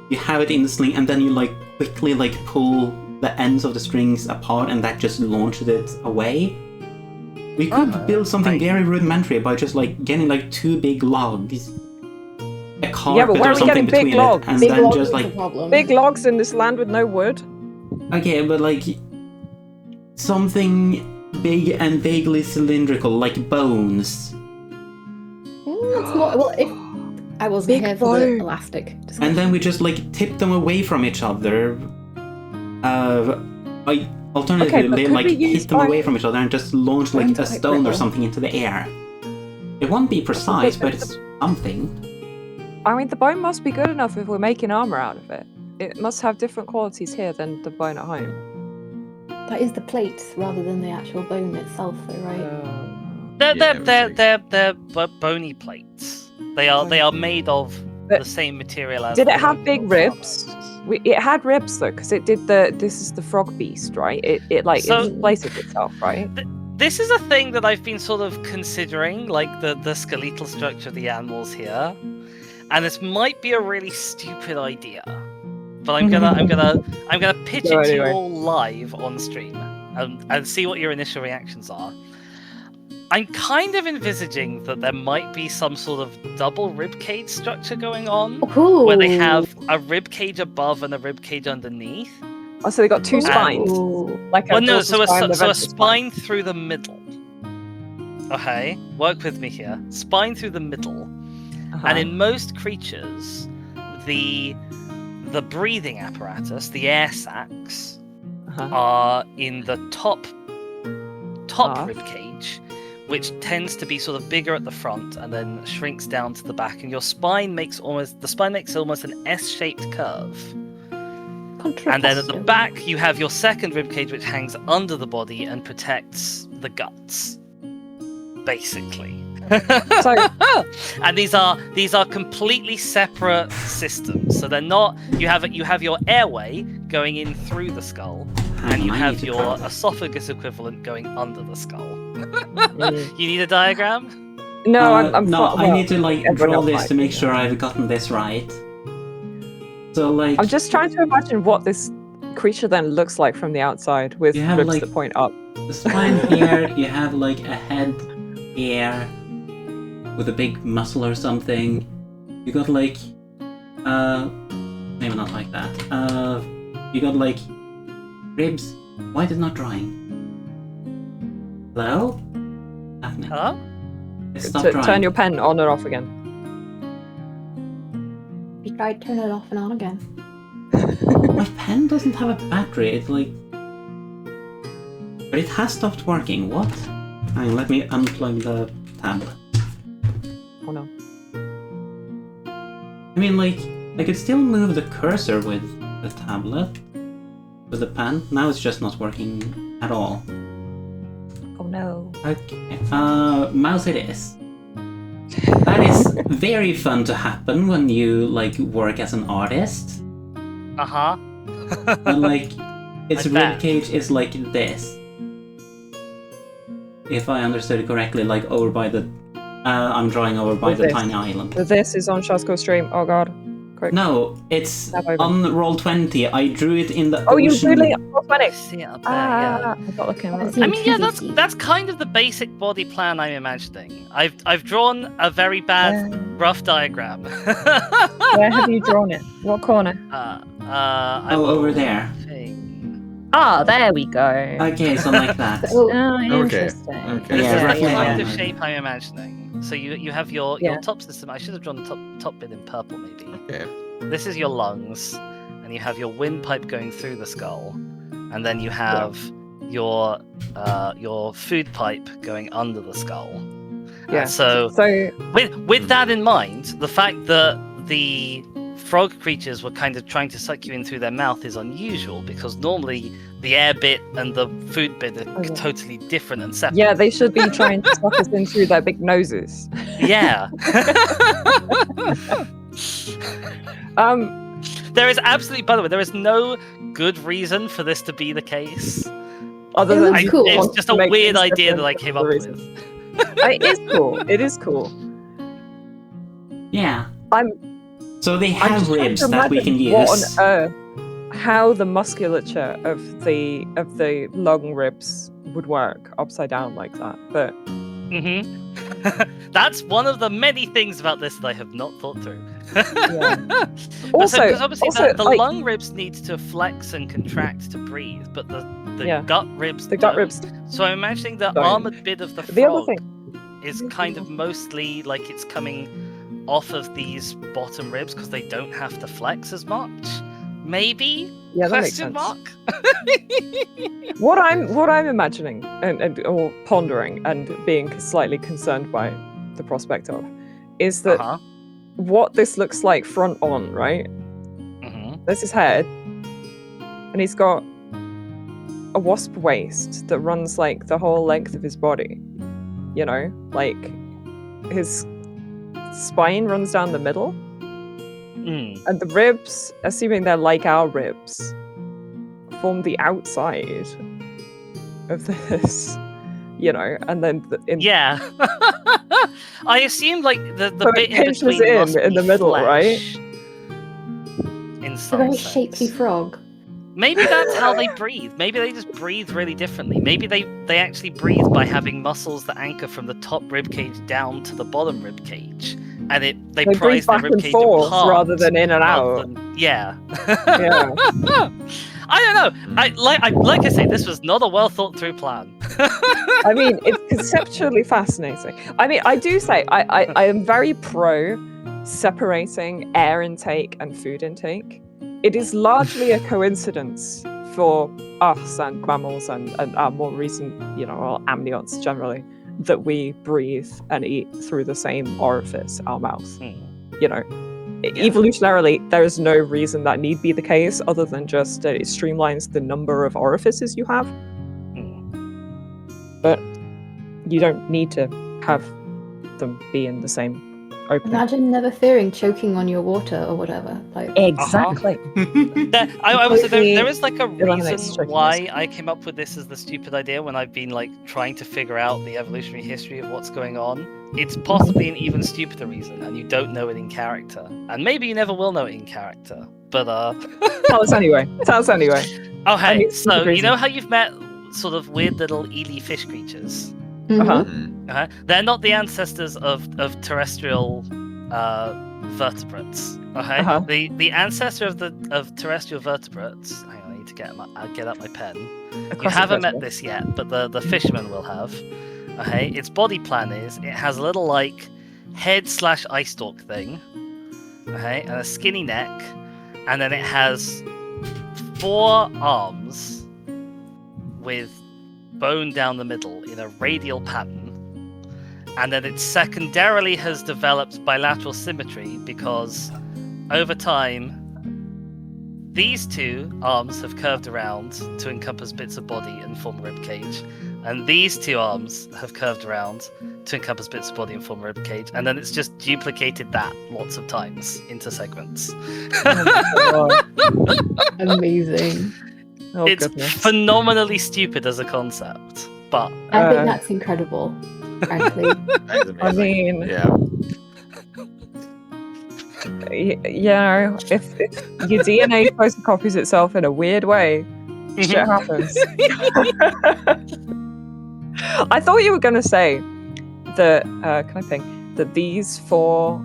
you have it in the sling and then you like quickly like pull the ends of the strings apart and that just launches it away. We could build something very rudimentary by just like getting like two big logs, a carpet but where or are we something getting big between logs? it, and Big then logs just is like the problem. Big logs in this land with no wood. okay, but like something big and vaguely cylindrical, like bones. It's more, well, if I wasn't Big here for the bone. elastic. And then we just like tip them away from each other. Alternatively, Okay, but could like we use hit them iron- away from each other and just launch like a Iron's quite stone or brittle. something into the air. It won't be precise, but it's something. I mean, the bone must be good enough if we're making armor out of it. It must have different qualities here than the bone at home. That is the plates rather than the actual bone itself, though, right? They're bony plates. They are made of But the same material as. Did it the have big original ribs? parts. It had ribs though, because it did this is the frog beast, right? It So- inflated itself, right? This is a thing that I've been sort of considering, like the skeletal structure of the animals here, and this might be a really stupid idea, but I'm gonna pitch Go it to anyway. you all live on stream, and see what your initial reactions are. I'm kind of envisaging that there might be some sort of double ribcage structure going on, Ooh. where they have a ribcage above and a ribcage underneath. Oh, so they got two Ooh. spines, like Well, no, dorsal so spine and a ventral spine through the middle. Okay, work with me here. Spine through the middle, Uh-huh. and in most creatures, the breathing apparatus, the air sacs, Uh-huh. are in the top Ah. rib cage, which tends to be sort of bigger at the front and then shrinks down to the back, and your spine makes almost an S-shaped curve. And then at the back, you have your second ribcage, which hangs under the body and protects the guts, basically. So And these are completely separate systems. So they're not. You have your airway going in through the skull, and you I have need to your try this. esophagus equivalent going under the skull. You need a diagram? no, I'm no, fine. I Well, need to like everyone draw else this might to do make that. sure I've gotten this right. So like, I'm just trying to imagine what this creature then looks like from the outside with You have, ribs like- that point up. the spine here, you have like a head here with a big muscle or something. You got like, maybe not like that. You got like ribs. Why is it not drawing? Hello? Happening. Hello? It stopped drawing. Turn your pen on and off again. We tried to turn it off and on again. My pen doesn't have a battery. It's like, but it has stopped working. What? Hang on, let me unplug the tablet. Oh no. I mean, like, I could still move the cursor with the tablet, with the pen. Now it's just not working at all. Oh no. Okay, mouse it is. That is very fun to happen when you, like, work as an artist. Uh-huh. And, like, its I bet. ribcage is like this. If I understood it correctly, like, over by the... I'm drawing over by With the this. tiny island. This is on Shasko stream. Oh god. Quick. No, it's Tab over. on Roll20. I drew it in the Oh, you ocean. really? I Automatic. see it up there, yeah. Ah, I'm not looking. What is I it? mean, yeah, TVC. that's kind of the basic body plan I'm imagining. I've drawn a very bad rough diagram. Where have you drawn it? What corner? I Oh, will over there. think- Ah, there we go. Okay, so like that. Oh, Oh, Okay. interesting. Okay. This Yeah, is the roughly kind yeah. of shape I'm imagining. So you have your Yeah. top system. I should have drawn the top bit in purple, maybe. Okay. This is your lungs, and you have your windpipe going through the skull, and then you have your food pipe going under the skull. Yeah. And so So with that in mind, the fact that the frog creatures were kind of trying to suck you in through their mouth is unusual, because normally the air bit and the food bit are Okay. totally different and separate. yeah, they should be trying to suck us in through their big noses. Yeah. There is absolutely, by the way, there is no good reason for this to be the case. Other It than looks you cool. It's want just to a make weird things idea different that I for came other up reasons. with. It is cool. It is cool. Yeah. I'm So they I'm have just trying ribs to that we can imagine what use. on earth, how the musculature of the lung ribs would work upside down like that. But Hmm That's one of the many things about this that I have not thought through. yeah. Because also, obviously also the like, lung ribs need to flex and contract to breathe, but the Yeah. gut ribs the gut don't. ribs. So I'm imagining the don't. armored bit of the The other frog thing, is kind of mostly like it's coming off of these bottom ribs because they don't have to flex as much. Maybe? yeah, that makes Question sense. mark? What I'm imagining and or pondering and being slightly concerned by the prospect of is that Uh-huh. what this looks like front on, right? hmm There's his head, and he's got a wasp waist that runs like the whole length of his body. You know, like his spine runs down the middle, Mm. and the ribs, assuming they're like our ribs, form the outside of this. You know, and then Yeah. I assume like the So it bit in pinches between must in be the middle, right? flesh. In It's a some very sense. shapely frog. Maybe that's how they breathe. Maybe they just breathe really differently. Maybe they actually breathe by having muscles that anchor from the top rib cage down to the bottom rib cage, and they They breathe prise their back rib and cage forth apart rather than in and rather out. than- yeah. Yeah. I don't know. Like I say, this was not a well thought through plan. I mean, it's conceptually fascinating. I mean, I do say I am very pro separating air intake and food intake. It is largely a coincidence for us and mammals and our more recent, you know, or amniotes generally, that we breathe and eat through the same orifice, our mouth. Hmm. You know, evolutionarily, there is no reason that need be the case other than just it streamlines the number of orifices you have. But you don't need to have them be in the same opening. Imagine never fearing choking on your water or whatever. Like, Exactly. I would say there Completely is like a eliminates reason trickiness. why I came up with this as the stupid idea when I've been like trying to figure out the evolutionary history of what's going on. It's possibly an even stupider reason, and you don't know it in character, and maybe you never will know it in character. But Tell us anyway. oh I hey, need so stupid you know reason. how you've met sort of weird little eely fish creatures? Uh-huh. Uh-huh. They're not the ancestors of terrestrial vertebrates. Okay, Uh-huh. the ancestor of terrestrial vertebrates. Hang on, I need to get out my pen. You Across haven't the met this yet, but the fisherman will have. Okay, its body plan is it has a little like head/eye stalk thing. Okay, and a skinny neck, and then it has 4 arms with bone down the middle in a radial pattern, and then it secondarily has developed bilateral symmetry because over time these 2 arms have curved around to encompass bits of body and form a rib cage, and these 2 arms have curved around to encompass bits of body and form a rib cage, and then it's just duplicated that lots of times into segments. amazing. Oh, It's goodness. phenomenally stupid as a concept, but I think Uh, that's incredible, frankly. That is I amazing. mean, Yeah. yeah, if your DNA photocopies itself in a weird way, shit happens. I thought you were going to say that, can I think, that these 4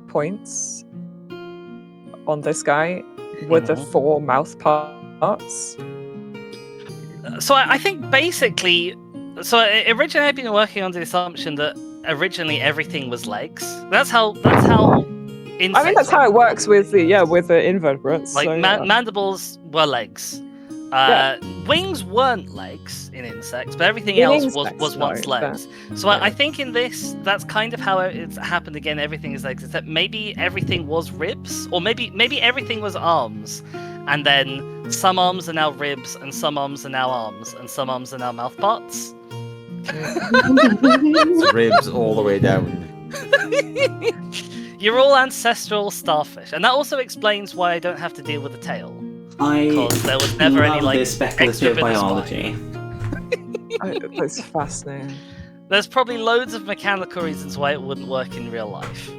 points on this guy were the 4 mouth parts. So I think basically, so originally I've been working on the assumption that originally everything was legs. That's how insects. I mean, that's how it works with the invertebrates. Like so, yeah. mandibles were legs. Yeah. Wings weren't legs in insects, but everything In else insects, was once no, legs. So I think in this, that's kind of how it's happened again. Everything is legs, except maybe everything was ribs, or maybe everything was arms, and then some arms are now ribs, and some arms are now arms, and some arms are now mouth parts. It's ribs all the way down. You're all ancestral starfish, and that also explains why I don't have to deal with a tail. I Because there was never any love like this extra speculative bit of spine. biology. That's fascinating. There's probably loads of mechanical reasons why it wouldn't work in real life,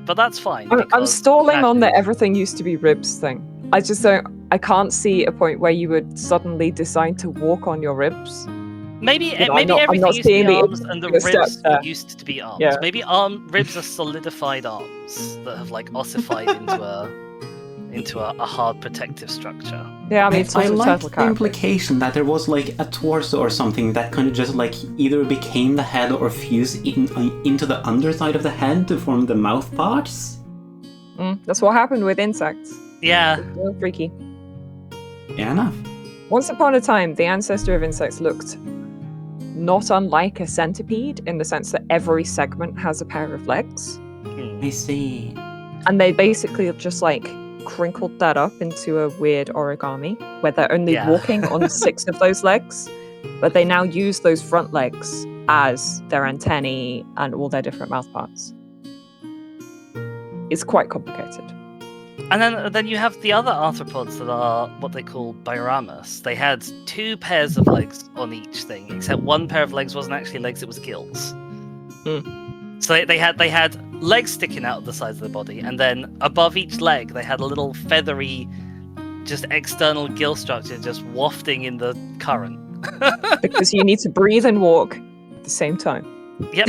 but that's fine. I'm because stalling on the that- everything used to be ribs thing. I can't see a point where you would suddenly decide to walk on your ribs. Maybe I'm maybe not everything used to seeing be the arms, and the interesting ribs steps there. used to be arms. Yeah. Maybe ribs are solidified arms that have like ossified into a hard protective structure. Yeah, I mean, it's I also like turtle the cat. implication that there was like a torso or something that kind of just like either became the head or fused into the underside of the head to form the mouth parts. That's what happened with insects. Yeah. It's real freaky. Fair enough. Once upon a time, the ancestor of insects looked not unlike a centipede in the sense that every segment has a pair of legs. I see. And they basically just like crinkled that up into a weird origami where they're only Yeah. walking on 6 of those legs, but they now use those front legs as their antennae and all their different mouth parts. It's quite complicated. And then you have the other arthropods that are what they call bioramus. They had 2 pairs of legs on each thing, except one pair of legs wasn't actually legs; it was gills. So they had legs sticking out of the sides of the body, and then above each leg they had a little feathery, just external gill structure just wafting in the current. Because you need to breathe and walk at the same time. Yep.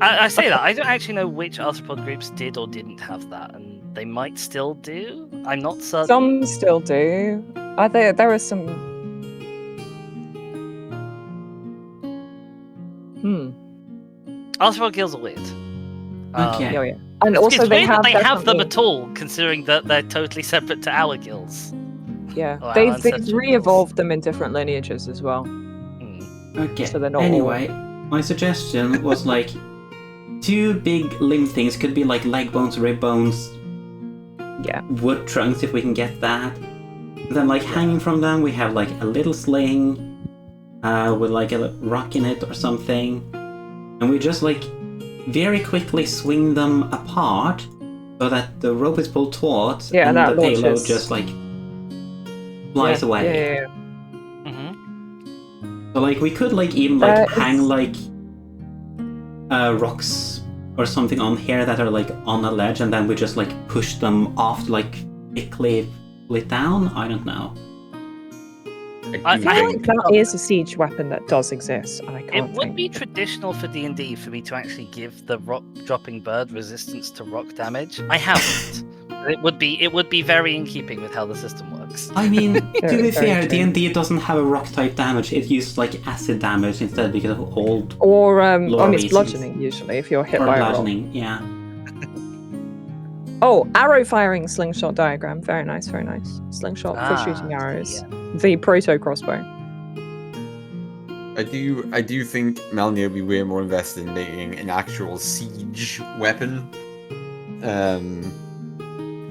I say that. I don't actually know which arthropod groups did or didn't have that, and they might still do. I'm not certain. Some still do. There are some. Arthropod gills are weird. Okay. Yeah. And It's also they weird have that they have them definitely- at all, considering that they're totally separate to our gills. Yeah, or our they've ancestral re-evolved them in different lineages as well. Hmm. Okay. So they're not Anyway, my suggestion was like, two big limb things. Could be like leg bones, rib bones, Yeah. wood trunks if we can get that. And then like hanging from them, we have like a little sling with like a rock in it or something, and we just like very quickly swing them apart so that the rope is pulled towards, Yeah, and that the payload launches. just like flies Yeah, away. Yeah. Hmm. So like we could like even like hang it's- like rocks or something on here that are like on a ledge, and then we just like push them off to like quickly pull it down. I don't know. I do I feel think- like that is a siege weapon that does exist, and I It can't would think. be traditional for D&D for me to actually give the rock dropping bird resistance to rock damage. I haven't. It would be very in keeping with how the system works. I mean, to Very, be very fair, true. D&D doesn't have a rock type damage. It uses like acid damage instead because of old Or Lore I mean, it's reasons. bludgeoning usually if you're hit or by a rock. bludgeoning. Yeah. Oh, arrow firing slingshot diagram. Very nice, very nice. Slingshot for shooting arrows. yeah. The proto crossbow. I do think Melnir would be way more invested in making an actual siege weapon,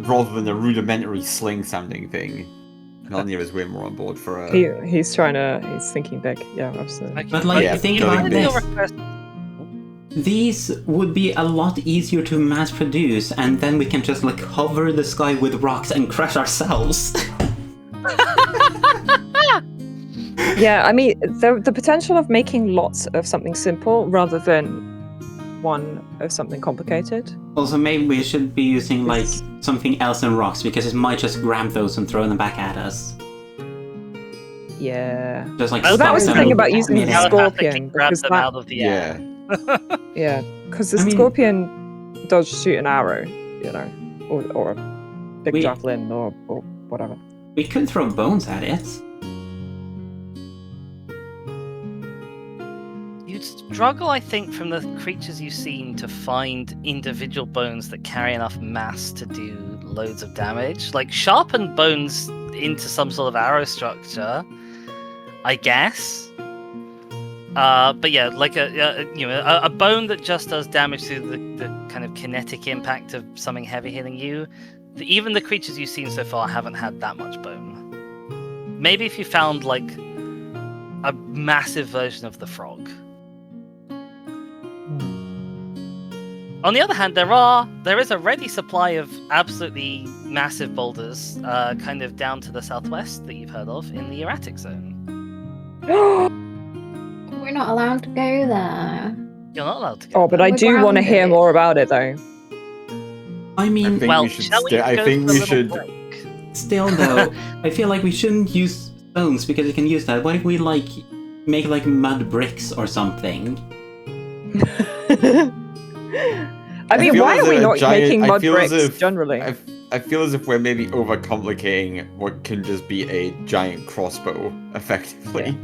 rather than a rudimentary sling sounding thing. Melnir is way more on board for a. He's thinking big. Yeah, absolutely. But like, Yeah, think going about big. this. These would be a lot easier to mass produce, and then we can just like cover the sky with rocks and crush ourselves. Yeah, I mean, the potential of making lots of something simple rather than one of something complicated. Also, maybe we should be using like It's- something else than rocks, because it might just grab those and throw them back at us. Yeah. Just like Well, that stop was the them thing about using mid-air. the scorpion, Telepathically grab because them that- out of the air. Yeah. Yeah, because the I mean- scorpion does shoot an arrow, you know, or a big We- javelin or whatever. We could throw bones at it. You'd struggle, I think, from the creatures you've seen to find individual bones that carry enough mass to do loads of damage. Like sharpened bones into some sort of arrow structure, I guess. But yeah, like a bone that just does damage through the kind of kinetic impact of something heavy hitting you. Even the creatures you've seen so far haven't had that much bone. Maybe if you found like a massive version of the frog. On the other hand, there is a ready supply of absolutely massive boulders, kind of down to the southwest that you've heard of in the erratic zone. We're not allowed to go there. You're not allowed to go. Oh, but there. I We're do want to hear grounded. more about it though. I mean, I think Well, we should. shall we I go think for a we little should. break? still though, I feel like we shouldn't use stones because we can use that. What if we like make like mud bricks or something? I mean, feel why as are we if a not giant- making I mud feel as bricks if- generally? I feel as if we're maybe overcomplicating what can just be a giant crossbow, effectively.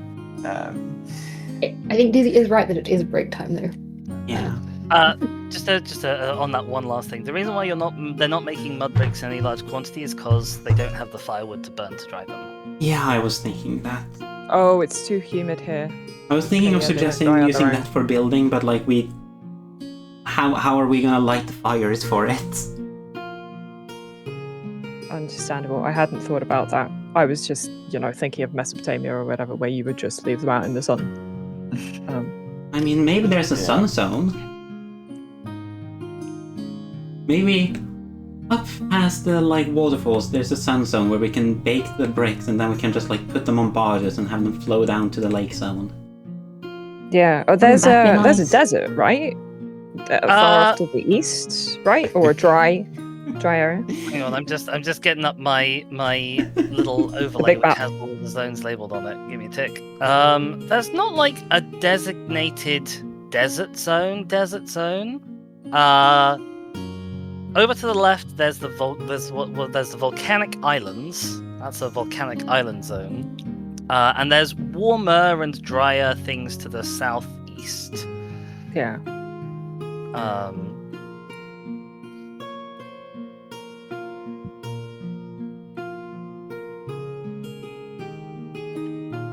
I think Dizzy is right that it is break time though. Yeah. Just on that one last thing. The reason why they're not making mud bricks in any large quantity is because they don't have the firewood to burn to dry them. Yeah, I was thinking that. Oh, it's too humid here. I was thinking of Yeah, they don't suggesting dry on using their own. that for building, but like how are we gonna light the fires for it? Understandable. I hadn't thought about that. I was just, thinking of Mesopotamia or whatever, where you would just leave them out in the sun. I mean, maybe there's a Yeah. sun zone. Maybe up past the like waterfalls, there's a sun zone where we can bake the bricks and then we can just like put them on barges and have them flow down to the lake zone. Yeah. Oh, there's that'd be there's a nice. desert, right? Far off to the east, right? Or a dry area. Hang on, I'm just getting up my little overlay big which map. has all the zones labeled on it. Give me a tick. There's not like a designated desert zone. Over to the left, there's the volcanic islands. That's a volcanic island zone. And there's warmer and drier things to the southeast. Yeah.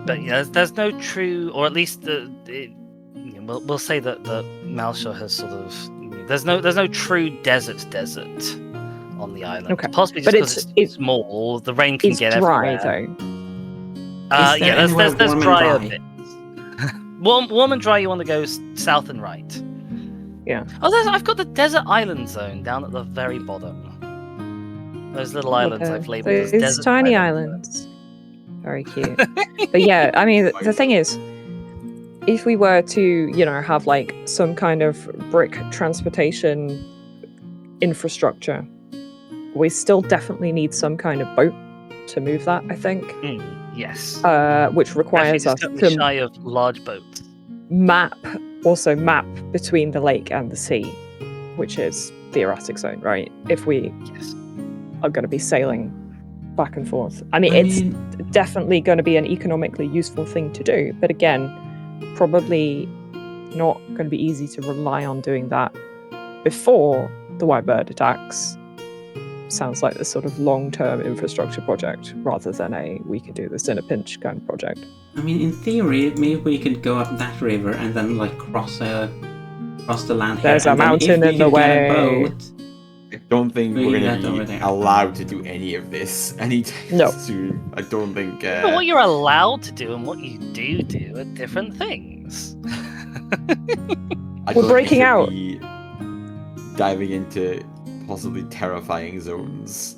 But yeah, there's no true, or at least we'll say that Malshor has sort of you. There's no true desert on the island. Okay. Possibly just But because it's- it's small. The rain can It's get dry everywhere. though. Is there anywhere there's warm and drier dry? bits. warm and dry. You want to go south and right. Yeah. Oh, I've got the desert island zone down at the very bottom. Those little islands I've labeled as Those desert tiny islands. islands. Very cute. But yeah, I mean, the thing is, if we were to, you know, have like some kind of brick transportation infrastructure, we still definitely need some kind of boat to move that, I think, Yes. which requires us Definitely to shy of large boats. map between the lake and the sea, which is the erratic zone, right? If we Yes. are going to be sailing back and forth. I mean, it's definitely going to be an economically useful thing to do, but again, probably not going to be easy to rely on doing that before the white bird attacks. Sounds like this sort of long-term infrastructure project rather than a we can do this in a pinch kind of project. I mean, in theory, maybe we could go up that river and then like cross the land here. There's a and then mountain if we in the could get a way. boat, I don't think We we're get going over to be there. allowed to do any of this anytime No. soon. I don't think. But what you're allowed to do and what you do are different things. I We're don't breaking think out. we'd be diving into possibly terrifying zones.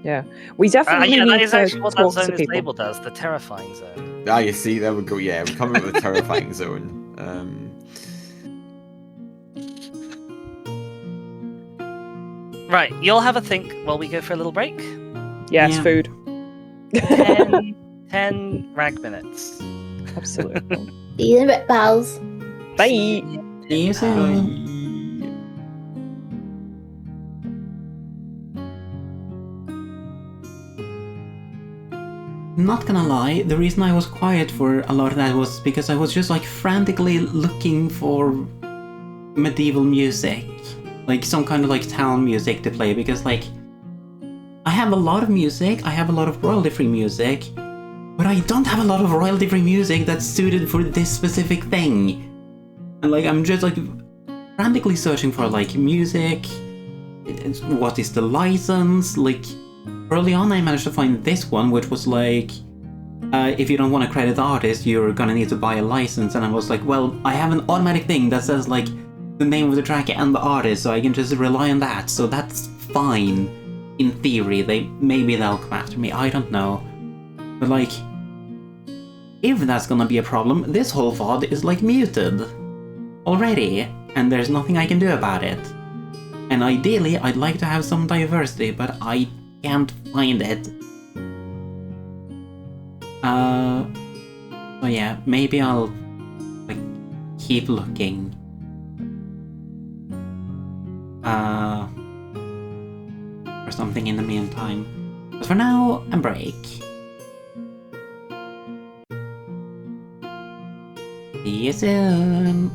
Yeah, we definitely Yeah, that need is to actually what that talk zone to is people. labeled as, the terrifying zone. Ah, you see, there we go. Yeah, we're coming with a terrifying zone. Right, you'll have a think while we go for a little break. Yes, Yeah. food. 10 rag minutes. Absolutely. See you in a bit, pals. Bye. see you soon. Not gonna lie, the reason I was quiet for a lot of that was because I was just like frantically looking for medieval music. Like some kind of like town music to play, because like I have a lot of music, I have a lot of royalty-free music, but I don't have a lot of royalty-free music that's suited for this specific thing. And like I'm just like frantically searching for like music, what is the license, like early on I managed to find this one, which was like, if you don't want to credit the artist, you're gonna need to buy a license, and I was like, well, I have an automatic thing that says like the name of the track and the artist, so I can just rely on that, so that's fine. In theory, maybe they'll come after me, I don't know. But like, if that's gonna be a problem, this whole VOD is like muted already, and there's nothing I can do about it. And ideally, I'd like to have some diversity, but I can't find it. So yeah, maybe I'll like keep looking. For something in the meantime. But for now, a break. See you soon.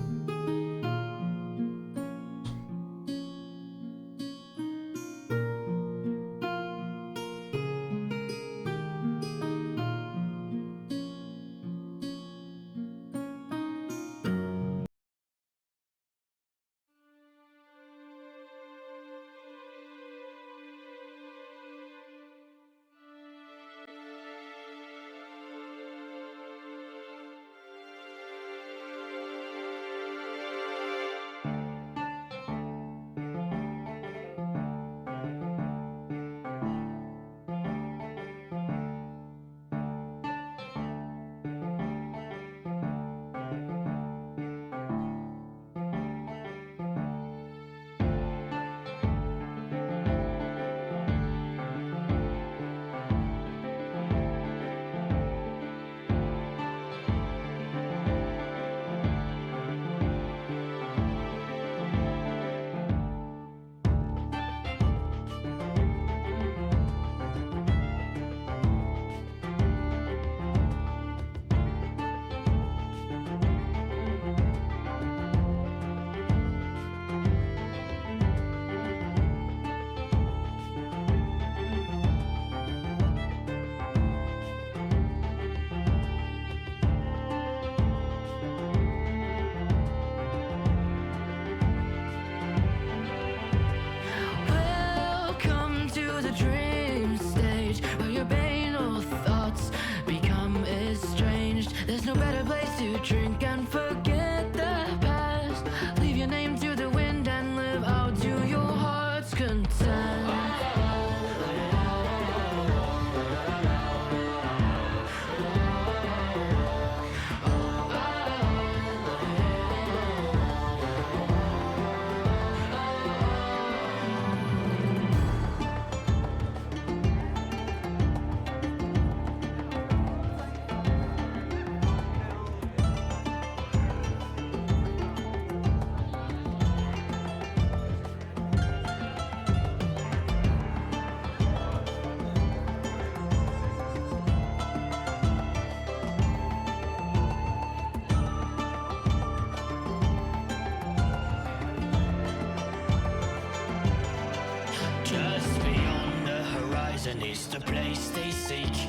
to drink and forget the past. Leave your name to the wind and live out to your heart's content. Just beyond the horizon is the place they seek,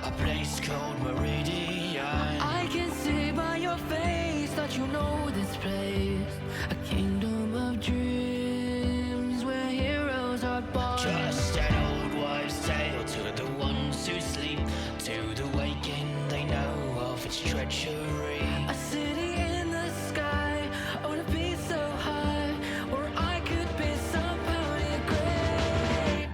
a place called Meridian. I can see by your face that you know this place, a kingdom of dreams where heroes are born. Just an old wives' tale to the ones who sleep, to the waking they know of its treachery. A city in the sky, oh to be so high, where I could be somehow great.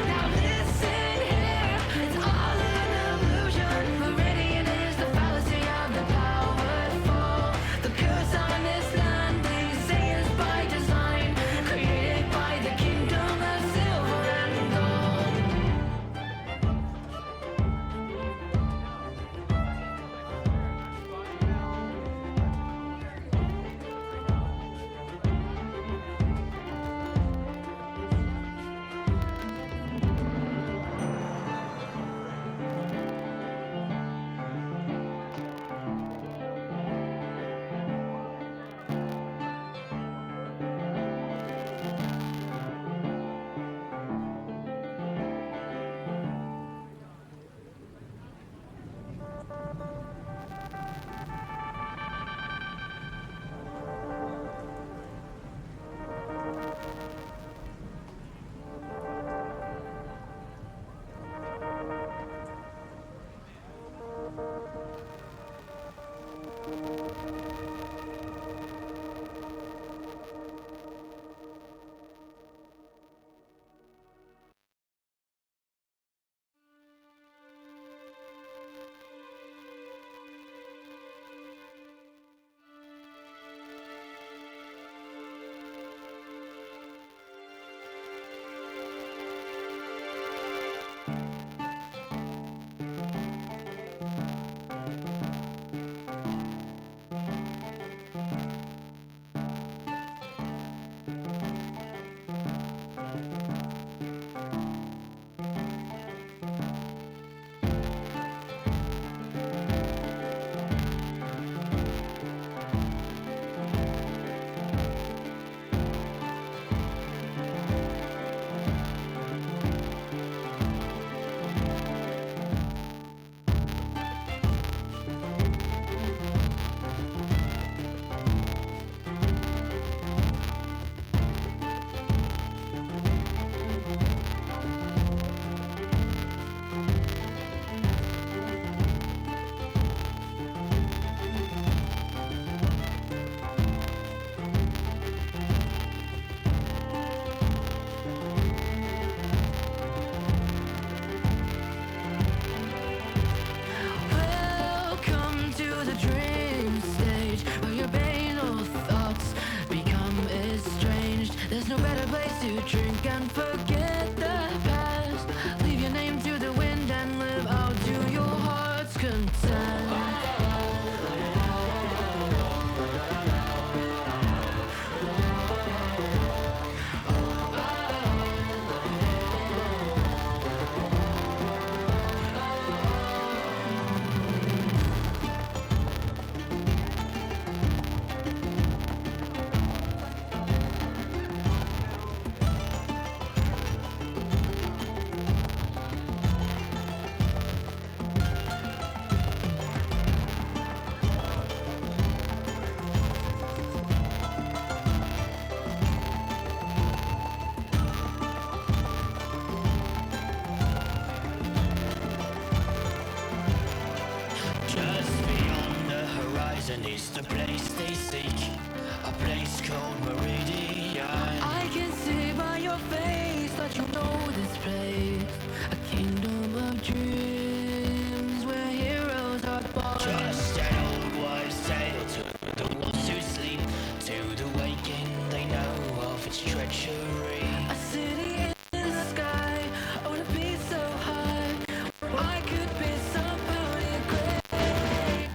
Now listen here, it's all an illusion. Meridian is the fallacy of the powerful. The curse on this land, they say, is by design, created by the kingdom of silver and gold. Welcome to the dream stage, where your banal thoughts become estranged. There's no better place to drink and forget the past. Leave your name to the wind and live out to your heart's content. treachery. A city in the sky. I wanna be so high. I could be somebody great.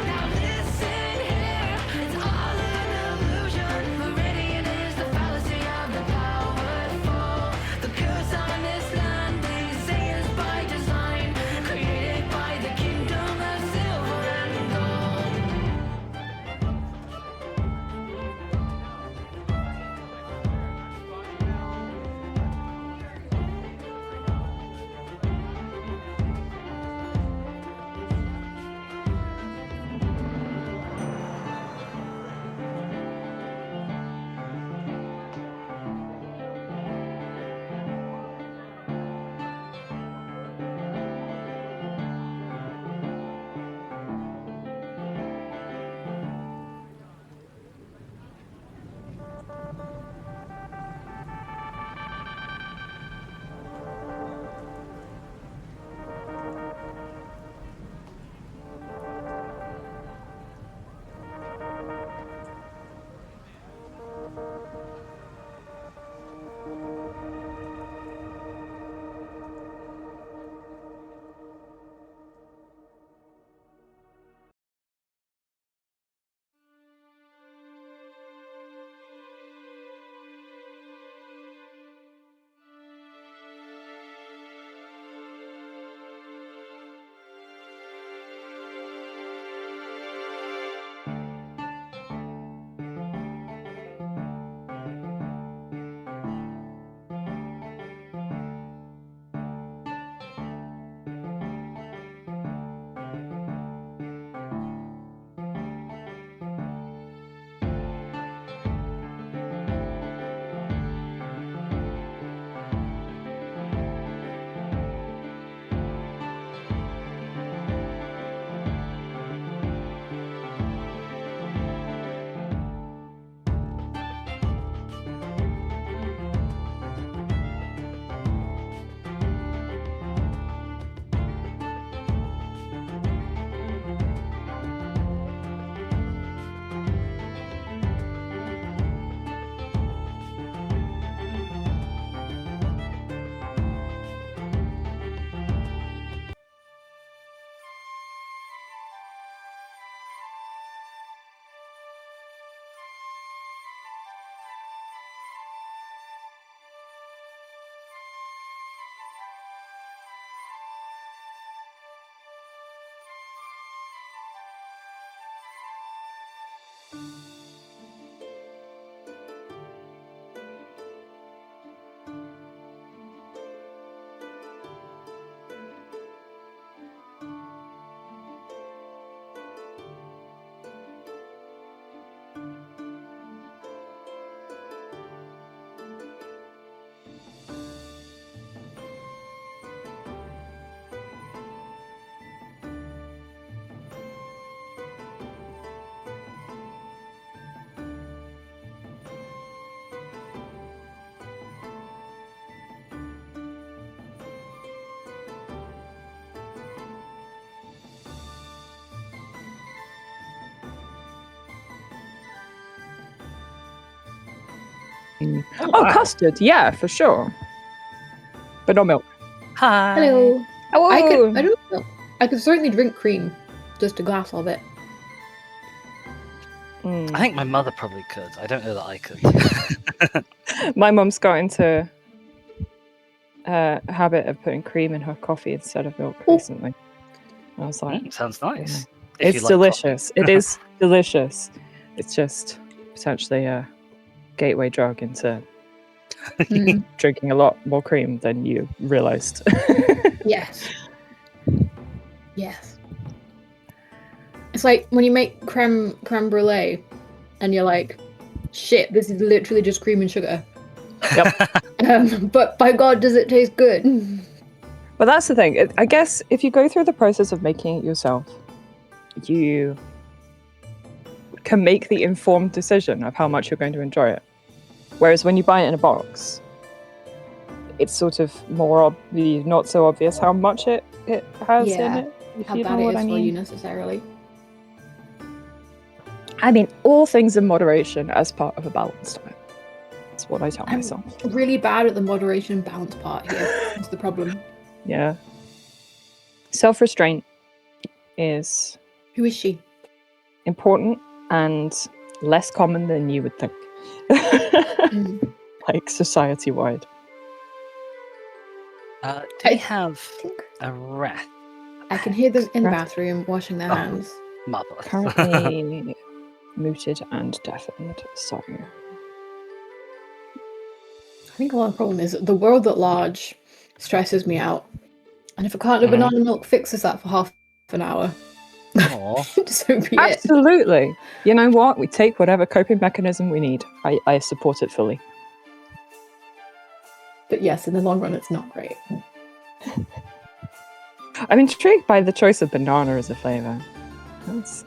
Now listen here, it's all an illusion. Meridian is the fallacy of the powerful. The curse on this land, they say is by design, created by the kingdom of silver and gold. Oh, custard, yeah, for sure. But not milk. Hi. Hello. Oh, I don't know. I could certainly drink cream, just a glass of it. I think my mother probably could. I don't know that I could. My mum's got into a habit of putting cream in her coffee instead of milk Oh. recently. I was like, Sounds nice. If you it's like delicious. coffee. It is delicious. It's just potentially a gateway drug into Mm, drinking a lot more cream than you realized. yes. Yes. It's like when you make creme brulee and you're like, shit, this is literally just cream and sugar. But by God, does it taste good? But that's the thing. I guess if you go through the process of making it yourself, you can make the informed decision of how much you're going to enjoy it. Whereas when you buy it in a box, it's sort of more not so obvious how much it has in Yeah, it. If How you bad know it what is I for you mean. necessarily. I mean, all things in moderation as part of a balanced diet. That's what I tell I'm myself. really bad at the moderation and balance part here. That's the problem. Yeah. Self-restraint is Who is she? important and less common than you would think. Mm. Like society-wide. Do I we have think a rat? I can hear them in the Right. bathroom washing their Oh. hands. Marvelous. Currently muted and deafened, so I think a lot of the problem is that the world at large stresses me out. And if a carton of Mhm. banana milk fixes that for half an hour, Aw. so be it. absolutely. You know what? We take whatever coping mechanism we need. I support it fully. But yes, in the long run, it's not great. I'm intrigued by the choice of banana as a flavour. That's,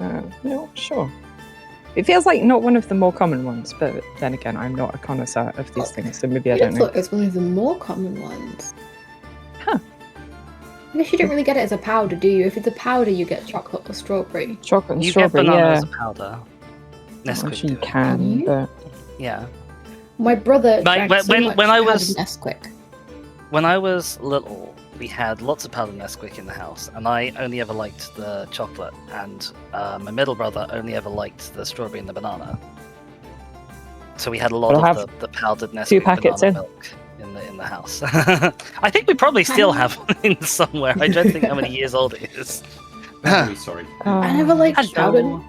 sure. It feels like not one of the more common ones, but then again, I'm not a connoisseur of these things, so maybe I I don't know. thought it's one of the more common ones. Huh. I guess you don't really get it as a powder, do you? If it's a powder, you get chocolate or strawberry. Chocolate and You get strawberry, banana yeah. as a powder. I'm Nesquik sure you do it. can, Can you? but Yeah. My brother Like, drank so when- much when I powdered was- Nesquik. When I was little, we had lots of powdered Nesquik in the house, and I only ever liked the chocolate, and my middle brother only ever liked the strawberry and the banana. So we had a lot We'll of have the powdered Nesquik 2 packets banana in. milk in the house. I think we probably still have one in somewhere. I don't think how many years old it is. Very sorry. I never liked Hello.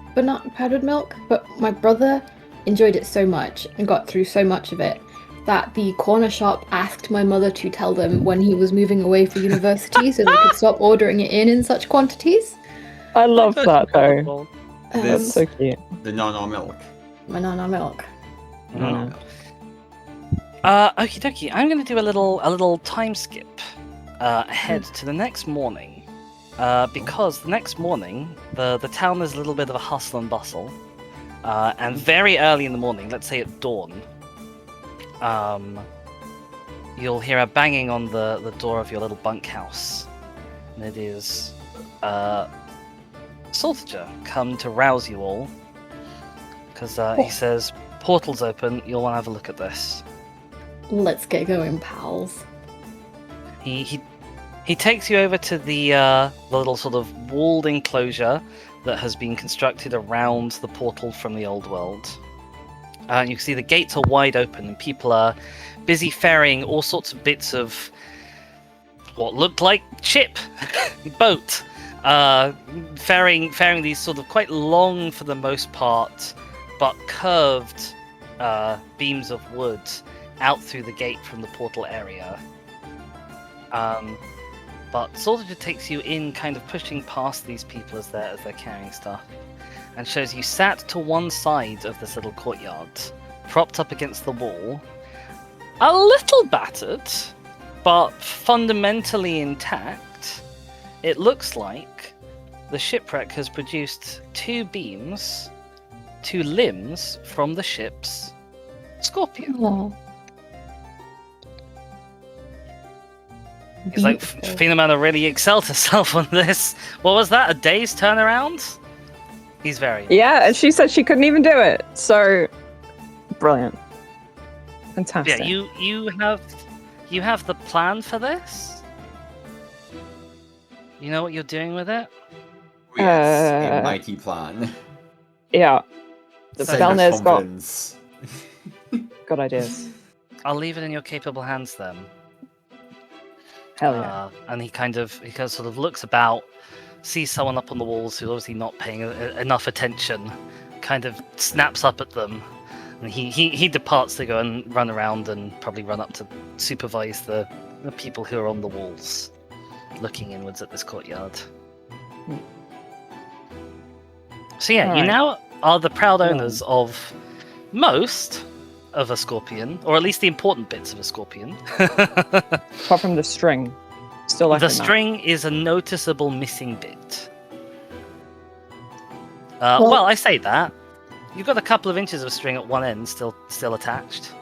powdered milk, but my brother enjoyed it so much and got through so much of it that the corner shop asked my mother to tell them when he was moving away for university so they could stop ordering it in such quantities. I love that though. Um, That's so cute. The no milk. banana milk. Mhm. Okie dokie. I'm going to do a little time skip ahead to the next morning, because the next morning the town is a little bit of a hustle and bustle, and very early in the morning, let's say at dawn, you'll hear a banging on the door of your little bunkhouse, and it is Saltager come to rouse you all, because he says, "Portal's open. You'll want to have a look at this." Let's get going, pals. He takes you over to the little sort of walled enclosure that has been constructed around the portal from the old world. You can see the gates are wide open and people are busy ferrying all sorts of bits of what looked like ship, boat, ferrying these sort of quite long for the most part, but curved beams of wood out through the gate from the portal area. But Saltager takes you in, kind of pushing past these people as they're carrying stuff, and shows you sat to one side of this little courtyard, propped up against the wall, a little battered, but fundamentally intact. It looks like the shipwreck has produced 2 beams, 2 limbs from the ship's Scorpion. Oh, It's like Phenomena really excelled herself on this. What was that? A day's turnaround? He's very Yeah, and she said she couldn't even do it. So brilliant. Fantastic. yeah. You have the plan for this. You know what you're doing with it. Yes, a mighty plan. Yeah. The So Spellner's got Confidence. good ideas. I'll leave it in your capable hands then. Hell yeah. And he kind of sort of looks about, sees someone up on the walls who's obviously not paying enough attention, kind of snaps up at them, and he departs to go and run around and probably run up to supervise the people who are on the walls, looking inwards at this courtyard. So yeah, you Alright. now are the proud owners of most of a scorpion, or at least the important bits of a scorpion. Apart from the string. Still like The string is a noticeable missing bit. Well, I say that. You've got a couple of inches of string at one end still attached.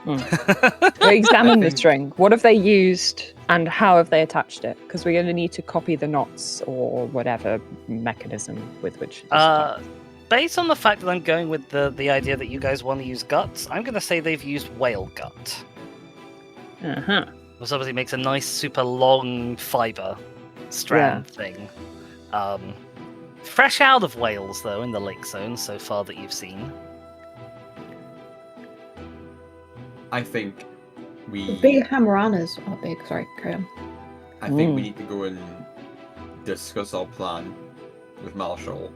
Examine the string. What have they used and how have they attached it? Because we're going to need to copy the knots or whatever mechanism with which it's attached. Based on the fact that I'm going with the idea that you guys want to use guts, I'm going to say they've used whale gut. Uh-huh. Which obviously makes a nice, super long fiber strand thing. Fresh out of whales, though, in the lake zone so far that you've seen. I think we. Big Hamaranas are big. Sorry, carry on. I think we need to go and discuss our plan with Malshol.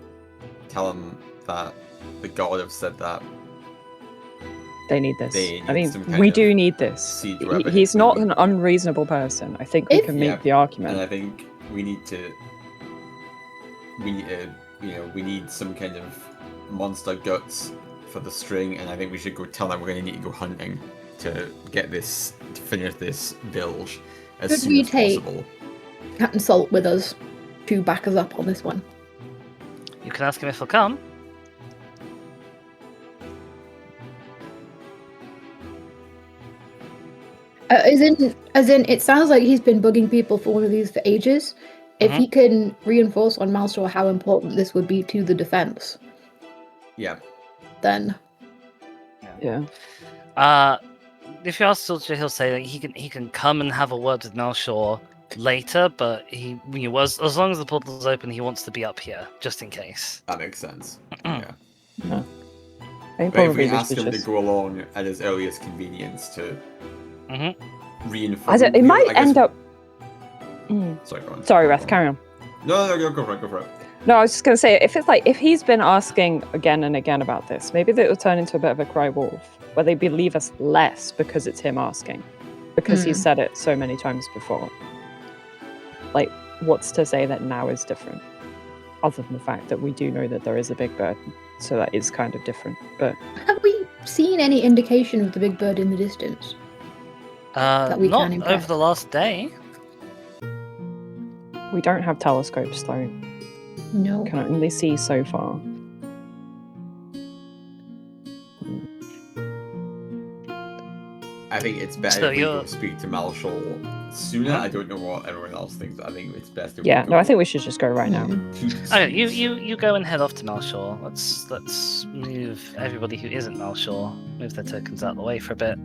Tell him that the god have said that They need this. They I need some mean, kind we of do need this. siege weapon. He's not an unreasonable person. I think we If- can make Yeah. the argument. And I think we need to, we need some kind of monster guts for the string, and I think we should go tell them we're going to need to go hunting to finish this bilge as Could soon we as take- possible. Captain Salt with us to back us up on this one. You can ask him if he'll come. As in, it sounds like he's been bugging people for one of these for ages. If he can reinforce on Malshore how important this would be to the defense, Yeah, then Yeah. If you ask Soldier, he'll say that he can come and have a word with Malshore later, but as long as the portal's open, he wants to be up here just in case. that makes sense. Yeah. I think But if probably we we ask should him to just... go along at his earliest convenience to Mm-hmm. reinforce, It might I guess- end up... Mm. Sorry, go on. Sorry, Reth, carry on. No, go for it. No, I was just going to say, if he's been asking again and again about this, maybe that will turn into a bit of a cry wolf, where they believe us less because it's him asking, because he's said it so many times before. Like, what's to say that now is different? Other than the fact that we do know that there is a big bird, so that is kind of different. But have we seen any indication of the big bird in the distance? That we Not can impress. over the last day. we don't have telescopes, though. No. Can only see so far. I think it's better So if we you're- go speak to Malshol sooner. Huh? I don't know what everyone else thinks, but I think it's best if Yeah, we no, I think we should just go right now. Okay, you go and head off to Malshore. Let's move everybody who isn't Malshore, move their tokens out of the way for a bit.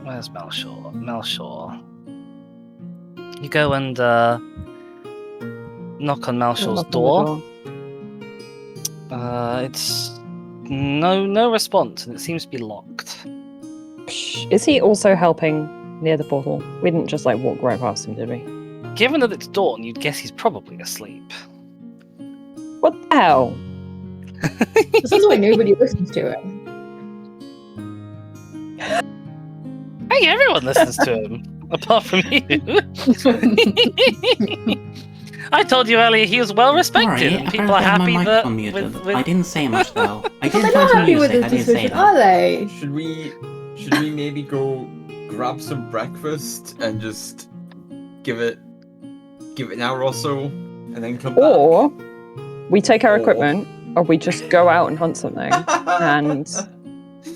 Where's Malshore? Malshore. You go and knock on Malshore's Knock on the door. It's no response, and it seems to be locked. Psh, is he also helping near the portal? We didn't just like walk right past him, did we? Given that it's dawn, you'd guess he's probably asleep. What the hell? This is why nobody listens to him. Hey, everyone listens to him, apart from you. I told you earlier he was well respected. Sorry, and people are apparently happy my that. microphone muted. with- I didn't say much though. I They're didn't not touch happy with music. this I didn't say decision, that. are they? Should we maybe go grab some breakfast and just give it an hour or so, and then come back? Or we take our Or- equipment, or we just go out and hunt something, and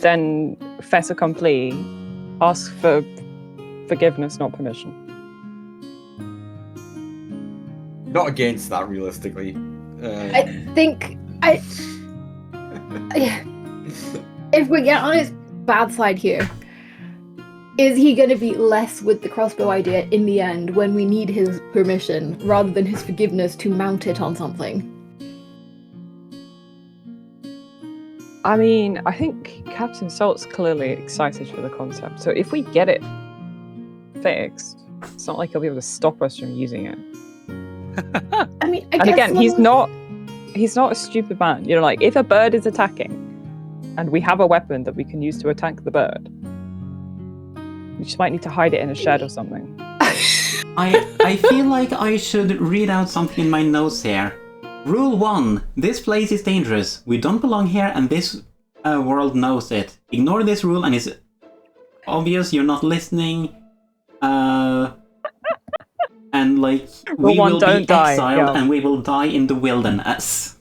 then fait accompli, ask for forgiveness, not permission. Not against that, realistically. I think if we get on his bad side here, is he going to be less with the crossbow idea in the end when we need his permission rather than his forgiveness to mount it on something? I mean, I think Captain Salt's clearly excited for the concept, so if we get it fixed, it's not like he'll be able to stop us from using it. I mean, I And guess again, he's not a stupid man. You know, like if a bird is attacking and we have a weapon that we can use to attack the bird, we just might need to hide it in a shed or something. I feel like I should read out something in my notes here. Rule 1. This place is dangerous. We don't belong here and this world knows it. Ignore this rule and it's obvious you're not listening. And like, we Rule 1, will be don't die, exiled yeah. and we will die in the wilderness.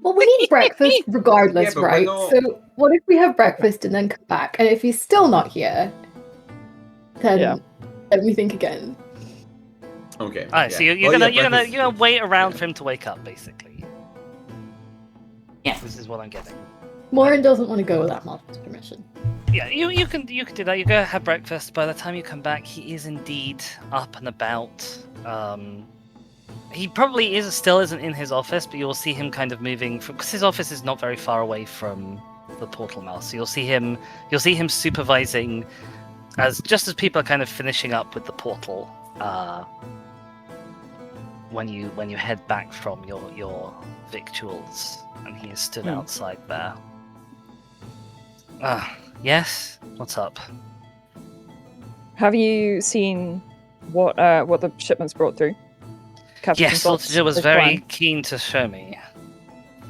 Well, we need breakfast regardless, Yeah, but we're right? not- So what if we have breakfast and then come back? And if he's still not here, then Yeah. let me think again. Okay. Alright, so you're gonna wait around for him to wake up, basically. Yeah. This is what I'm getting. Morin doesn't want to go without Martin's permission. Yeah, you can do that. You go have breakfast. By the time you come back, he is indeed up and about. He probably isn't in his office, but you'll see him kind of moving because his office is not very far away from the portal mouth. So you'll see him supervising as people are kind of finishing up with the portal. When you head back from your victuals, and he is stood outside there. Yes. What's up? Have you seen what the shipments brought through? Yes, Lord was very keen to show me.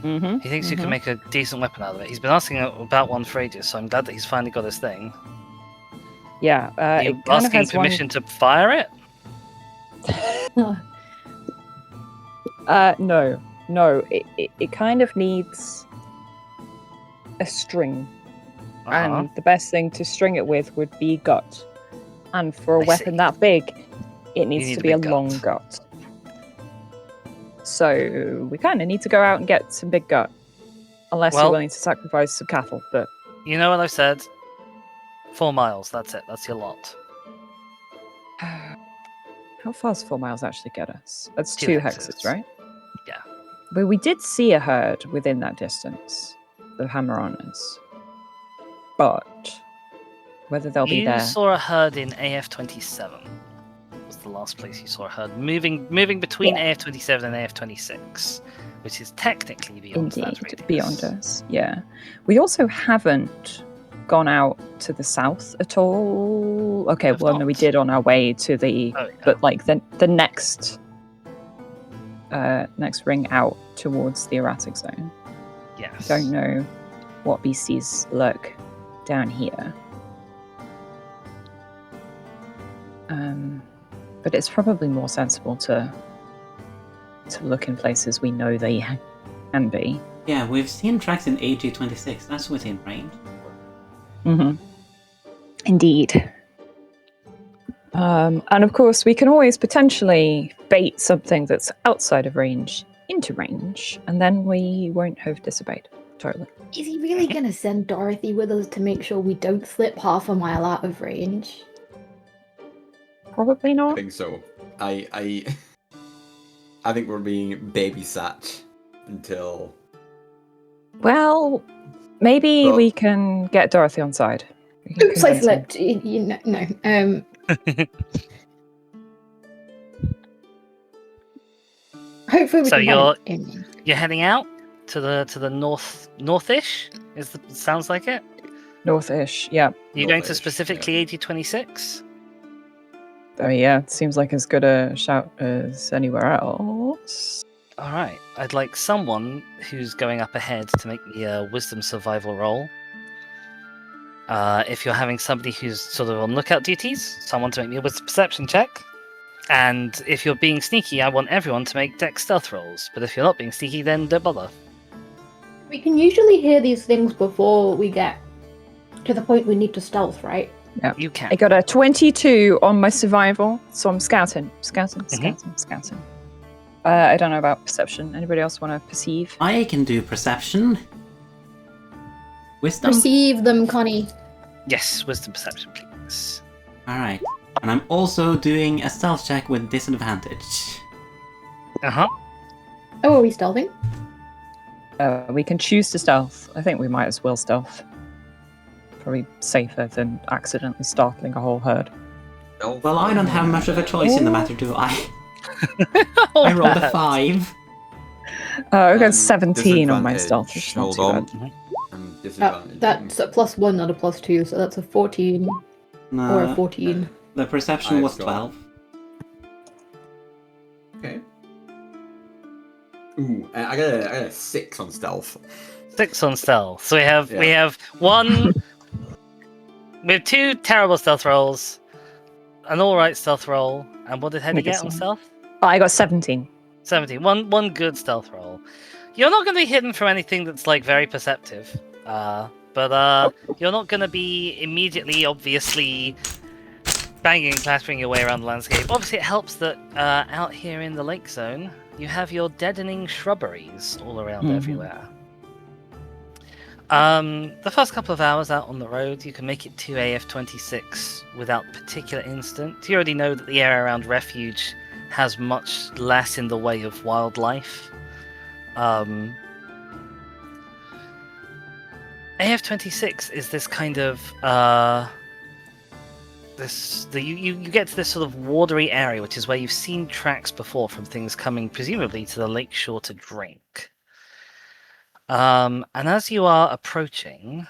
Mm-hmm. He thinks you can make a decent weapon out of it. He's been asking about one for ages, so I'm glad that he's finally got his thing. Yeah. Are you it kind of asking has permission to fire it? No. It kind of needs a string, and the best thing to string it with would be gut. And for a I weapon see. that big, it needs need to a be a big long gut. So we kind of need to go out and get some big gut, unless Well- you're willing to sacrifice some cattle. But You know what I've said? 4 miles, that's it. That's your lot. how far does 4 miles actually get us? That's 2 2 hexes. hexes, right? Yeah. But we did see a herd within that distance, the Hammer-oners. But whether they'll be You there... saw a herd in AF-27. Was the last place you saw a herd. Moving between AF-27 and AF-26, which is technically beyond that Indeed, radius. beyond us, yeah. We also haven't gone out to the south at all. Okay, Have well, no, we not. did on our way to the... Oh, yeah. But, like, the next ring out towards the erratic zone. Yes. Don't know what beasties lurk down here. But it's probably more sensible to look in places we know they can be. Yeah, we've seen tracks in AG26. That's within range. Mm-hmm. Indeed. And of course, we can always potentially bait something that's outside of range into range, and then we won't have disobeyed. Totally. Is he really gonna send Dorothy with us to make sure we don't slip half a mile out of range? Probably I not. think so. I think we're being babysat until. Well, maybe But- we can get Dorothy on side. We can Oops, I convince her. slipped. You know, no. Hopefully we So can you're- find him. You're heading out to the northish. Sounds like it. Northish, yeah. You're going to Northish, specifically AG-26. Oh yeah, it seems like as good a shout as anywhere else. All right. I'd like someone who's going up ahead to make me a wisdom survival roll. If you're having somebody who's sort of on lookout duties, someone to make me a wisdom perception check. And if you're being sneaky, I want everyone to make dex stealth rolls. But if you're not being sneaky, then don't bother. We can usually hear these things before we get to the point we need to stealth, right? You can. I got a 22 on my survival, so I'm scouting. Mm-hmm. Scouting. I don't know about perception. Anybody else want to perceive? I can do perception. Wisdom? Receive them, Connie. Yes, wisdom perception, please. Alright. And I'm also doing a stealth check with disadvantage. Uh-huh. Oh, are we stealthing? We can choose to stealth. I think we might as well stealth. Probably safer than accidentally startling a whole herd. Well, I don't have much of a choice in the matter, do I? Oh, I rolled a bad. 5. I got Um, 17 on my disadvantage. stealth. Which is not Hold too on. bad. Disadvantage. That's a +1, not a +2, so that's a 14 or a No, 14. the perception I've was got- 12. Okay. Ooh, I got a 6 on stealth. 6 on stealth. So we have Yeah. one. We have 2 terrible stealth rolls, an alright stealth roll, and what did Henny Make it get on so. stealth? I got 17. 17. One good stealth roll. You're not going to be hidden from anything that's like very perceptive. But you're not going to be immediately, obviously, banging and clattering your way around the landscape. Obviously, it helps that out here in the lake zone, you have your deadening shrubberies all around everywhere. The first couple of hours out on the road, you can make it to AF26 without particular incident. You already know that the area around Refuge has much less in the way of wildlife. AF26 is this kind of you get to this sort of watery area, which is where you've seen tracks before from things coming presumably to the lakeshore to drink. And as you are approaching,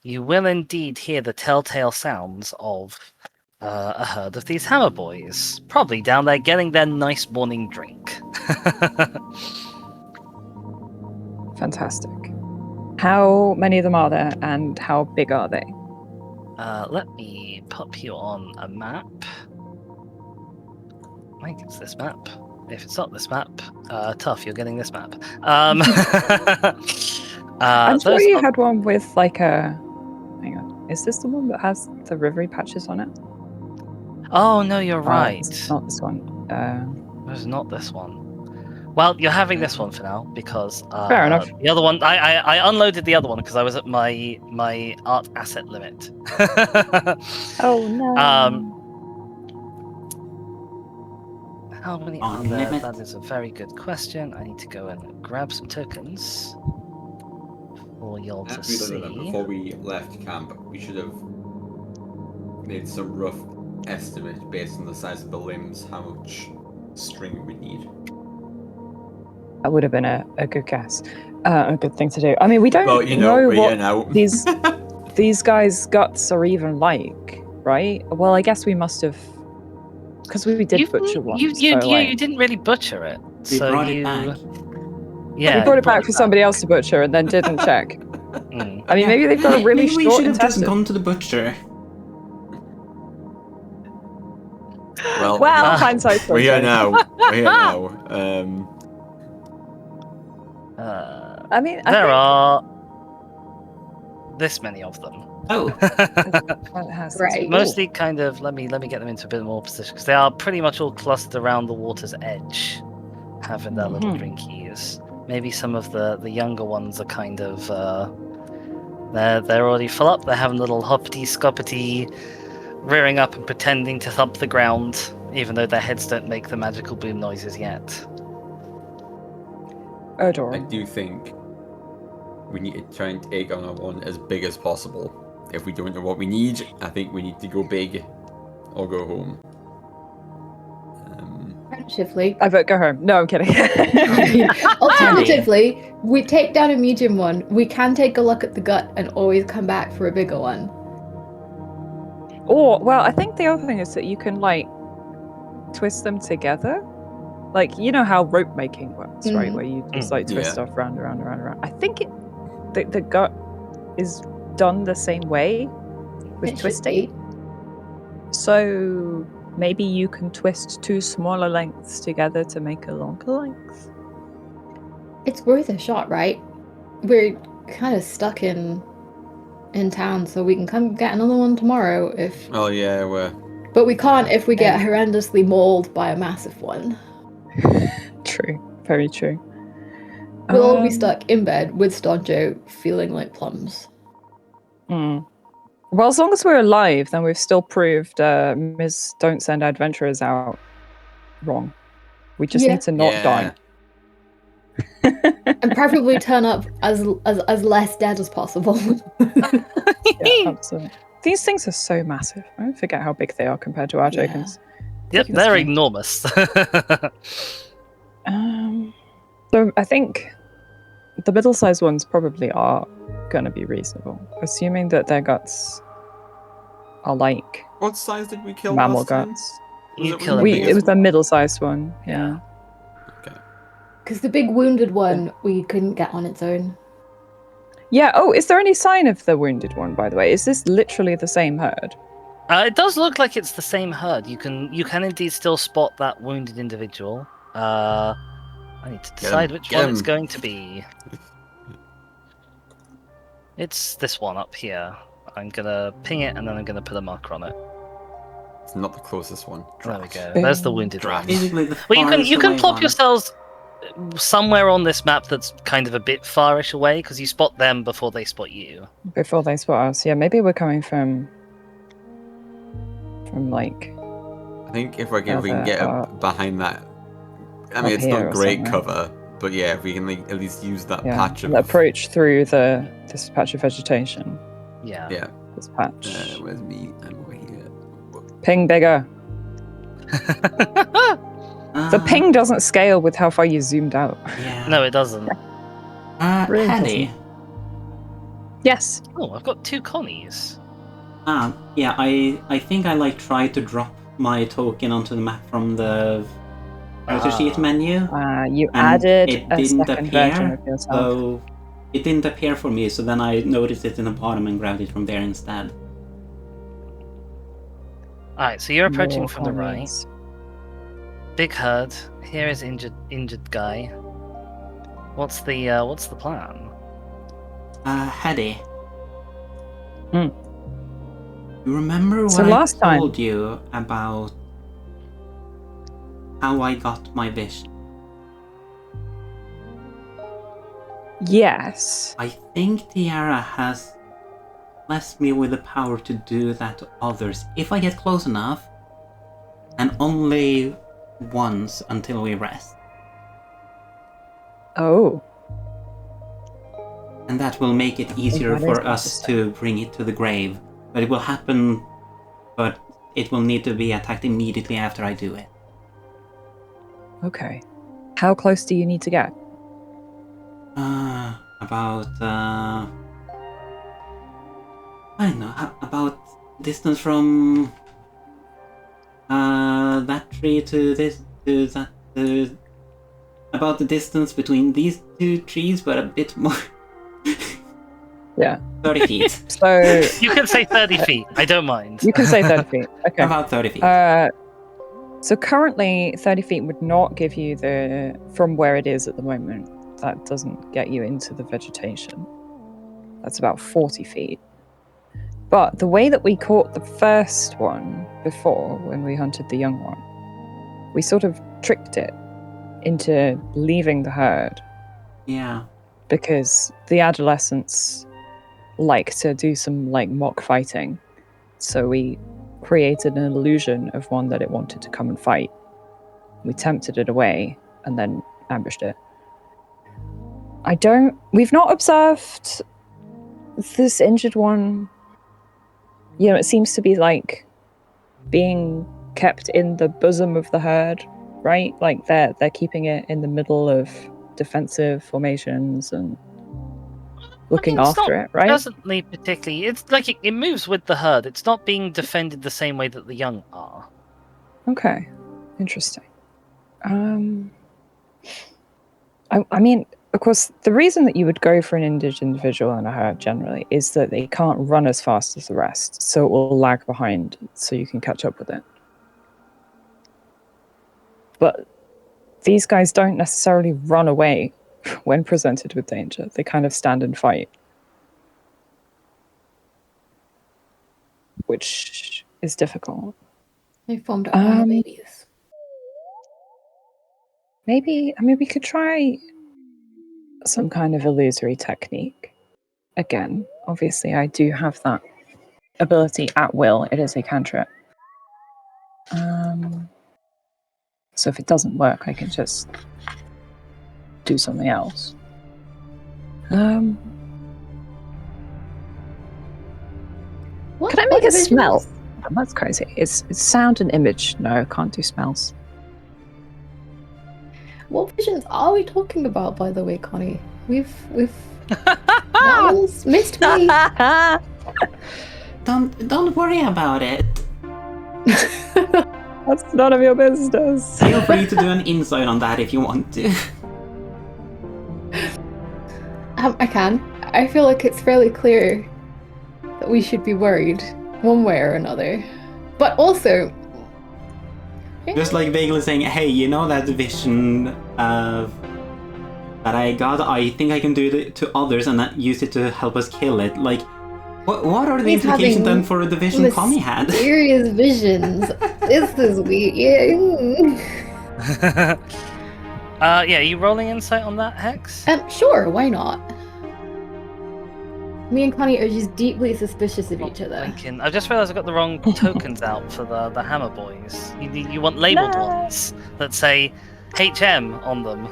you will indeed hear the telltale sounds of a herd of these hammer boys, probably down there getting their nice morning drink. Fantastic. How many of them are there, and how big are they? Let me pop you on a map. I think it's this map. If it's not this map, tough, you're getting this map. I'm sure those you are- had one with like a... Hang on. Is this the one that has the rivery patches on it? Oh, no, you're Oh, right. it's not this one. It's not this one. Well, you're having this one for now because Fair enough. the other one, I unloaded the other one because I was at my art asset limit. Oh no. How many On are there? limit. That is a very good question. I need to go and grab some tokens for y'all to see. Before we left camp, we should have made some rough estimate based on the size of the limbs, how much string we need. That would have been a good guess. A good thing to do. I mean, we don't Well, you know know, what you know. these guys' guts are even like, right? Well, I guess we must have, because we did butcher one. You so, like, didn't really butcher it. We so brought you, it back. Yeah, we brought it back for back. somebody else to butcher and then didn't check. Mm. I mean, maybe they've got a really Maybe we short should have just intestine. gone to the butcher. Well, Well, hindsight's we're here 2020. now. We're here now. I mean, I There think are this many of them. Oh, well, it has Right. Mostly kind of let me get them into a bit more position because they are pretty much all clustered around the water's edge, having their little Mhm. drinkies. Maybe some of the younger ones are kind of they're already full up. They're having little hoppity scoppity, rearing up and pretending to thump the ground, even though their heads don't make the magical boom noises yet. I adorable. do think we need to try and take on a one as big as possible. If we don't know what we need, I think we need to go big or go home. Alternatively, I vote go home. No, I'm kidding. alternatively, we take down a medium one. We can take a look at the gut and always come back for a bigger one. Or, well, I think the other thing is that you can, like, twist them together. Like, you know how rope making works, right? Mhm. Where you just, like, twist Yeah. stuff round. I think the gut is done the same way with It should twisting. be. So maybe you can twist two smaller lengths together to make a longer length. It's worth a shot, right? We're kind of stuck in town, so we can come get another one tomorrow if. Oh yeah, But we can't if we get horrendously mauled by a massive one. True. Very true. We'll all be Um, stuck in bed with Stonjo feeling like plums. Well, as long as we're alive, then we've still proved Ms. Don't Send Adventurers Out wrong. We just Yeah. need to not die. And preferably turn up as less dead as possible. Yeah, absolutely. These things are so massive. I don't forget how big they are compared to our Yeah. tokens. Yep, That's they're fine. enormous. So I think the middle-sized ones probably are going to be reasonable, assuming that their guts are like what size did we kill mammal last time? guts. Was You it kill one a of the big- It biggest was a ones? middle-sized one. Yeah. Because the big wounded one we couldn't get on its own. Yeah. Oh, is there any sign of the wounded one, by the way? Is this literally the same herd? It does look like it's the same herd. You can indeed still spot that wounded individual. I need to Get decide him, which get one it's him. going to be. It's this one up here. I'm gonna ping it and then I'm gonna put a marker on it. It's not the closest one. There we go. Bing. There's the wounded Drat. one. Basically, the Well, you farthest can away plop one. yourselves somewhere on this map that's kind of a bit farish away because you spot them before they spot you. Before they spot us. Yeah, maybe we're coming from like I think if we can get behind that. I mean, Up it's here not or great somewhere. cover, but yeah, if we can like, at least use that yeah, patch of. and approach through this patch of vegetation. Yeah. Yeah. This patch. Where's me? I'm over here. Ping bigger. The ping doesn't scale with how far you zoomed out. Yeah. No, it doesn't. really Hedy. Yes. Oh, I've got 2 Connies. Yeah, I think I like tried to drop my token onto the map from the character sheet menu. You And added it a didn't second version appear, of yourself. So it didn't appear for me, so then I noticed it in the bottom and grabbed it from there instead. Alright, so you're approaching More from the right. comments. Big herd. Here is injured guy. What's the plan? Hedy. Hmm. You remember So what last I time- told you about how I got my vision? Yes. I think Tiara has blessed me with the power to do that to others if I get close enough, and only once until we rest. Oh. And that will make it easier that is for us to bring it to the grave. But it will happen, but it will need to be attacked immediately after I do it. Okay. How close do you need to get? About, I don't know, about distance from that tree to this, to that, about the distance between these 2 trees, but a bit more. Yeah. 30 feet. So You can say 30 feet. I don't mind. you can say 30 feet. Okay. About 30 feet. So currently 30 feet would not give you the from where it is at the moment. That doesn't get you into the vegetation. That's about 40 feet. But the way that we caught the first one before, when we hunted the young one, we sort of tricked it into leaving the herd Yeah. because the adolescents like to do some like mock fighting. So we created an illusion of one that it wanted to come and fight. We tempted it away and then ambushed it. We've not observed this injured one. You know, it seems to be like being kept in the bosom of the herd, right? Like they're keeping it in the middle of defensive formations and looking It's after not it, right? Presently, particularly, it's like it moves with the herd. It's not being defended the same way that the young are. Okay, interesting. I mean, of course, the reason that you would go for an injured individual in a herd generally is that they can't run as fast as the rest, so it will lag behind, so you can catch up with it. But these guys don't necessarily run away when presented with danger. They kind of stand and fight, which is difficult. They formed armor babies. Maybe, I mean, we could try some kind of illusory technique. Again, obviously, I do have that ability at will. It is a cantrip. So if it doesn't work, I can just do something else. What? Can I What make a divisions? smell? That's crazy. It's sound and image. No, I can't do smells. What visions are we talking about, by the way, Connie? We've that was missed me. Don't worry about it. That's none of your business. Feel free to do an insight on that if you want to. I can. I feel like it's fairly clear that we should be worried, one way or another. But also, Just like vaguely saying, hey, you know that vision of that I got, I think I can do it to others and then use it to help us kill it. Like, what are the He's implications having then for the vision Connie had? Mysterious visions. This is weird. Yeah, are you rolling insight on that, Hex? Sure, why not? Me and Connie are just deeply suspicious of each other. Lincoln. I just realised I got the wrong tokens out for the Hammer Boys. You want labelled No. ones that say HM on them.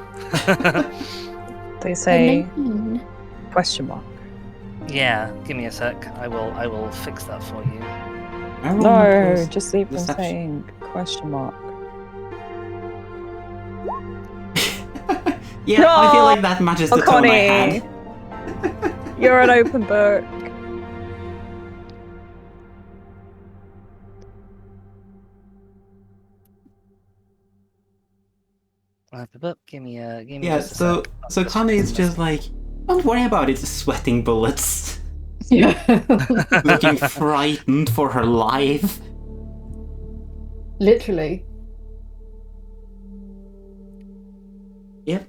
They say Mm. question mark. Yeah, give me a sec. I will fix that for you. No, just leave them Deception. saying question mark. Yeah, I feel like that matches the Oh, tone I Connie. had. You're an open book. Give me Yeah, just a so sec. Connie is just like, don't worry about it, sweating bullets, Yeah. looking frightened for her life. Literally. Yep.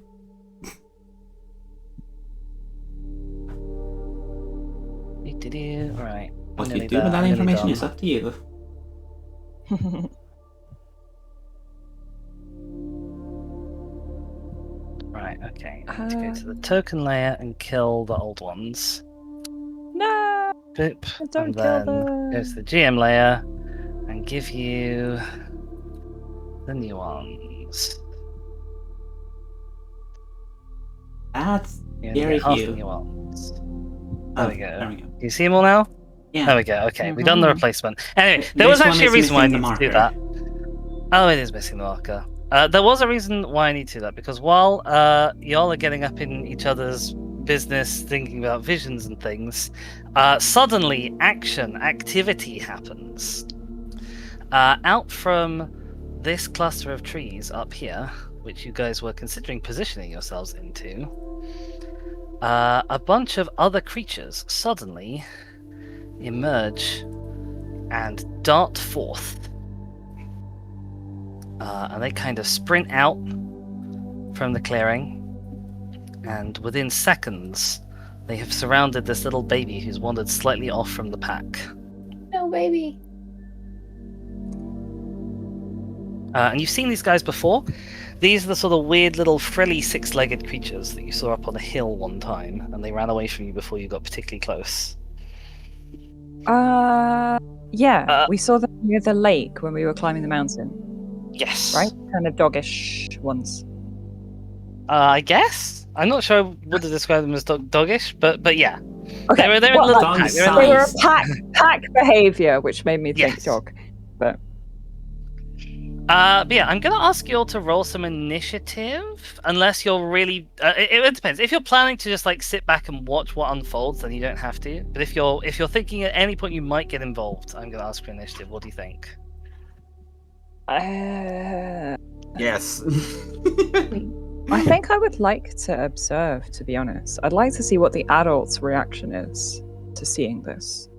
Right. What I'm you nearly do there, with that I'm nearly information done. is up to you. Right, okay. I need to go to the token layer and kill the old ones. No, Boop. don't And kill then go to them. the GM layer and give you the new ones. That's You only very get half the few. new ones. Oh, There we go. There we go. Do you see them all now? Yeah. There we go. Okay, we've done the Mhm. replacement. Anyway, there This was one actually a is reason why I missing the needed to do marker. that. Oh, it is missing the marker. There was a reason why I need to do that, because while y'all are getting up in each other's business, thinking about visions and things, suddenly activity happens. Out from this cluster of trees up here, which you guys were considering positioning yourselves into, a bunch of other creatures suddenly emerge and dart forth. And they kind of sprint out from the clearing, and within seconds, they have surrounded this little baby who's wandered slightly off from the pack. No, baby. And you've seen these guys before. These are the sort of weird little frilly six-legged creatures that you saw up on a hill one time, and they ran away from you before you got particularly close. Yeah, we saw them near the lake when we were climbing the mountain, Yes. right? Kind of doggish ones. I guess. I'm not sure I would have described them as doggish, but yeah. Okay, They were a well, little dog pack. They were a they were little- a pack behavior, which made me think Yes. dog. But But yeah, I'm gonna ask you all to roll some initiative, unless you're really. It depends. If you're planning to just like sit back and watch what unfolds, then you don't have to. But if you're thinking at any point you might get involved, I'm gonna ask for initiative. What do you think? Yes. I think I would like to observe, to be honest. I'd like to see what the adult's reaction is to seeing this.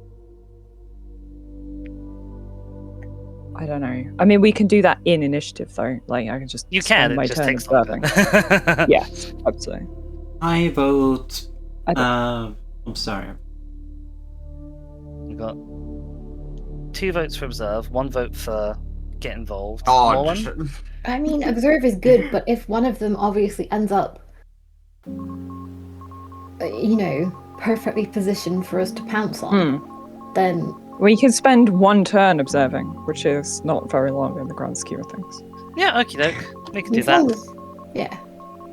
I don't know. I mean, we can do that in initiative, though. Like, I can just You spend can. my It just turn takes longer. observing. Yeah, absolutely. I vote. I don't- I'm sorry. We've got 2 votes for observe, 1 vote for get involved. Oh, Morwen? I mean, observe is good, but if one of them obviously ends up, perfectly positioned for us to pounce on, then We can spend 1 turn observing, which is not very long in the grand scheme of things. Yeah, okie doke. We can do as that. long as- yeah.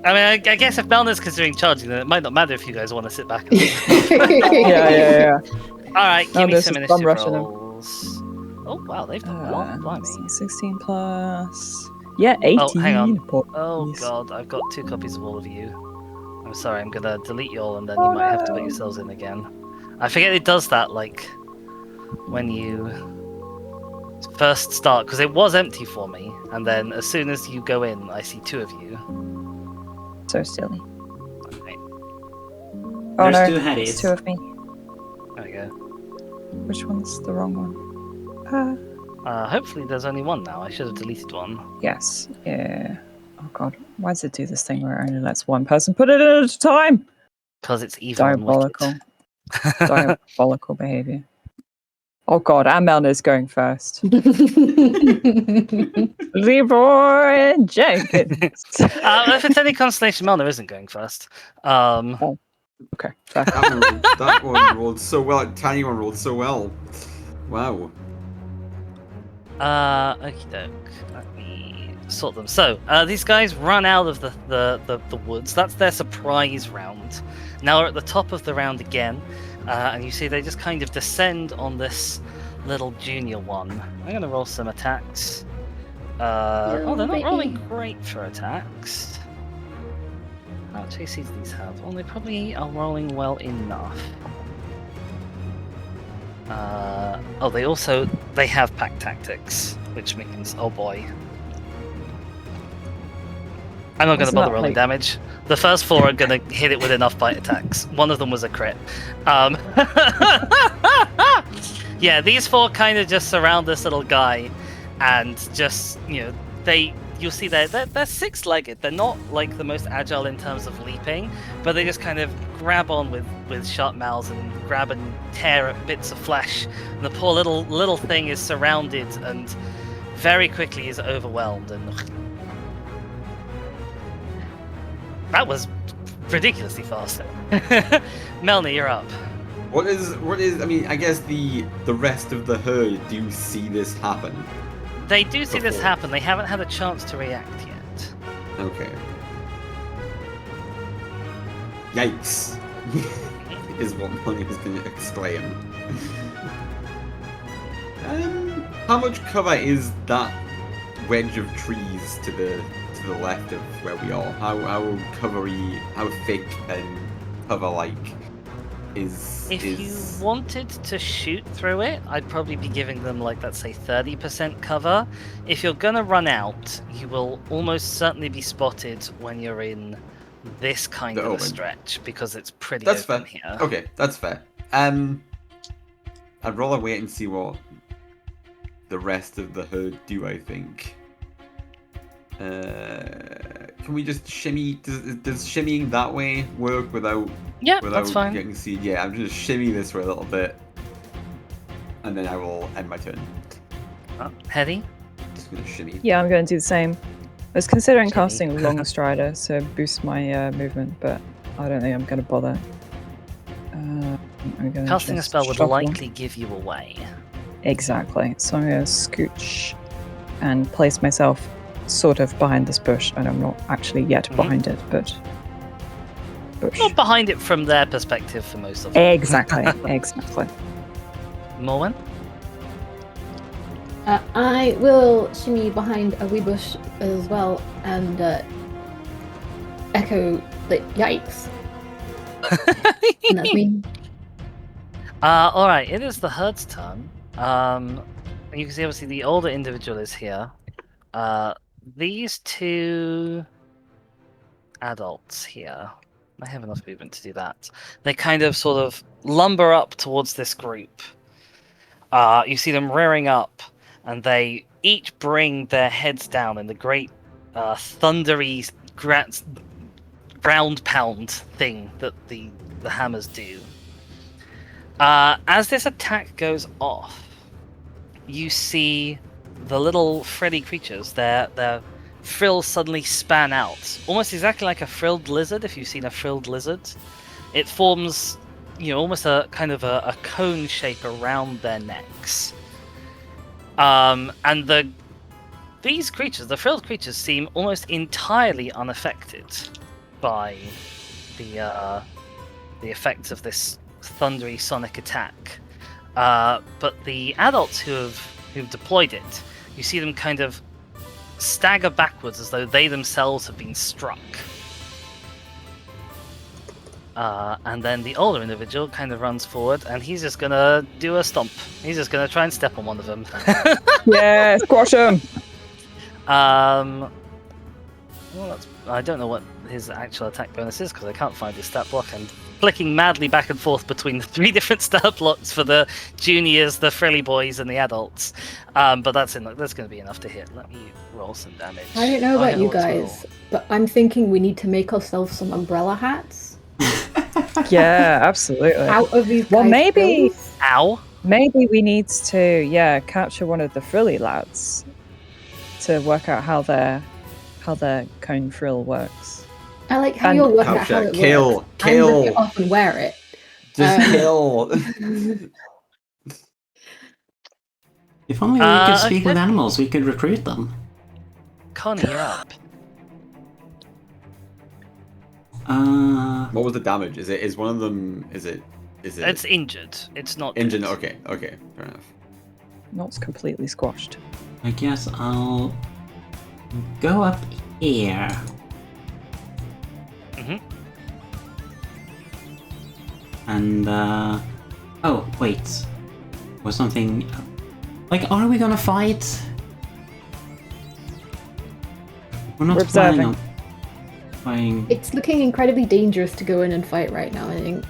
I mean, I guess if Belna's considering charging, then it might not matter if you guys want to sit back. Yeah. All right, give No, me this some is bum initiative rushing him. rolls. Oh wow, they've done well. Blimey. 16 plus. Yeah, 18. Oh, hang on. Boys. Oh god, I've got 2 copies of all of you. I'm sorry, I'm gonna delete you all, and then you might have to put yourselves in again. I forget it does that like when you first start, because it was empty for me, and then as soon as you go in, I see 2 of you. So silly. Okay, Oh There's no, 2 headies. it's 2 of me. there we go. Which one's the wrong one? Hopefully there's only 1 now. I should have deleted 1. Yes. Yeah. Oh god, why does it do this thing where it only lets one person put it in at a time? Because it's evil and Diabolical. wicked. Diabolical behavior. Oh god, and Melna's going first. Leroy Jenkins. If it's any consolation, Melna isn't going first. Okay. fair. That one rolled so well. Tiny one rolled so well. Wow. Okie doke. Let me sort them. So, these guys run out of the woods. That's their surprise round. Now we're at the top of the round again, and you see they just kind of descend on this little junior one. I'm going to roll some attacks. Oh, they're not rolling great for attacks. How much AC do these have? Well, they probably are rolling well enough. They have pack tactics, which means, oh boy. I'm not going to Wasn't bother that, rolling like- damage. The first 4 are going to hit it with enough bite attacks. One of them was a crit. Yeah, these 4 kind of just surround this little guy, and just, you'll see they're 6-legged. They're not like the most agile in terms of leaping, but they just kind of grab on with sharp mouths and grab and tear at bits of flesh. And the poor little thing is surrounded and very quickly is overwhelmed. And that was ridiculously fast. Melny, you're up. What is? I mean, I guess the rest of the herd do see this happen. They do see this Before. happen. They haven't had a chance to react yet. Okay. Yikes! Is what Molly was going to exclaim. How much cover is that wedge of trees to the left of where we are? How thick and cover-like is? If you wanted to shoot through it, I'd probably be giving them, like, let's say 30% cover. If you're gonna run out, you will almost certainly be spotted when you're in this kind The of a open. stretch, because it's pretty That's open fair. here. Okay, that's fair. I'd rather wait and see what the rest of the herd do, I think. Can we just shimmy? Does shimmying that way work without Yeah, that's fine. getting seen? Yeah, I'm just shimmy this way a little bit, and then I will end my turn. Hetty? Just gonna shimmy. Yeah, I'm going to do the same. I was considering Shimmy. casting Long Strider, so boost my movement, but I don't think I'm going to bother. I'm gonna Casting a just spell would shuffle. likely give you away. Exactly. So I'm going to scooch and place myself sort of behind this bush, and I'm not actually yet Mhm. behind it, but bush. Not behind it from their perspective for most of them. Exactly. Exactly. Morwen? I will shimmy behind a wee bush as well and echo, like, yikes. And that's me. Alright, it is the herd's turn. You can see obviously the older individual is here. These 2 adults here, I have enough movement to do that. They kind of sort of lumber up towards this group. You see them rearing up, and they each bring their heads down in the great thundery ground pound thing that the hammers do. As this attack goes off, you see the little frilly creatures, their frills suddenly span out, almost exactly like a frilled lizard. If you've seen a frilled lizard, it forms, almost a kind of a cone shape around their necks. And these creatures, the frilled creatures, seem almost entirely unaffected by the effects of this thundery sonic attack. But the adults who've deployed it, you see them kind of stagger backwards as though they themselves have been struck. And then the older individual kind of runs forward, and he's just gonna do a stomp. He's just gonna try and step on one of them. Yeah, squash him. Well, that's I don't know what his actual attack bonus is because I can't find his stat block. I'm flicking madly back and forth between the 3 different stat blocks for the juniors, the frilly boys, and the adults. But that's going to be enough to hit. Let me roll some damage. I don't know Oh, about you what to roll. guys, but I'm thinking we need to make ourselves some umbrella hats Yeah, absolutely. out of these. Well, guys' maybe- bills. Ow! Maybe we need to, capture one of the frilly lads to work out how their cone frill works. I like how And- you're working out Capture, how it kill, works. And rip kill. it off and wear it. Just Um, kill. If only we could speak okay. with animals, we could recruit them. Connie, you're up. What was the damage? Is one of them? Is it? It's injured. It's not engine? dead. Okay, fair enough. Not completely squashed. I guess I'll go up here. Mhm. And oh wait, was something like? Are we gonna fight? We're not We're planning observing. on fighting. It's looking incredibly dangerous to go in and fight right now, I think.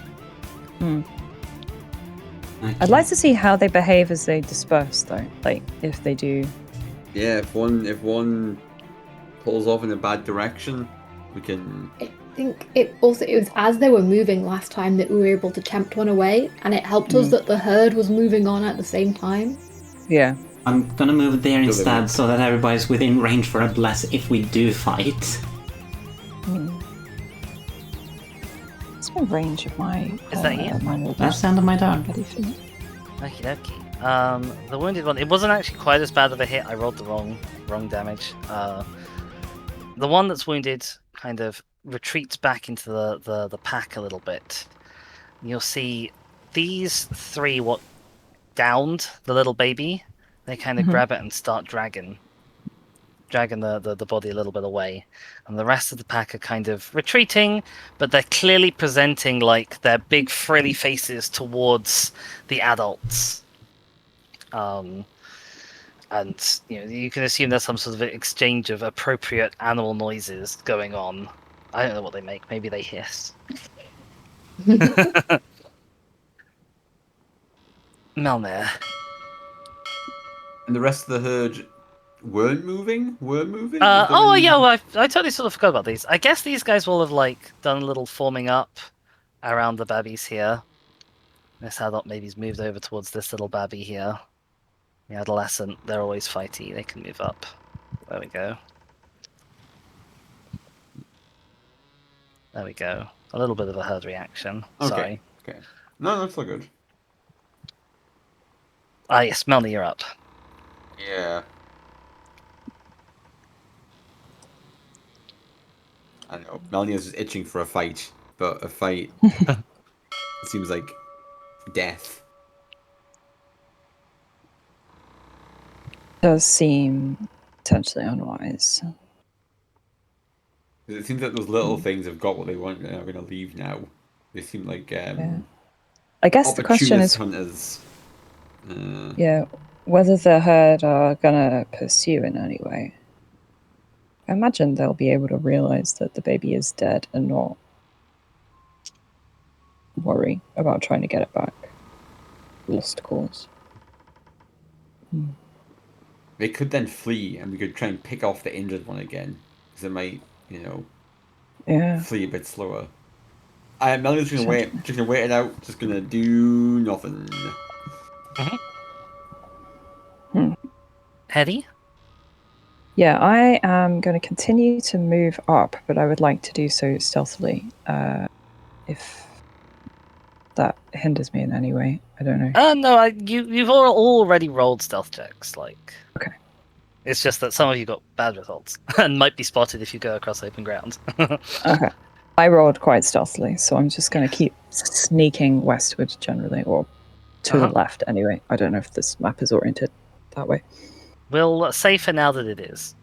I'd like to see how they behave as they disperse, though. Like, if they do. Yeah, if one pulls off in a bad direction, we can. I think it was as they were moving last time that we were able to tempt one away, and it helped us that the herd was moving on at the same time. Yeah. I'm gonna move it there Go instead, there. so that everybody's within range for a bless if we do fight. What's my range of my. Is that you? my That's the end of my turn. ready for it? Okie dokie. The wounded one. It wasn't actually quite as bad of a hit. I rolled the wrong damage. The one that's wounded kind of retreats back into the pack a little bit. You'll see these 3 what downed the little baby. They kind of grab it and start dragging the body a little bit away, and the rest of the pack are kind of retreating, but they're clearly presenting like their big frilly faces towards the adults. And you can assume there's some sort of exchange of appropriate animal noises going on. I don't know what they make. Maybe they hiss. Melnir. And the rest of the herd weren't moving. Were moving. Oh yeah, well, I totally sort of forgot about these. I guess these guys will have like done a little forming up around the babbies here. This adult maybe's moved over towards this little babby here. The adolescent, they're always fighty. They can move up. There we go. There we go. A little bit of a herd reaction. Okay. Sorry. Okay. No, that's all good. Ah yes, Melny, you're up. Yeah. I know. Melnia's just itching for a fight, but a fight seems like death. Does seem potentially unwise. It seems like those little things have got what they want and are going to leave now. They seem like I guess the question opportunist is, hunters. whether the herd are gonna pursue in any way. I imagine they'll be able to realize that the baby is dead and not worry about trying to get it back. Lost cause. They could then flee, and we could try and pick off the injured one again, because it might, Yeah. flee a bit slower. Melanie's just gonna wait. Just gonna wait it out. Just gonna do nothing. Hetty? Yeah, I am going to continue to move up, but I would like to do so stealthily. If that hinders me in any way, I don't know. No, you've all already rolled stealth checks. Like, Okay. It's just that some of you got bad results and might be spotted if you go across open ground. Okay. I rolled quite stealthily, so I'm just going to keep sneaking westward generally, or to the left anyway. I don't know if this map is oriented that way. We'll say for now that it is.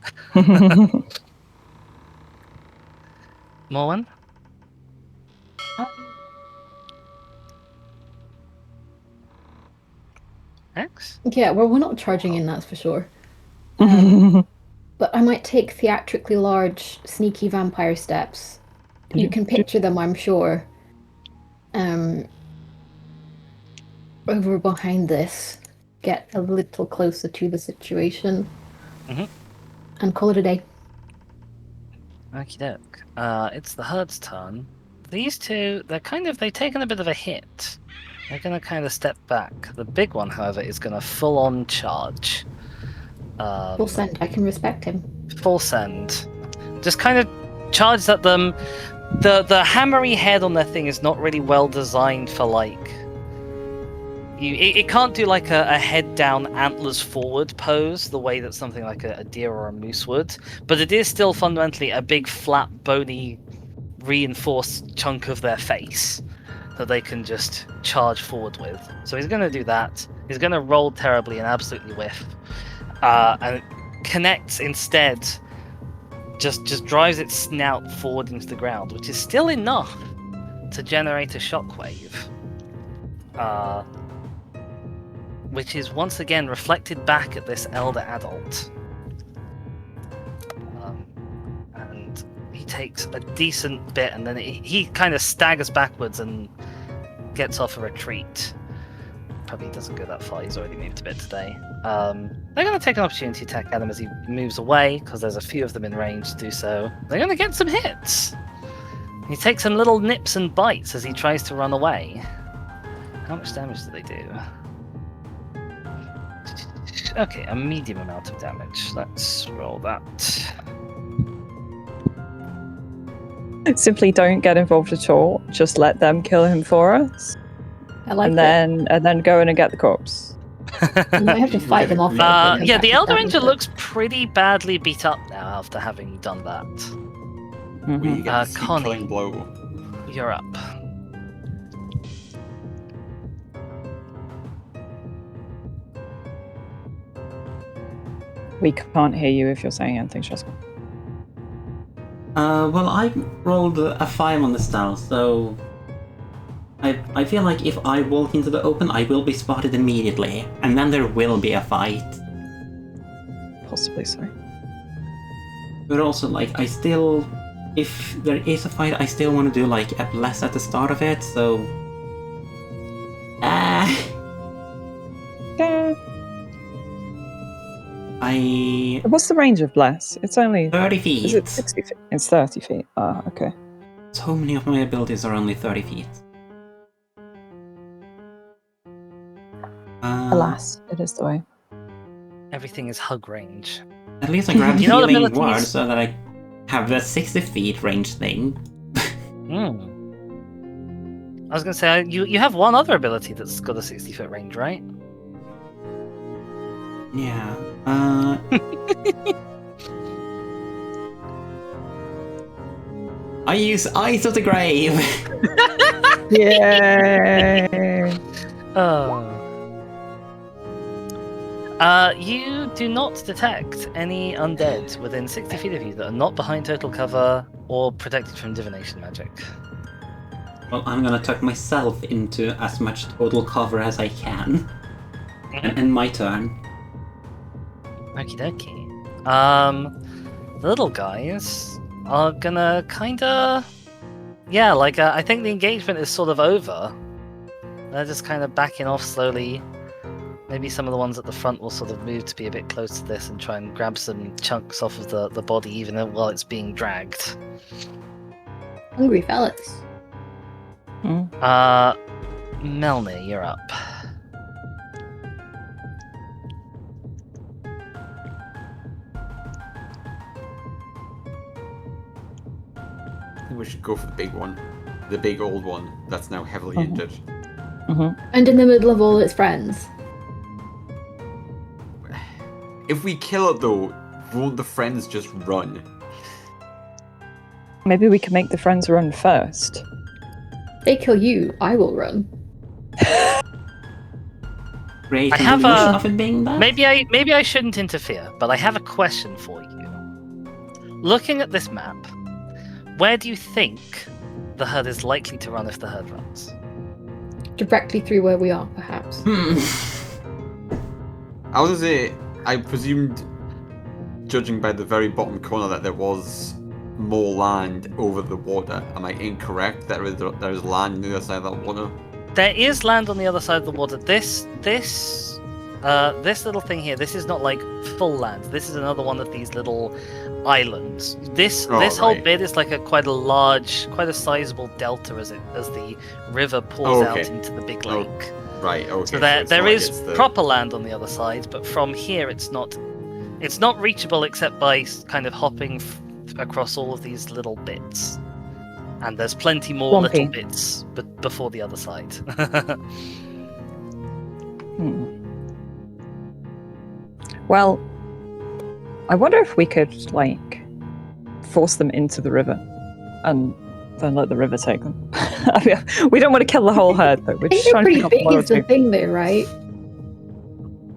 Morwen? X? Yeah, well, we're not charging in, that's for sure. But I might take theatrically large, sneaky vampire steps. You can picture them, I'm sure. Over behind this, get a little closer to the situation, and call it a day. Okie doke. It's the herd's turn. These two, they've taken a bit of a hit. They're gonna kind of step back. The big one, however, is gonna full on charge. Full send. I can respect him. Full send. Just kind of charges at them. The hammery head on their thing is not really well designed for like. It can't do like a head down, antlers forward pose the way that something like a deer or a moose would, but it is still fundamentally a big, flat, bony, reinforced chunk of their face that they can just charge forward with. So he's going to do that. He's going to roll terribly and absolutely whiff, and it connects instead. Just drives its snout forward into the ground, which is still enough to generate a shockwave. Which is once again reflected back at this elder adult. And he takes a decent bit, and then he kind of staggers backwards and gets off a retreat. Probably doesn't go that far, he's already moved a bit today. They're going to take an opportunity attack at him as he moves away, because there's a few of them in range to do so. They're going to get some hits! He takes some little nips and bites as he tries to run away. How much damage do they do? Okay, a medium amount of damage. Let's roll that. Simply don't get involved at all. Just let them kill him for us, I like and then go in and get the corpse. You might have to fight them off. Yeah, the Elder Ranger looks pretty badly beat up now after having done that. We get a Connie. killing blow. You're up. We can't hear you if you're saying anything, Shaska. Well, I rolled a 5 on the stealth, so I feel like if I walk into the open, I will be spotted immediately, and then there will be a fight. Possibly so. But also, like, if there is a fight, I still want to do, like, a bless at the start of it, so... What's the range of Bless? It's only 30 feet. Is it 60 feet? It's 30 feet. Ah, okay. So many of my abilities are only 30 feet. Alas, it is the way. Everything is hug range. At least I grabbed You know what healing abilities- word so that I have the 60 feet range thing. I was gonna say, you have one other ability that's got a 60-foot range, right? Yeah. I use Eyes of the Grave. Yay! You do not detect any undead within 60 feet of you that are not behind total cover or protected from divination magic. Well, I'm gonna tuck myself into as much total cover as I can. And my turn. Okie dokie. The little guys are gonna kinda... Yeah, like, I think the engagement is sort of over. They're just kind of backing off slowly. Maybe some of the ones at the front will sort of move to be a bit close to this and try and grab some chunks off of the body even while it's being dragged. Hungry fellas. Melny, you're up. I think we should go for the big one. The big old one that's now heavily injured. And in the middle of all its friends. If we kill it though, won't the friends just run? Maybe we can make the friends run first. They kill you, I will run. Great I have illusion a- of it being that. Maybe I shouldn't interfere, but I have a question for you. Looking at this map, where do you think the herd is likely to run if the herd runs? Directly through where we are, perhaps. I was gonna say, I presumed judging by the very bottom corner, that there was more land over the water. Am I incorrect? There is land on the other side of that water? There is land on the other side of the water. This little thing here, this is not like full land. This is another one of these little islands. This whole right. bit is like quite a sizable delta as the river pours out into the big lake. Right. Okay. So there it's not like is it's the- proper land on the other side, but from here it's not reachable except by kind of hopping across all of these little bits. And there's plenty more Swampy. little bits before the other side. Well, I wonder if we could like force them into the river and then let the river take them. I mean, we don't want to kill the whole herd, though. We're I think just they're trying to pretty pick up big one or is the two. thing though, right?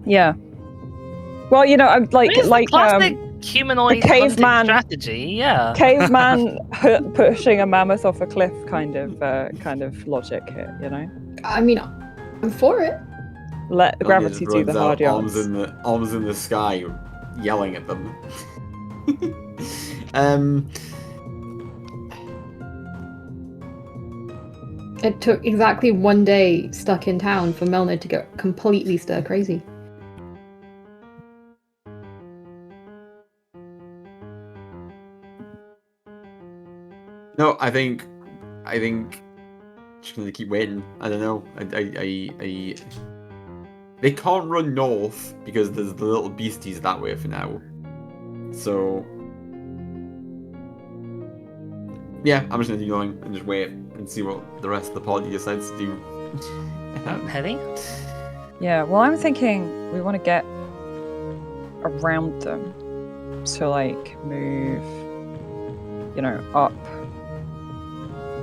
Yeah. Well, you know, I'm like It's the like classic humanoid the hunting caveman- strategy, yeah. caveman pushing a mammoth off a cliff kind of logic here. You know, I mean, I'm for it. let the Elliot gravity do runs the out, hard yards. arms in the sky, yelling at them. It took exactly one day stuck in town for Melnor to go completely stir crazy. No, I think just gonna keep waiting. I don't know. They can't run north because there's the little beasties that way for now. So yeah, I'm just gonna keep going and just wait and see what the rest of the party decides to do. Heavy? Yeah. Well, I'm thinking we want to get around them, so like move, you know, up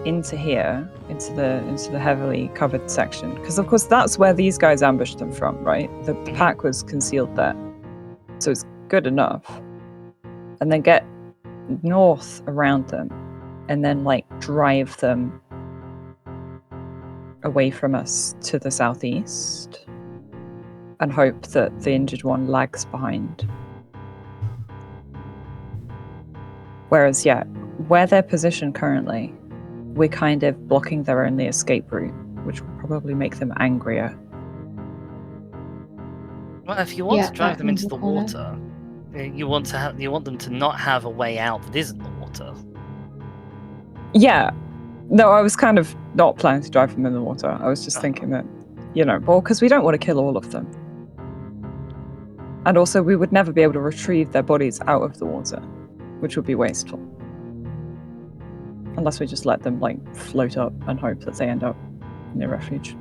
into here, into the heavily covered section, because of course that's where these guys ambushed them from, right? The pack was concealed there, so it's good enough. And then get north around them, and then like drive them away from us to the southeast, and hope that the injured one lags behind. Whereas, yeah, where they're positioned currently, we're kind of blocking their only escape route, which will probably make them angrier. Well, if you want Yeah, to drive that them into the means water, you want them to not have a way out that isn't the water. Yeah. No, I was kind of not planning to drive them in the water. I was just thinking that, you know, well, because we don't want to kill all of them. And also, we would never be able to retrieve their bodies out of the water, which would be wasteful. Unless we just let them, like, float up and hope that they end up near refuge.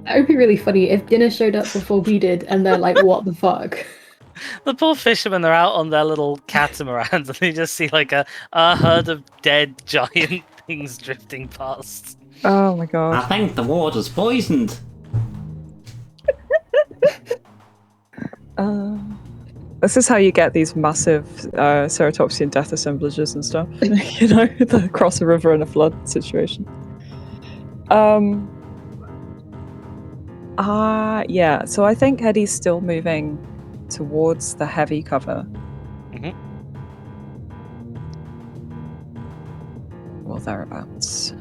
That would be really funny if dinner showed up before we did, and they're like, "What the fuck?" The poor fishermen are out on their little catamarans and they just see like a herd of dead giant things drifting past. Oh my I god. think the water's poisoned. This is how you get these massive ceratopsian death assemblages and stuff. You know, the cross a river in a flood situation. Yeah, so I think Eddie's still moving towards the heavy cover. Mhm. Well, thereabouts.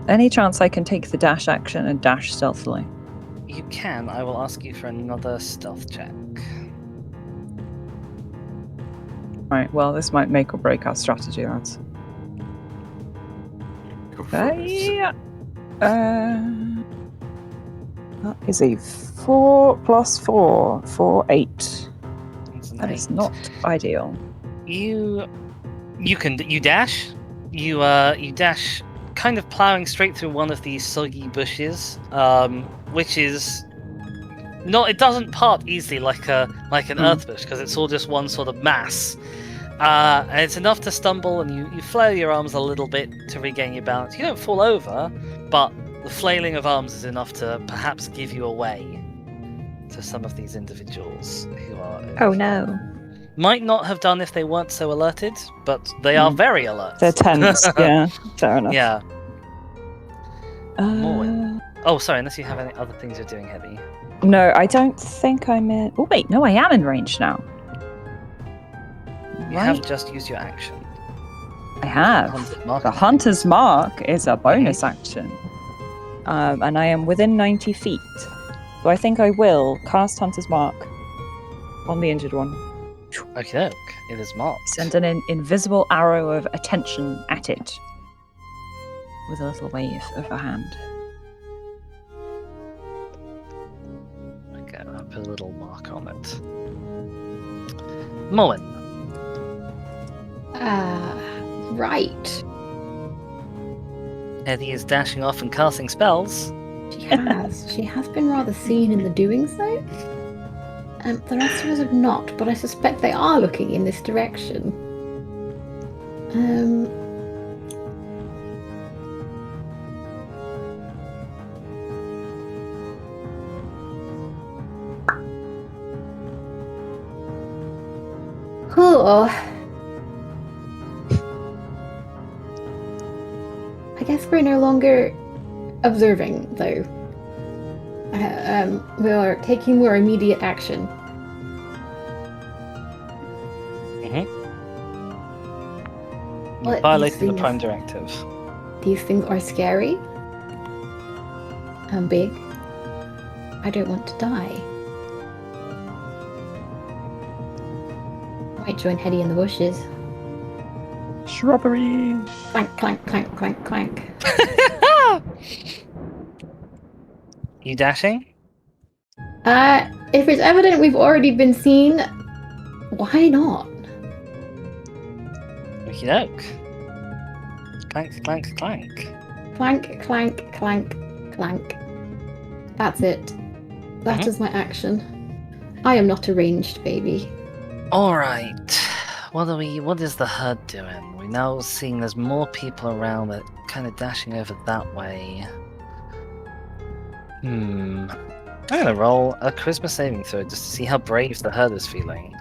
Any chance I can take the dash action and dash stealthily? You can. I will ask you for another stealth check. Right, well, this might make or break our strategy, lads. Go for it. Yeah. That is a 4 + 4 for 8. That's an That is 8. not ideal. You dash. You dash, kind of plowing straight through one of these soggy bushes, which is not. It doesn't part easily like an earth bush because it's all just one sort of mass. And it's enough to stumble, and you flail your arms a little bit to regain your balance. You don't fall over, but the flailing of arms is enough to perhaps give you away to some of these individuals who are. Oh no. Might not have done if they weren't so alerted, but they are very alert. They're tense, yeah. Fair enough. Yeah. Uh, Oh, sorry. Unless you have any other things you're doing, Hedy. No, I don't think I'm in. Oh wait, no, I am in range now. You Right, have just used your action. I have. Hunter's Mark. The Hunter's Mark is a bonus action, and I am within 90 feet. So I think I will cast Hunter's Mark on the injured one. Okay, it is marked. Send an invisible arrow of attention at it with a little wave of a hand. Okay, I'll put a little mark on it. Moen. Right. Hedy is dashing off and casting spells. She has. She has been rather seen in the doings, though. The rest of us have not, but I suspect they are looking in this direction. Oh. I guess we're no longer observing, though. We are taking more immediate action. You What, violated these the Prime things- Directive. These things are scary and big. I don't want to die. Might join Hedy in the bushes. Shrubbery. Clank, clank, clank, clank, clank. You dashing? If it's evident we've already been seen, why not? Okie doke. Clank, clank, clank. Clank, clank, clank, clank. That's it. That is my action. I am not a ranged baby. Alright. What is the herd doing? We're now seeing there's more people around that kind of dashing over that way. I'm gonna roll a charisma saving throw just to see how brave the herd is feeling.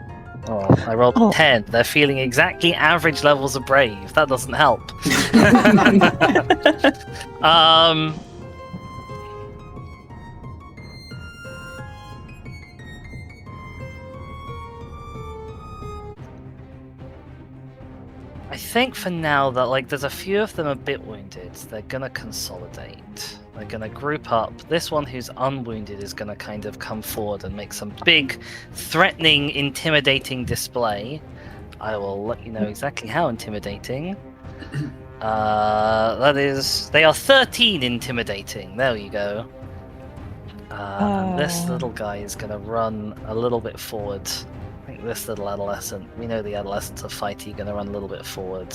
Oh, I rolled a 10. They're feeling exactly average levels of brave. That doesn't help. I think for now that there's a few of them a bit wounded. They're gonna consolidate. They're gonna group up. This one who's unwounded is gonna kind of come forward and make some big, threatening, intimidating display. I will let you know exactly how intimidating. That is, they are 13 intimidating. There you go. And this little guy is gonna run a little bit forward. I think this little adolescent, we know the adolescents are fighty, gonna run a little bit forward.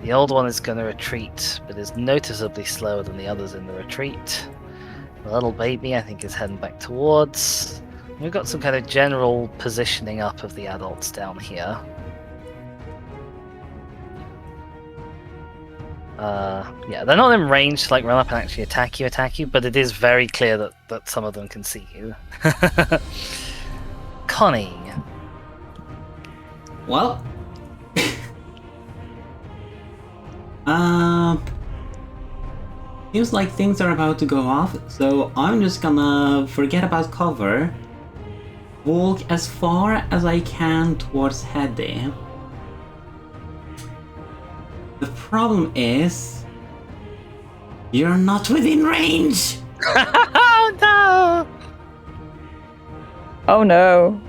The old one is gonna retreat, but is noticeably slower than the others in the retreat. The little baby, I think, is heading back towards. We've got some kind of general positioning up of the adults down here. Yeah, they're not in range to run up and actually attack you, but it is very clear that some of them can see you. Connie. Well, seems like things are about to go off, so I'm just gonna forget about cover, walk as far as I can towards Hedy. The problem is, you're not within range! Oh no! Oh no.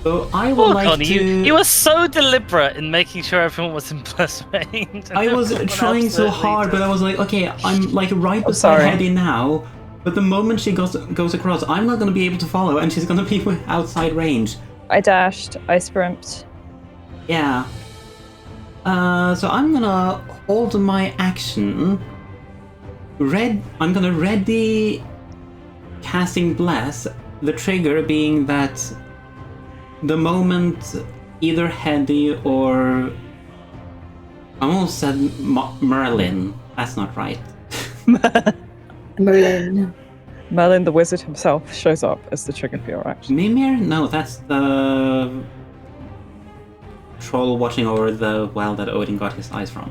So I would like Connie, to... you were so deliberate in making sure everyone was in plus range. I was trying so hard, but I was like, okay, I'm right beside sorry. Hedy now, but the moment she goes across, I'm not going to be able to follow, and she's going to be outside range. I dashed. I sprimped. Yeah. So I'm gonna hold my action. I'm gonna ready casting Bless, the trigger being that the moment either Hedy or... I almost said Merlin. That's not right. Merlin. Merlin the wizard himself shows up as the trigger for your action. Mimir? No, that's the troll watching over the well that Odin got his eyes from.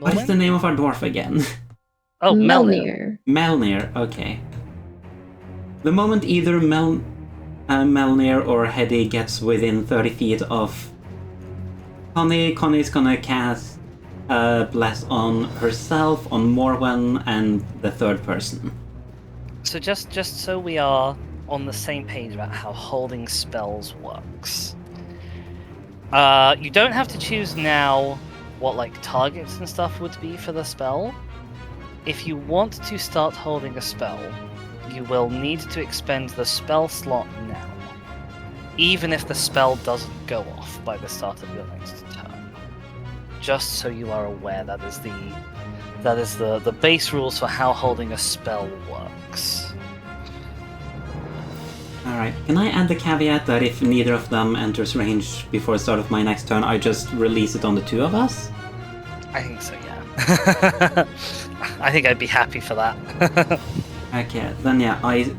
What is the name of our dwarf again? Oh, Melnir. Melnir, okay. The moment either Melnir or Hedy gets within 30 feet of Connie's gonna cast Bless on herself, on Morwen, and the third person. So just so we are on the same page about how holding spells works. You don't have to choose now what like targets and stuff would be for the spell. If you want to start holding a spell, you will need to expend the spell slot now, even if the spell doesn't go off by the start of your next turn. Just so you are aware, that is the base rules for how holding a spell works. Alright, can I add the caveat that if neither of them enters range before the start of my next turn, I just release it on the two of us? I think so, yeah. I think I'd be happy for that. Okay, then yeah, I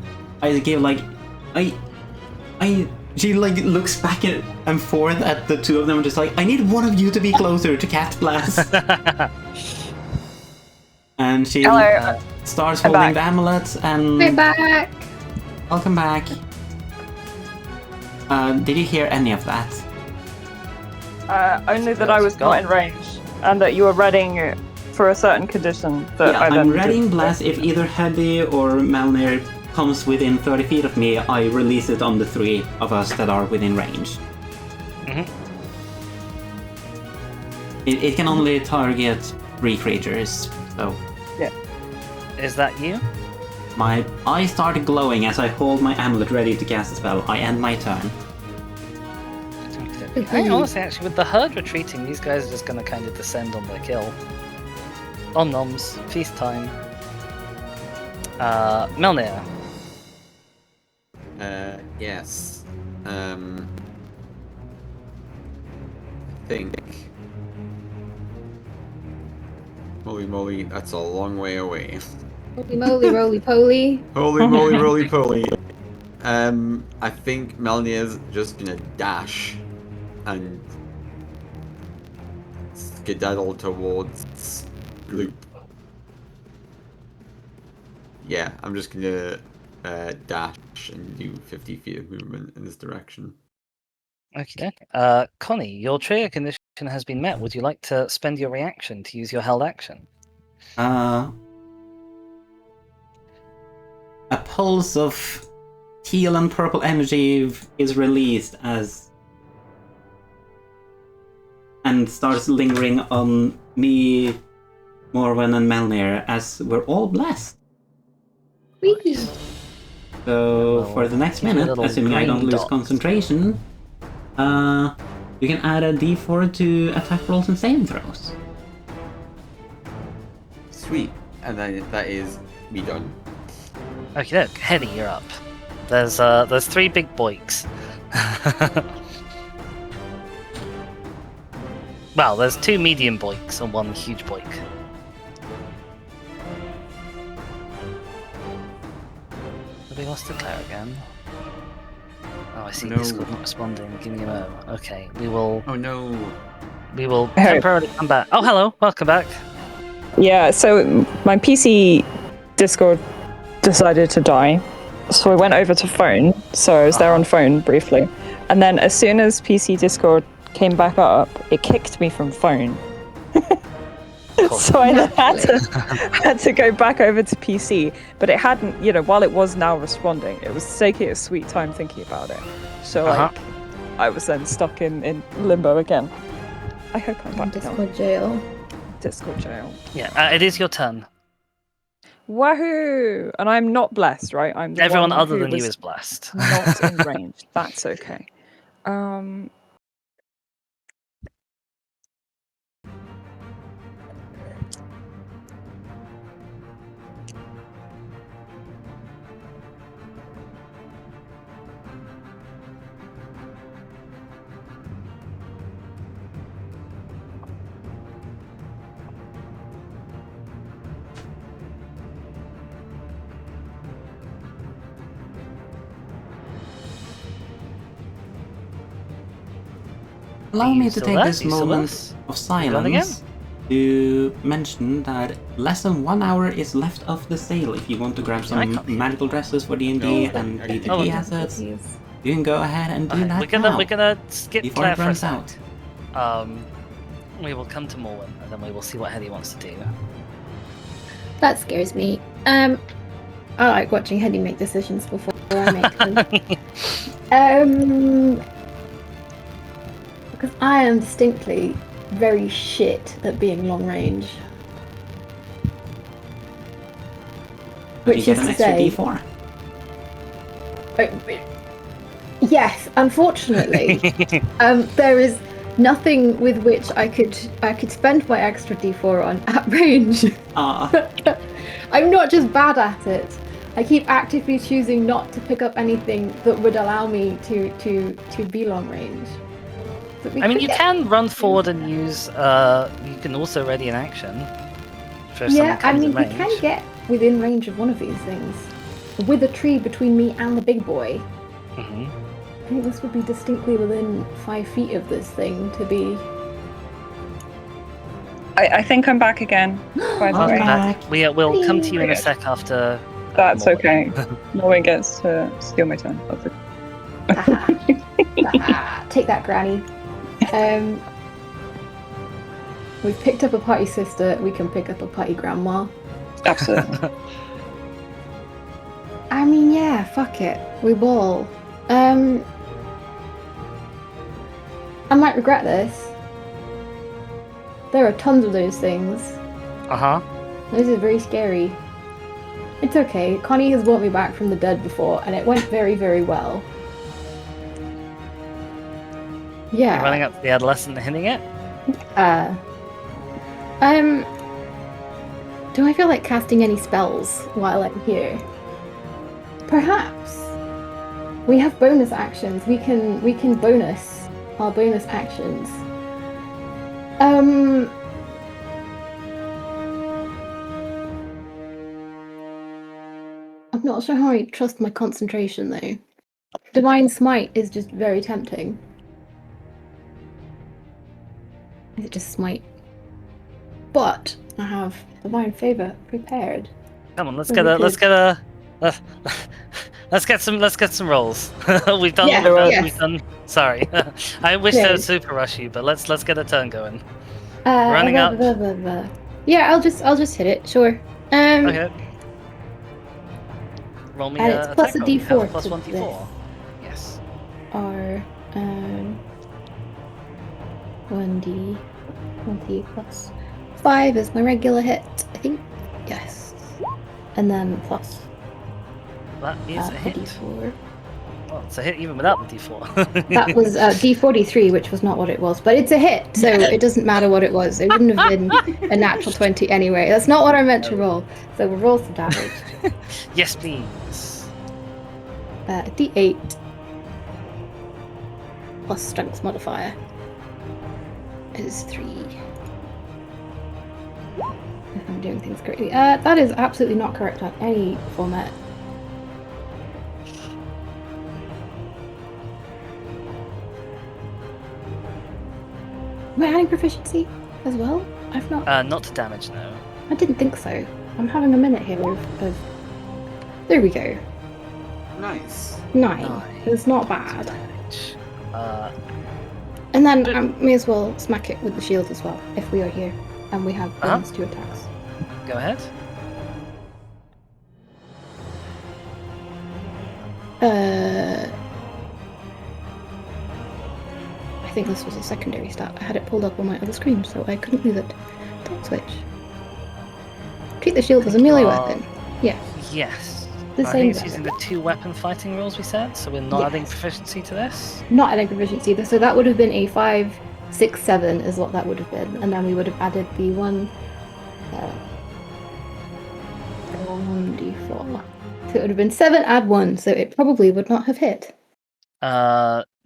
give like, she like looks back and forth at the two of them, just like, I need one of you to be closer to cast Blast. And she starts I'm holding back. the amulet and... We're back. Welcome back. Did you hear any of that? Only that I was Go. not in range, and that you were readying for a certain condition that Yeah, I then I'm readying did. Blast. If either Hedy or Melnir comes within 30 feet of me, I release it on the three of us that are within range. Mhm. It can only target 3 creatures, so... Is that you? My eyes start glowing as I hold my amulet ready to cast a spell. I end my turn. I honestly, actually, with the herd retreating, these guys are just going to kind of descend on their kill. On noms, feast time. Melnir. Yes. I think. Holy moly, that's a long way away. Holy moly, roly poly. Holy moly, roly poly. I think Melnir's just gonna dash and skedaddle towards Gloop. Yeah, I'm just gonna dash and do 50 feet of movement in this direction. Okay. Connie, your trigger condition has been met. Would you like to spend your reaction to use your held action? A pulse of teal and purple energy is released and starts lingering on me, Morwen, and Melnir as we're all blessed. Whee! So for the next give you a minute, little assuming I don't green lose dot. concentration, you can add a d4 to attack rolls and saving throws. Sweet. And then that is me done. Okay, look, Hedy, you're up. There's 3 big boiks. Well, there's 2 medium boiks and 1 huge boik. Have we lost the Claire again? Oh, I see. No. Discord not responding. Give me a mo. Okay, we will Oh no. Hey. temporarily come back. Oh, hello, welcome back. Yeah, so my PC Discord decided to die. So I went over to phone. So I was there on phone briefly. And then as soon as PC Discord came back up, it kicked me from phone. So I then had to go back over to PC. But it hadn't, while it was now responding, it was taking a sweet time thinking about it. So I was then stuck in limbo again. I hope I'm back now. Discord jail. Discord jail. Yeah, it is your turn. Wahoo! And I'm not blessed, right? I'm the Everyone one other who than you was is blessed. not in range. That's okay. Allow Are you me to still take there? this Are you still moment with us? of You gone again? silence to mention that less than 1 hour is left of the sale. If you want to grab I some can't- magical dresses for D&D No, and I- D2D Oh, assets, Please. you can go ahead and do that we're gonna skip before Claire it for a runs sec. out. We will come to Morwen, and then we will see what Hedy wants to do. That scares me. I like watching Hedy make decisions before I make them. Because I am distinctly very shit at being long range. But you Which get is an to extra say, D4. yes, unfortunately, there is nothing with which I could spend my extra D4 on at range. I'm not just bad at it. I keep actively choosing not to pick up anything that would allow me to be long range. But we I mean, could you get- can run forward and use. You can also ready an action. For if someone Yeah, I comes mean, in we range. can get within range of one of these things. With a tree between me and the big boy, Mhm. I think this would be distinctly within 5 feet of this thing to be. I think I'm back again, by the Welcome way. back. We'll come to you in a Okay. sec after. That's Morwen. okay. Morwen gets to steal my turn. That's okay. Take that, Granny. We've picked up a party sister. We can pick up a party grandma. Absolutely. I mean, yeah, fuck it. We ball. I might regret this. There are tons of those things. Uh huh. This is very scary. It's okay. Connie has brought me back from the dead before, and it went very, very well. Yeah. You're running up to the adolescent and hitting it. Do I feel like casting any spells while I'm here? Perhaps. We have bonus actions. We can bonus our bonus actions. I'm not sure how I trust my concentration though. Divine Smite is just very tempting. Is it just smite? But I have Divine Favor prepared. Come on, let's Oh, get we a. Let's could- get a. Let's get some. Let's get some rolls. We've done. Yeah, yes. We've done. Sorry, I wish I Okay. would super rush you, but let's get a turn going. Uh, Running blah, up. blah, blah, blah. Yeah, I'll just hit it. Sure. Okay. Roll me And a it's plus attack a roll. You have D4 plus to 1 this. D4. Yes. Are 1d20 plus 5 is my regular hit, I think. Yes. And then plus That is a a hit. d4. Well, it's a hit even without the D4. That was d43, which was not what it was, but it's a hit, so it doesn't matter what it was. It wouldn't have been a natural 20 anyway. That's not what I meant to roll. So we'll roll some damage. Yes, please. D8 plus strength modifier is 3. If I'm doing things correctly. That is absolutely not correct on any format. Am I adding proficiency as well? I've not. Not to damage, no. I didn't think so. I'm having a minute here of. There we go. Nice. 9. It's not bad. Damage. And then I may as well smack it with the shield as well, if we are here. And we have Uh-huh. bonus 2 attacks. Go ahead. I think this was a secondary stat. I had it pulled up on my other screen, so I couldn't move it. Don't switch. Treat the shield as a melee weapon. Yeah, Yes. the I same think it's as using the 2 weapon fighting rules we said, so we're not adding Yes. proficiency to this. Not adding proficiency either. So that would have been a 5, 6, 7 is what that would have been. And then we would have added the 1d4. So it would have been 7, add 1, so it probably would not have hit.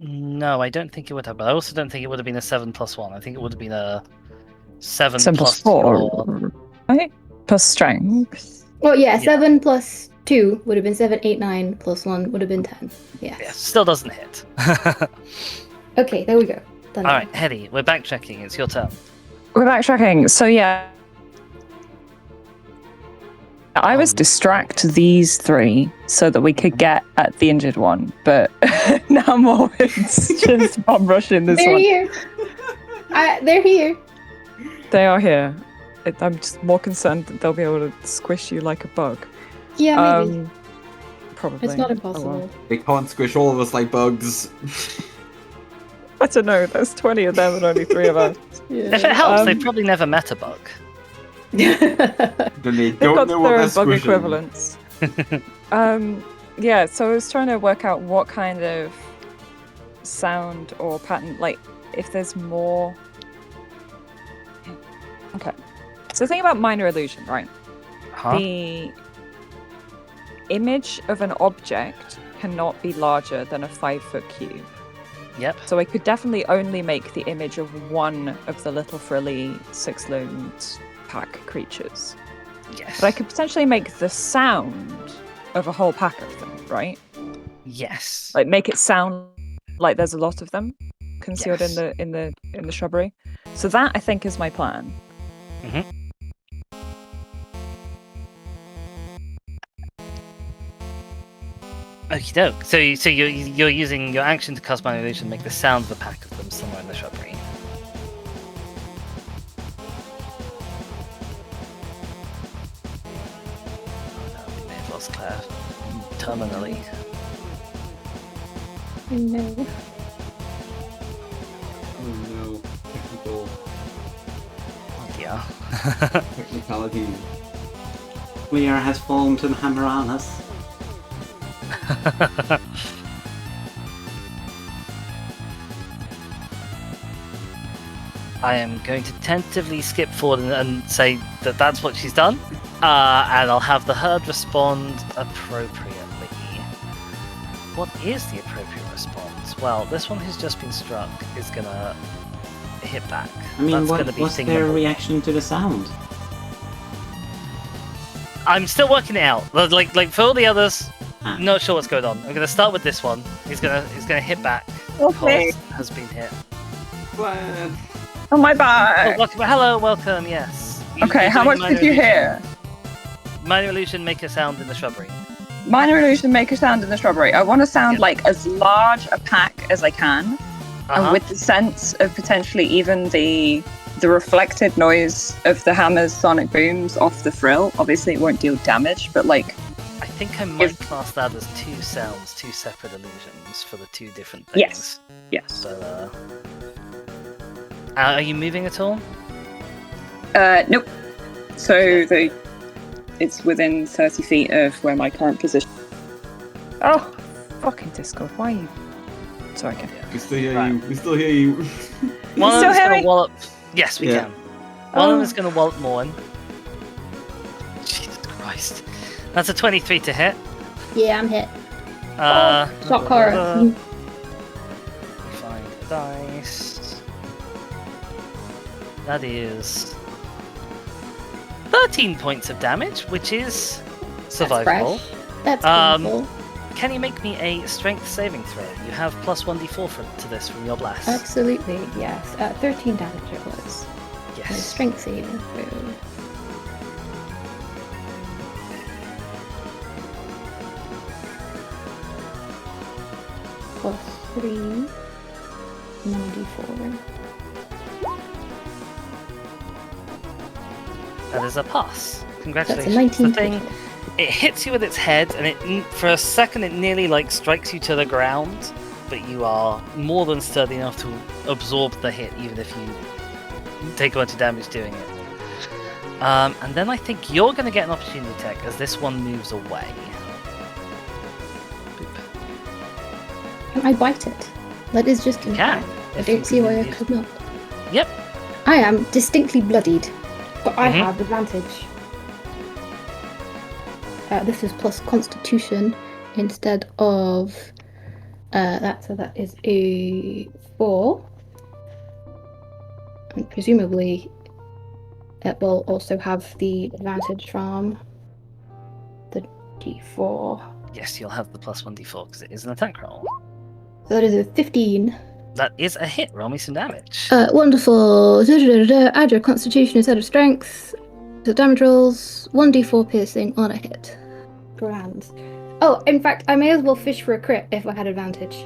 No, I don't think it would have. But I also don't think it would have been a 7 plus 1. I think it would have been a 7 7 plus plus 4. your- Right? Plus strength. Well, yeah, Yeah. 7 plus 2 would have been 7, 8, 9, plus 1 would have been 10. Yes. Yeah, still doesn't hit. Okay, there we go. Done. All right, Hedy, we're backtracking. It's your turn. We're backtracking. So yeah, I was distract these three so that we could get at the injured one, but now Morwen's just bomb rushing this They're one. here. They're here. They are here. I'm just more concerned that they'll be able to squish you like a bug. Yeah, maybe. Probably. It's not Oh, impossible. well. They can't squish all of us like bugs. I don't know. There's 20 of them and only 3 of us. Yeah. If it helps, Um, they've probably never met a bug. Then they They've don't got know what their they're own bug squishing. equivalents. Yeah, so I was trying to work out what kind of sound or pattern, like if there's more. Okay. So the thing about minor illusion, right? Huh? The image of an object cannot be larger than a 5-foot cube. Yep. So I could definitely only make the image of one of the little frilly 6-limbed pack creatures. Yes. But I could potentially make the sound of a whole pack of them, right? Yes. Like make it sound like there's a lot of them concealed Yes. in the shrubbery. So that I think is my plan. Mhm. Okie doke. So you're using your action to cast minor illusion to make the sound of the pack of them somewhere in the shrubbery. Oh no, we may have lost Claire. Terminally. No. Oh no. Technical Oh dear. technicality. Lear has fallen to the hammer on us. I am going to tentatively skip forward and say that that's what she's done, and I'll have the herd respond appropriately. What is the appropriate response? Well, this one who's just been struck is gonna hit back. I mean, That's gonna what, be what's thing their number- reaction to the sound? I'm still working it out. Like for all the others, Ah. not sure what's going on. I'm gonna start with this one. He's gonna hit back. Okay. Because has been hit. What? Oh my Oh, bad. hello, welcome. Yes. Okay, You're how doing much did you illusion. hear? Minor illusion, make a sound in the shrubbery. Minor illusion, make a sound in the shrubbery. I want to sound Yeah. like as large a pack as I can, Uh-huh. and with the sense of potentially even the reflected noise of the hammer's sonic booms off the frill. Obviously, it won't deal damage, but like, I think I might If- class that as 2 sounds, 2 separate illusions for the 2 different things. yes, yes. So, are you moving at all? Nope. So it's within 30 feet of where my current position. Oh, fucking Discord! Why are you? Sorry, okay. We still hear Right. you. We still hear you. One of still them's hear gonna me? wallop. Yes, we Yeah. can. One of Oh. them is gonna wallop Morn. Jesus Christ. That's a 23 to hit. Yeah, I'm hit. Uh, Shock horror. find the dice. That is 13 points of damage, which is That's survivable. fresh. That's Um, painful. Can you make me a strength saving throw? You have plus 1d4 to this from your blast. Absolutely, yes. 13 damage it was. My Yes. strength saving throw. Plus 3. 94. That is a pass. That's Congratulations. a 19 The thing, total. it hits you with its head, and it for a second it nearly like strikes you to the ground, but you are more than sturdy enough to absorb the hit, even if you take a bunch of damage doing it. And then I think you're going to get an opportunity attack as this one moves away. Boop. Can I bite it? That is just You in can, time. I if you don't see why I can. could not. Yep. I am distinctly bloodied, but I Mhm. have advantage. This is plus Constitution instead of that, so that is a 4. And presumably, it will also have the advantage from the D4. Yes, you'll have the plus 1d4 because it is an attack roll. So that is a 15 That is a hit. Roll me some damage. Wonderful. Add your constitution instead of strength. So damage rolls 1d4 piercing on a hit. Grand. Oh, in fact, I may as well fish for a crit if I had advantage.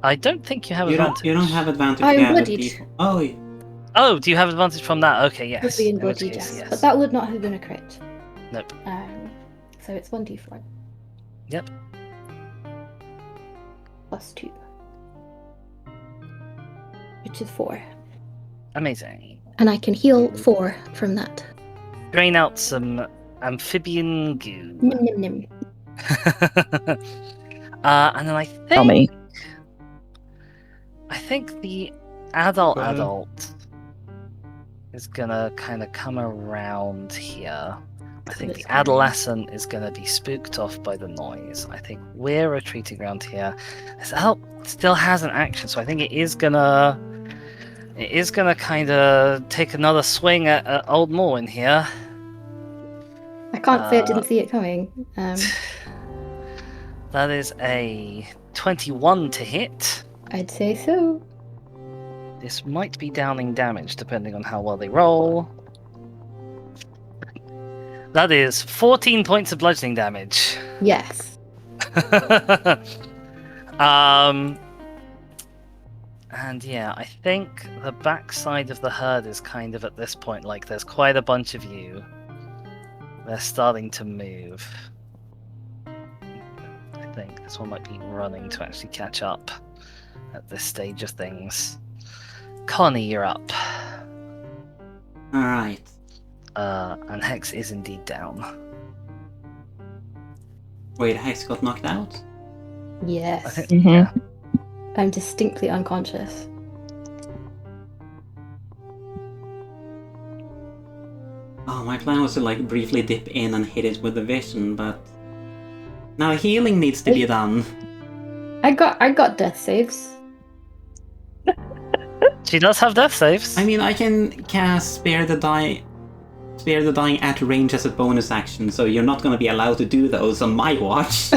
I don't think you have You advantage. don't have advantage. I'm yeah, bloodied. default- Oh, yeah. Oh, do you have advantage from that? Okay, yes. Would be in In which bloody case, death, yes. but that would not have been a crit. Nope. So it's 1d4 Yep. plus 2, which is 4, Amazing. and I can heal 4 from that. Drain out some amphibian goo. Nim nim nim. And then I think Yummy. I think the adult Uh. adult is gonna kind of come around here. I think the adolescent is gonna be spooked off by the noise. I think we're retreating around here. This adult still has an action, so I think it is gonna kind of take another swing at Old Morwen here. I can't say I didn't see it coming. That is a 21 to hit. I'd say so. This might be downing damage depending on how well they roll. That is 14 points of bludgeoning damage. Yes. And yeah, I think the backside of the herd is kind of at this point like there's quite a bunch of you. They're starting to move. I think this one might be running to actually catch up at this stage of things. Connie, you're up. Alright. And Hex is indeed down. Wait, Hex got knocked out? I Yes. think, Mhm. yeah. I'm distinctly unconscious. Oh, my plan was to like briefly dip in and hit it with the vision, but now healing needs to be done. I got death saves. She does have death saves. I mean, I can cast Spare the Dying at range as a bonus action, so you're not gonna be allowed to do those on my watch.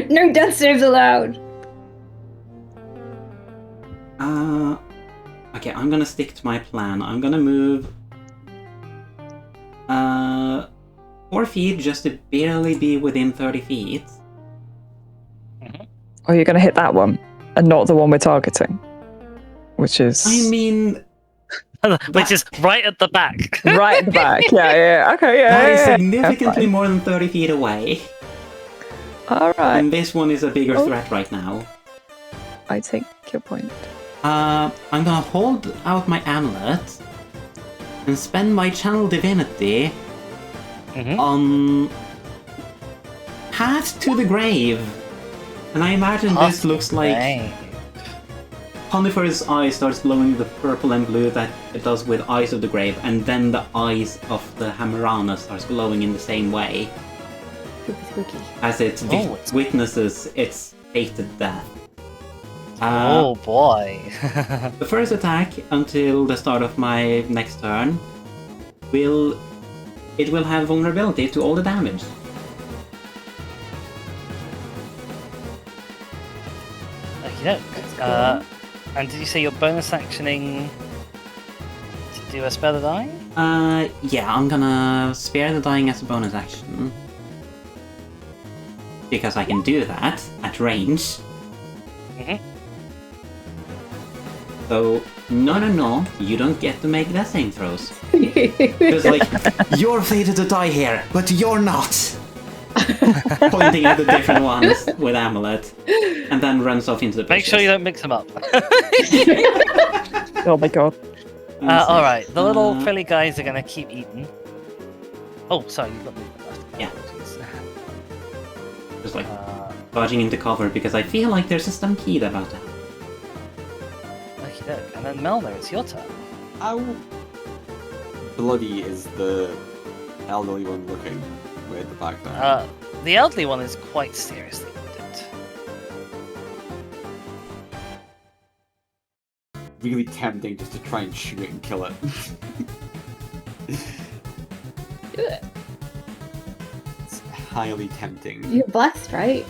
No death saves allowed. Okay, I'm gonna stick to my plan. I'm gonna move 4 feet just to barely be within 30 feet. Or you're going to hit that one and not the one we're targeting, which is I mean, Which is right at the back. right at the back. Yeah. Okay. Yeah. that is yeah, yeah. significantly more than 30 feet away. All right. And this one is a bigger Oh. threat right now. I take your point. I'm gonna hold out my amulet and spend my channel divinity Mhm. on Path to the Grave. And I imagine this looks like Right. Conifer's eye starts glowing the purple and blue that it does with Eyes of the Grave, and then the eyes of the Hammerana starts glowing in the same way Spooky, spooky. as it Oh, it's- witnesses its fated death. Oh boy. The first attack until the start of my next turn will have vulnerability to all the damage. Okay. And did you say you're bonus actioning to do a spell the dying? Yeah, I'm gonna spare the dying as a bonus action. Because I can do that at range. Mhm. So, no, you don't get to make death saving throws. It's like, you're fated to die here, but you're not! Pointing at the different ones with amulet, and then runs off into the Make sure you don't mix them up. Oh my god. Alright, the little Uh, frilly guys are gonna keep eating. Oh, sorry, you've got movement left. Yeah. Jeez. Just like Uh, dodging into cover because I feel like there's a stampede about to happen. okey-doke. And then Melner, it's your turn. How bloody is the elderly one looking with the back there? The elderly one is quite seriously wounded. Really tempting just to try and shoot it and kill it. Do it. It's highly tempting. You're blessed, right?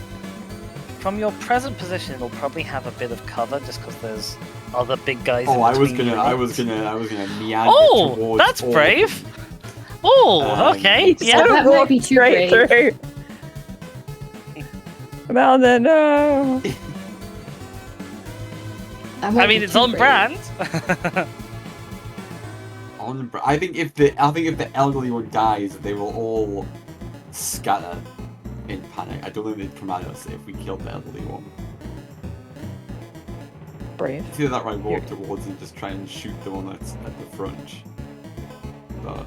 from your present position, it'll probably have a bit of cover just because there's other big guys. Oh, in I was between gonna you and it. meander Oh, towards that's all- brave. Oh, Um, okay, yeah. that might be too Straight brave. through. Melna, no. That might I mean, be it's too on brave. brand. I think if the elderly one dies, they will all scatter in panic. I don't think they'd come at us if we killed the elderly one. Brave. It's either that or I walk towards and just try and shoot the one that's at the front. But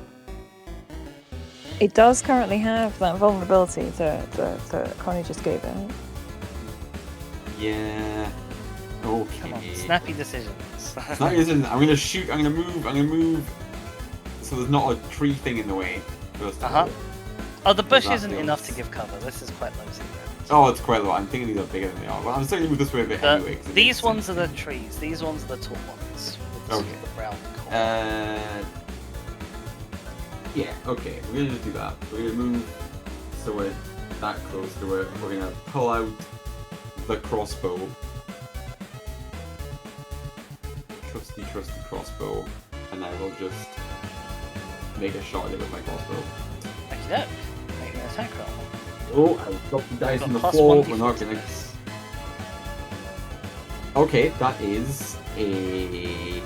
It does currently have that vulnerability that Connie just gave it. yeah. Okay. Come on, snappy decisions. Snappy decisions. I'm gonna shoot. I'm gonna move. So there's not a tree thing in the way. First of Uh-huh. all. Oh, the bush That isn't feels- enough to give cover. This is quite low to the ground. Oh, it's quite a lot. I'm thinking these are bigger than they are. But I'm still gonna move this way a bit anyway. 'cause it These makes ones sense. are the trees. These ones are the tall ones. With the sort Okay. of round corner. Yeah, okay, we're gonna just do that. We're gonna move so we're that close to it. We're gonna pull out the crossbow. Trusty crossbow. And I will just make a shot at it with my crossbow. Thank you, make an attack roll. Oh, I dropped the dice Got on the plus floor. 1d4 We're not to gonna. this. Okay, that is a.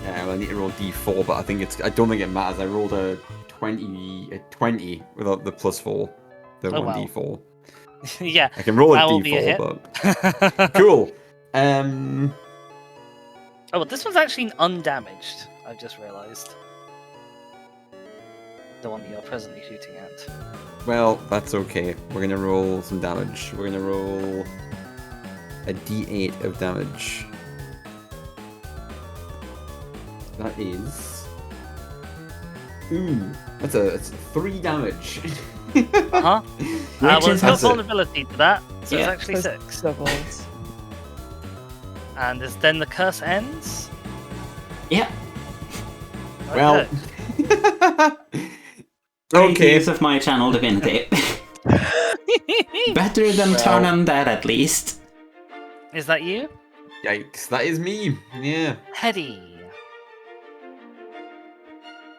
Well, I need to roll d4, but I think it's. I don't think it matters. I rolled a 20 without the +4, the Oh, 1d4. Yeah, I can roll a that will be a hit. d4, but cool. Oh, but this one's actually undamaged. I've just realised. The one that you're presently shooting at. Well, that's okay. We're gonna roll some damage. We're gonna roll a d8 of damage. That is. Ooh, it's 3 damage. Uh-huh. Which Well, is it's got that's it. vulnerability to that, so Yeah. it's actually 6. Doubled. And then the curse ends. Yeah. Well. Okay. Great Okay. use of my channel divinity. Better than Well. turn undead, at least. Is that you? Yikes, that is me. Yeah. Hetty.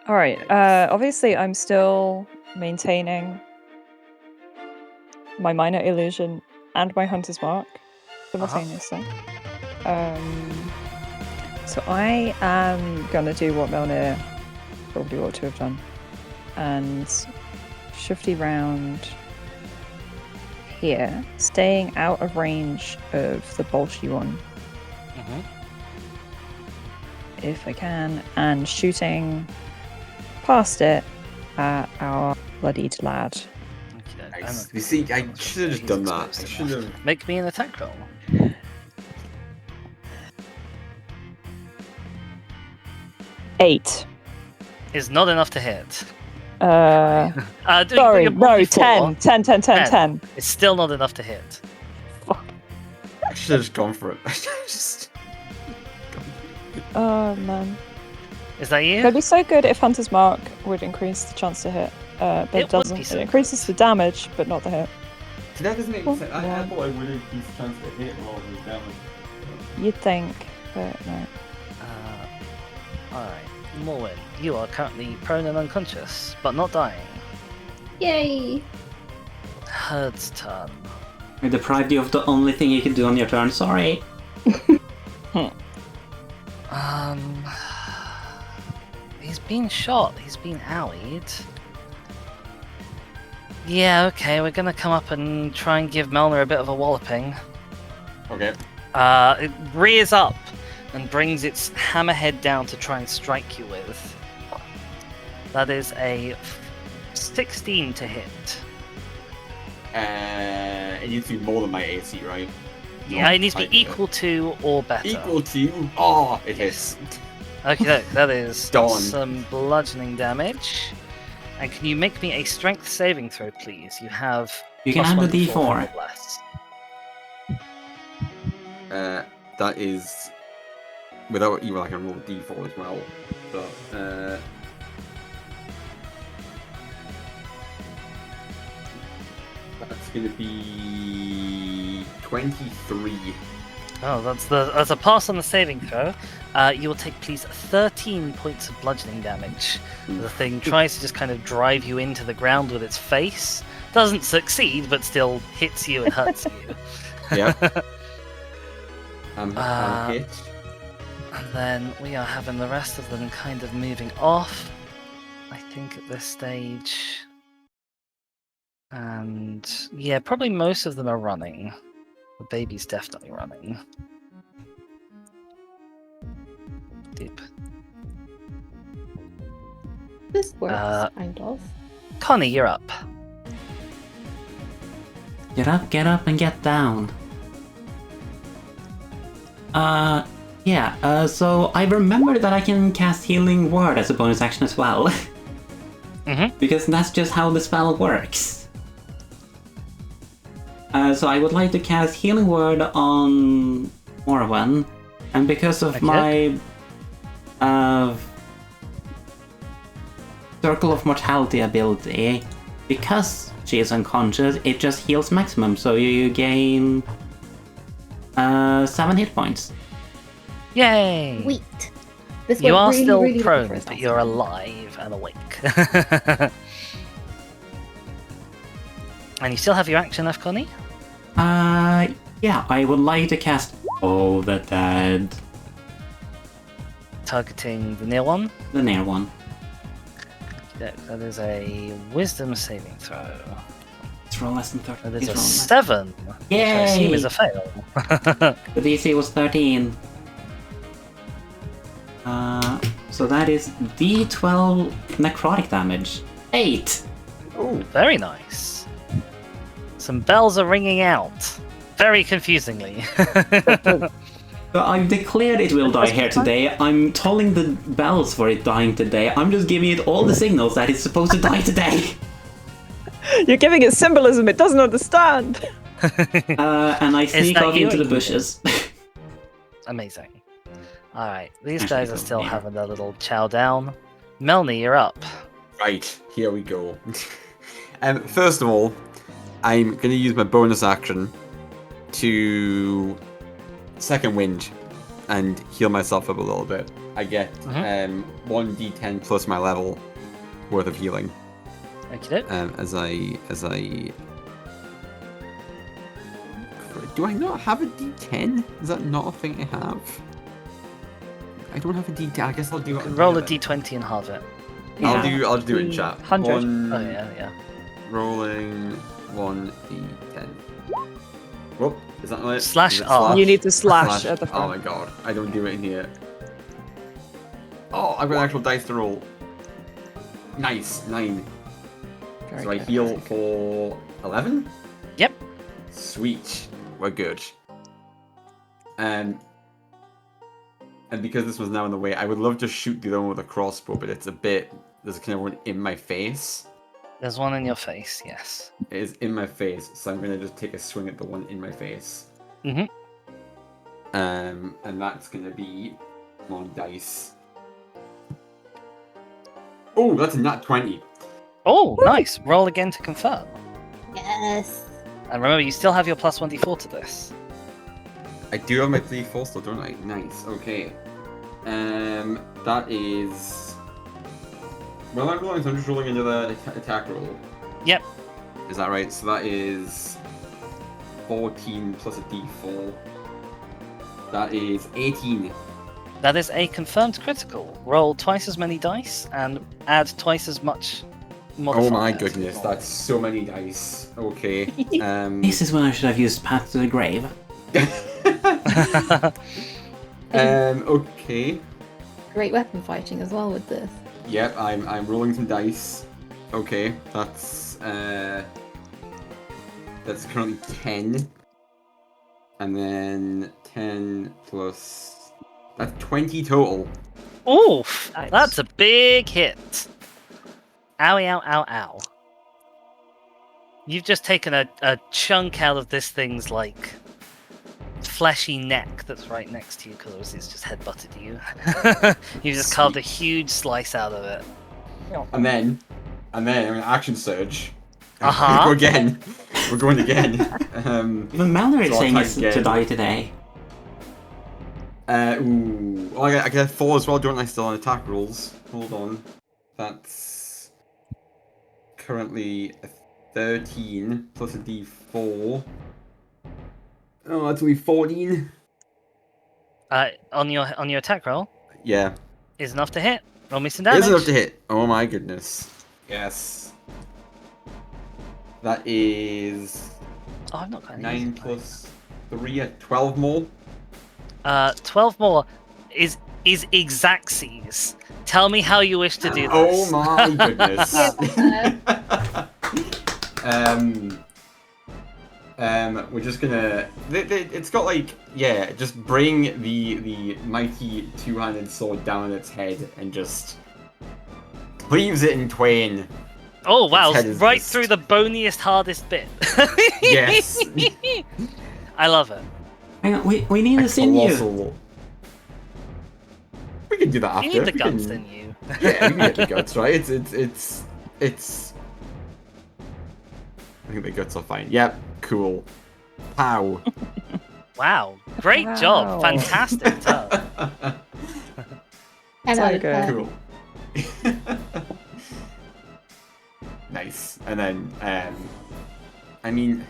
All right. Obviously, I'm still maintaining my minor illusion and my hunter's mark simultaneously. So I am gonna do what Melnir probably ought to have done, and shifty round here, staying out of range of the bolshy one Mm-hmm. if I can, and shooting past it at our bloodied lad. Okay. Nice. You see, I should have just done that. I should have. Make me an attack roll. Eight. Is not enough to hit. Do Sorry, your no, 10. 10. 10. It's still not enough to hit. I should have just gone for it. just. Oh man. Is that you? It'd be so good if Hunter's Mark would increase the chance to hit, but It would it doesn't. be It so increases the damage, but not the hit. See, that doesn't make Well, sense. yeah. I thought I would increase the chance to hit rather than damage. You'd think, but no. Alright. Morwen, you are currently prone and unconscious, but not dying. Yay! Herd's turn. I deprived you of the only thing you could do on your turn, sorry. He's been shot. He's been owied. Yeah, okay, we're gonna come up and try and give Melner a bit of a walloping. Okay. It rears up and brings its hammerhead down to try and strike you with. That is a 16 to hit. It needs to be more than my AC, right? Yeah, it needs to I- be equal to or better. Equal to. Oh, it hits. Okay, that is Darn. some bludgeoning damage. And can you make me a strength saving throw, please? You have. You can plus add one the d4 D4. or less. That is. Without even I can roll d4 as well. So, that's gonna be 23. Oh, that's a pass on the saving throw. You will take, please, 13 points of bludgeoning damage. The thing tries to just kind of drive you into the ground with its face. Doesn't succeed, but still hits you and hurts you. Yeah. I'm hit. And then we are having the rest of them kind of moving off, I think, at this stage. And yeah, probably most of them are running. The baby's definitely running. Deep. This works, Uh, kind of. Connie, you're up. Get up, and get down. So I remember that I can cast Healing Word as a bonus action as well. Because that's just how the spell works. So I would like to cast Healing Word on Morwen, and because of my Circle of Mortality ability, because she is unconscious, it just heals maximum, so you gain 7 hit points. Yay! Sweet. This You went are really, still really prone, good for us but last you're time. alive and awake. And you still have your action left, Connie? Yeah, I would like to cast Oh the Dead. Targeting the near one. The near one. Yeah, that is a wisdom saving throw. Let's roll less than 30. That is Please a roll less. 7. Which I assume Yay! is a fail. The DC was 13. So that is D12 necrotic damage. 8! Very nice. Some bells are ringing out. Very confusingly. So I've declared it will die here today. I'm tolling the bells for it dying today. I'm just giving it all the signals that it's supposed to die today. You're giving it symbolism it doesn't understand. And I sneak that off you into the or you? bushes. Amazing. Alright, these Actually, guys go are still here. having their little chow down. Melanie, you're up. Right, here we go. First of all, I'm going to use my bonus action to second wind and heal myself up a little bit. I get 1d10 plus my level worth of healing. Okay. As I do I not have a d10? Is that not a thing I have? I don't have a d10. I guess I'll do it. Roll a d20 and halve it. I'll do it in chat. 100. Oh yeah. Rolling 1d10. Whoop, is that right? Slash Is it R. You need to slash at the Oh front. my god, I don't do it in here. Oh, I've got an actual dice to roll. Nice, 9. Very So I good. heal for 11? Yep. Sweet, we're good. And because this was now in the way, I would love to shoot the other one with a crossbow, but it's a bit, there's kind of one in my face. There's one in your face, yes. It is in my face, so I'm gonna just take a swing at the one in my face. Mhm. And that's gonna be on dice. Oh, that's a nat 20. Oh, nice. Roll again to confirm. Yes. And remember, you still have your plus 1d4 to this. I do have my 3-4 still, don't I? Nice. Okay. That is. Well, I'm rolling, so I'm just rolling another attack roll. Yep. Is that right? So that is 14 plus a d4. That is 18. That is a confirmed critical. Roll twice as many dice and add twice as much modifier. Oh my to goodness, roll. that's so many dice. Okay. This is when I should have used Path to the Grave. Okay. Great weapon fighting as well with this. Yep, I'm rolling some dice. Okay, that's currently 10. And then 10 plus that's 20 total. Oof! Nice. That's a big hit. Owie, ow, ow, ow. You've just taken a chunk out of this thing's, like, fleshy neck that's right next to you, because obviously it's just headbutted you. You've just carved a huge slice out of it. And then I'm gonna action surge. Uh-huh. Go again. We're going again. Even Mallory is So I'll saying try it's again. to die today. Ooh. Oh, I get 4 as well, don't I? Still on attack rolls. Hold on. That's currently a 13 plus a d4. Oh, that's only 14. On your attack roll Yeah. is enough to hit. Roll me some It damage. is enough to hit. Oh my goodness. Yes. That is Oh, I've not got any 9 music playing. plus 3 at 12 more. 12 more is Exacxes. Tell me how you wish to do this. Oh my goodness. We're just gonna. It's got like, yeah, just bring the mighty two-handed sword down its head and just cleaves it in twain. Oh wow! Its head is Right just- through the boniest, hardest bit. Yes. I love it. Hang on, we need a sinew. Colossal. We can do that after. You need the We guns, can- didn't you? Yeah, we can get the guts, right? It's. I think the guts are fine. Yep, cool. Pow. Wow! Great job! Wow. Fantastic job. 10 So out of good. 10. Cool. Nice. And then, I mean,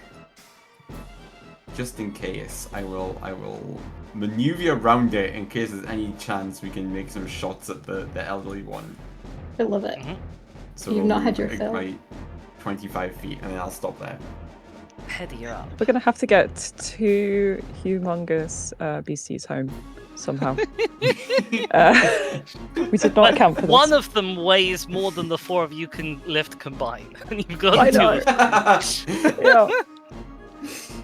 just in case, I will maneuver around it in case there's any chance we can make some shots at the elderly one. I love it. So You've not had your like fill. my 25 feet, and then I'll stop there. Heady, you're up. We're gonna have to get 2 humongous beasties home somehow. We did not account for this. One of them weighs more than the 4 of you can lift combined, and you've got I two. know. of them.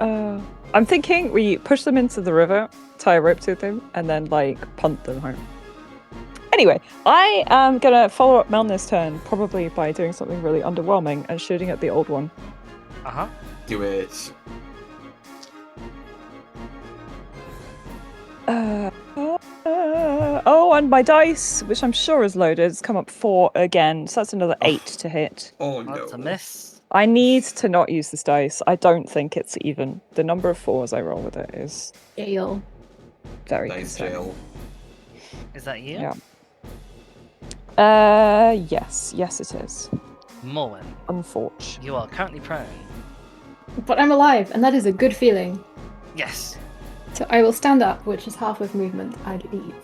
Yeah. I'm thinking we push them into the river, tie a rope to them, and then like punt them home. Anyway, I am gonna follow up Melnir's turn probably by doing something really underwhelming and shooting at the old one. Uh-huh. Do it. Oh, and my dice, which I'm sure is loaded, has come up 4 again, so that's another 8 to hit. Oh no. That's a miss. I need to not use this dice. I don't think it's even. The number of 4s I roll with it is Jail. very Nice concerning. jail. Is that you? Yeah. Yes, it is. Morwen, Unfortunate. you are currently prone. But I'm alive, and that is a good feeling. Yes. So I will stand up, which is half of movement, I believe.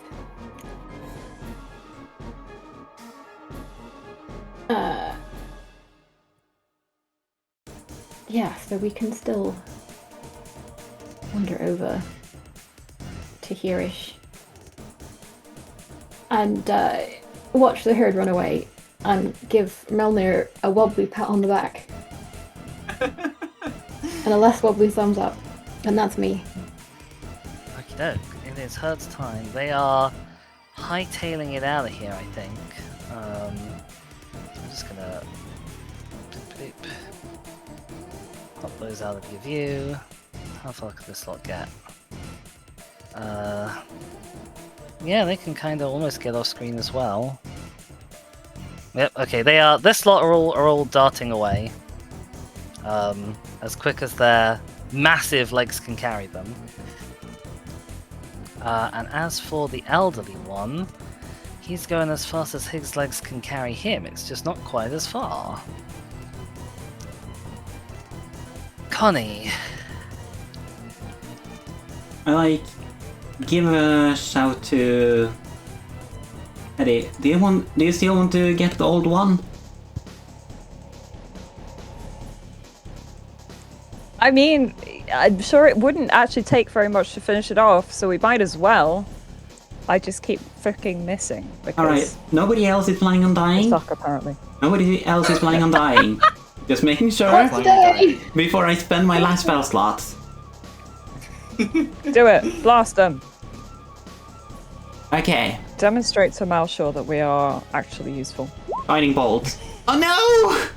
Yeah, so we can still wander over to Hereish and watch the herd run away and give Melnir a wobbly pat on the back and a less wobbly thumbs up, and that's me. Okie doke. It is Herd's time. They are hightailing it out of here, I think. I'm just gonna boop, boop. Pop those out of your view. How far could this lot get? Yeah, they can kind of almost get off screen as well. Yep. Okay, they are. This lot are all darting away. As quick as their massive legs can carry them. And as for the elderly one, he's going as fast as his legs can carry him. It's just not quite as far. Connie. I like give a shout to Eddie. Do you still want to get the old one? I mean, I'm sure it wouldn't actually take very much to finish it off, so we might as well. I just keep freaking missing because Alright, nobody else is planning on I dying? suck apparently. Nobody else is planning on dying. Just making sure What's today? before I spend my last spell slot. Do it, blast them. Okay, Demonstrate to Malshore that we are actually useful. Lightning Bolt. Oh no!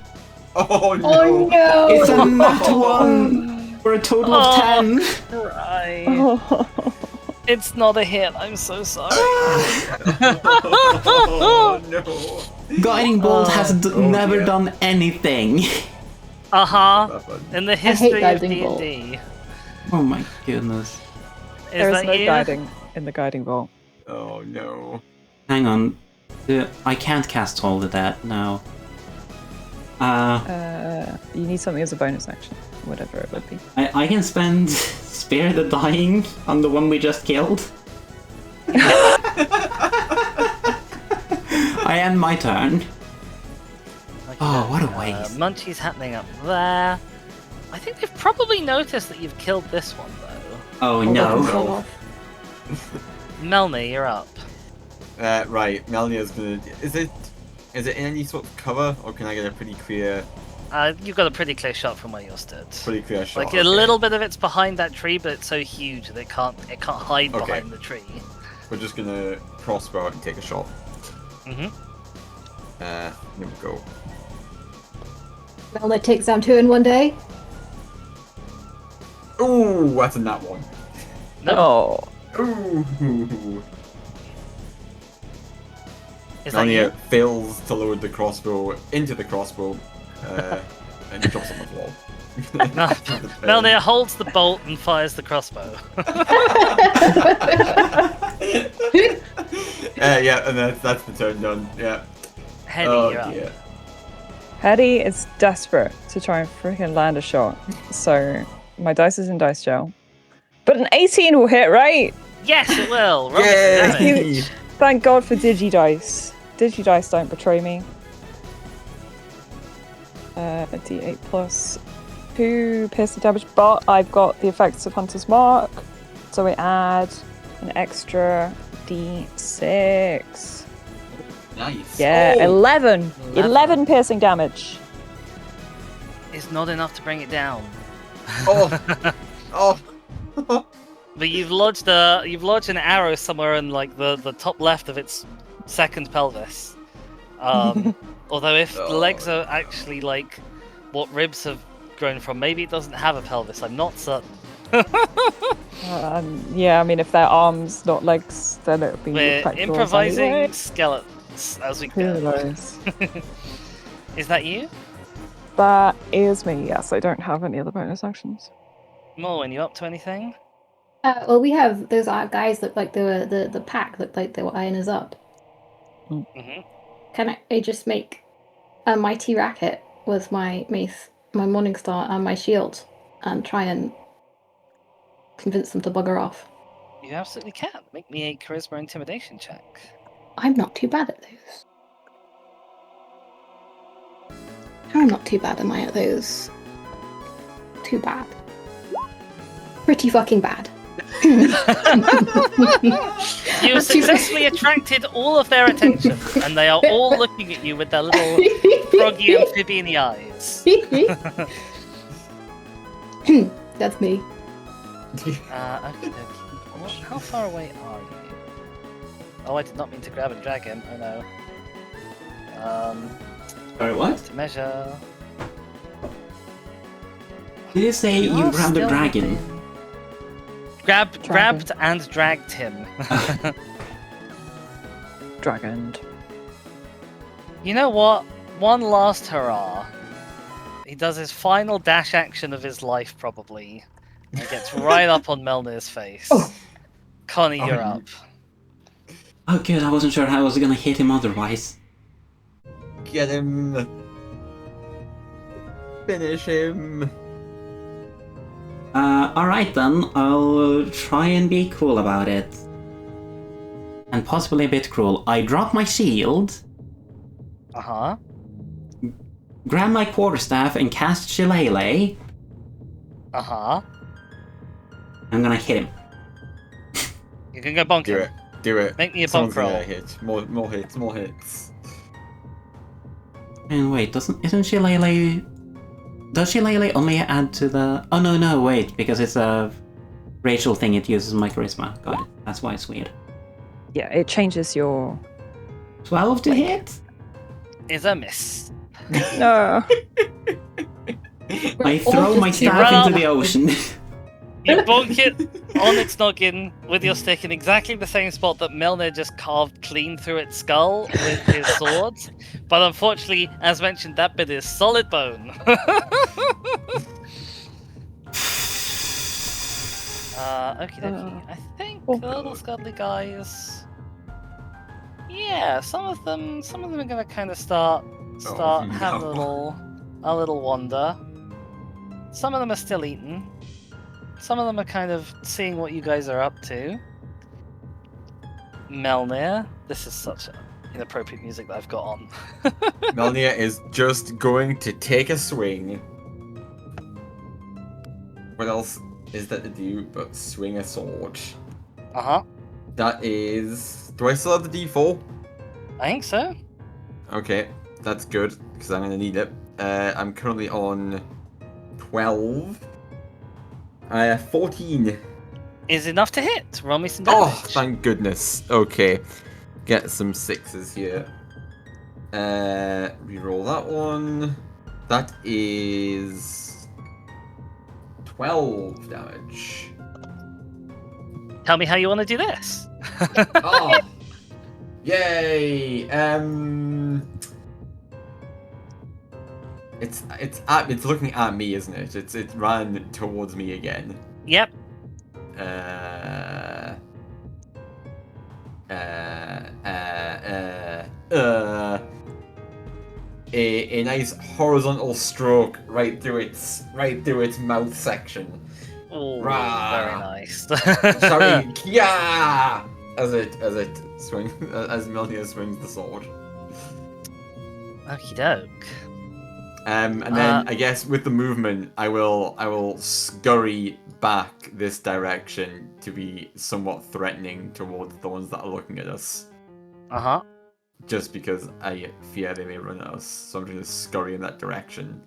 Oh no! Oh no! It's a nat 1 for a total of 10. Right. It's not a hit. I'm so sorry. Oh no! Guiding Bolt has never dear. done anything. That one. In the hate history of Guiding Bolt. D&D. Oh my goodness. There is that no you? guiding in the guiding bolt. Oh no. Hang on. I can't cast Toll the Dead now. You need something as a bonus action, whatever it would be. I can spend Spare the Dying on the one we just killed. I end my turn. Okay, Oh, what a waste. Munchie's happening up there. I think they've probably noticed that you've killed this one, though. Oh Fall no. off. Melny, you're up. Right, Melnia's gonna. Is it in any sort of cover, or can I get a pretty clear You've got a pretty clear shot from where you're stood. shot? Like Okay. a little bit of it's behind that tree, but it's so huge that it can't hide Okay. behind the tree. We're just gonna crossbow and take a shot. Mm-hmm. Here we go. Melna takes down 2 in one day. Ooh, that's a nat one. Oh, Ooh. Is that Melnia you? fails to load the crossbow into the crossbow, and drops on the floor. Melnia holds the bolt and fires the crossbow. Yeah, and that's the turn done. Yeah. Henny, Oh you're up. dear. Hetty is desperate to try and freaking land a shot. So my dice is in dice jail. But an 18 will hit, right? Yes, it will. Roll me some damage. Yay! Thank God for Digidice. Digidice don't betray me. A D8 plus 2 piercing damage, but I've got the effects of Hunter's Mark, so we add an extra D6. Nice. Yeah, Oh, 11. 11 piercing damage. It's not enough to bring it down. Oh. Oh. But you've lodged an arrow somewhere in like the top left of its second pelvis. Although if the legs are actually like what ribs have grown from, maybe it doesn't have a pelvis. I'm not certain. Yeah, I mean, if they're arms, not legs, then it would be We're pectorals improvising anyway. skeletons as we Who go. knows? Is that you? That is me, yes. I don't have any other bonus actions. Morwen, you up to anything? Well, we have those guys look like they were the pack looked like they were eyeing us up. Mm-hmm. Can I just make a mighty racket with my mace, my Morningstar, and my shield, and try and convince them to bugger off? You absolutely can. Make me a charisma intimidation check. I'm not too bad at those. How not too bad am I at those? Too bad. Pretty fucking bad. You Too successfully attracted all of their attention, and they are all looking at you with their little froggy amphibian eyes. That's me. Okay. How far away are you? Oh, I did not mean to grab and drag him. Oh no. Sorry, what? To measure. Did you say you are grabbed a still dragon? within- Grabbed and dragged him. Dragoned. You know what? One last hurrah. He does his final dash action of his life, probably. And gets right up on Melnir's face. Oh. Connie, you're Oh. up. Oh good, I wasn't sure how I was gonna hit him otherwise. Get him. Finish him. Alright then, I'll try and be cool about it. And possibly a bit cruel. I drop my shield, Uh-huh. grab my quarterstaff and cast Shillelagh. Uh-huh. I'm gonna hit him. You can go bonk Do him. it. Do it. Make me a Someone's bonk roll. gonna hit. More hits. More hits. And wait, isn't Shillelagh... Does Shillelagh only add to the... Oh no, wait, because it's a racial thing, it uses my charisma. Got it. That's why it's weird. Yeah, it changes your... 12 to hit? Is a miss. No. I throw my staff run into the ocean. You bonk it on its noggin with your stick in exactly the same spot that Milner just carved clean through its skull with his sword. But unfortunately, as mentioned, that bit is solid bone. Okie dokie. I think Oh, the little scuddly guys. Yeah, some of them are gonna kind of start having no. a little wander. Some of them are still eating. Some of them are kind of seeing what you guys are up to. Melnir, this is such inappropriate music that I've got on. Melnia is just going to take a swing. What else is there to do but swing a sword? Uh-huh. That is... Do I still have the D4? I think so. Okay, that's good, because I'm going to need it. I'm currently on 12. 14. Is enough to hit. Roll me some damage. Oh, thank goodness. Okay. Get some 6s here. Reroll that one. That is 12 damage. Tell me how you want to do this. Oh. Yay. It's looking at me, isn't it? It ran towards me again. Yep. A nice horizontal stroke right through its mouth section. Oh, Rah. very nice. Sorry, yeah! As Melnia swings the sword. Okie doke. And then I guess with the movement, I will scurry back this direction to be somewhat threatening towards the ones that are looking at us. Uh-huh. Just because I fear they may run at us, so I'm going to scurry in that direction.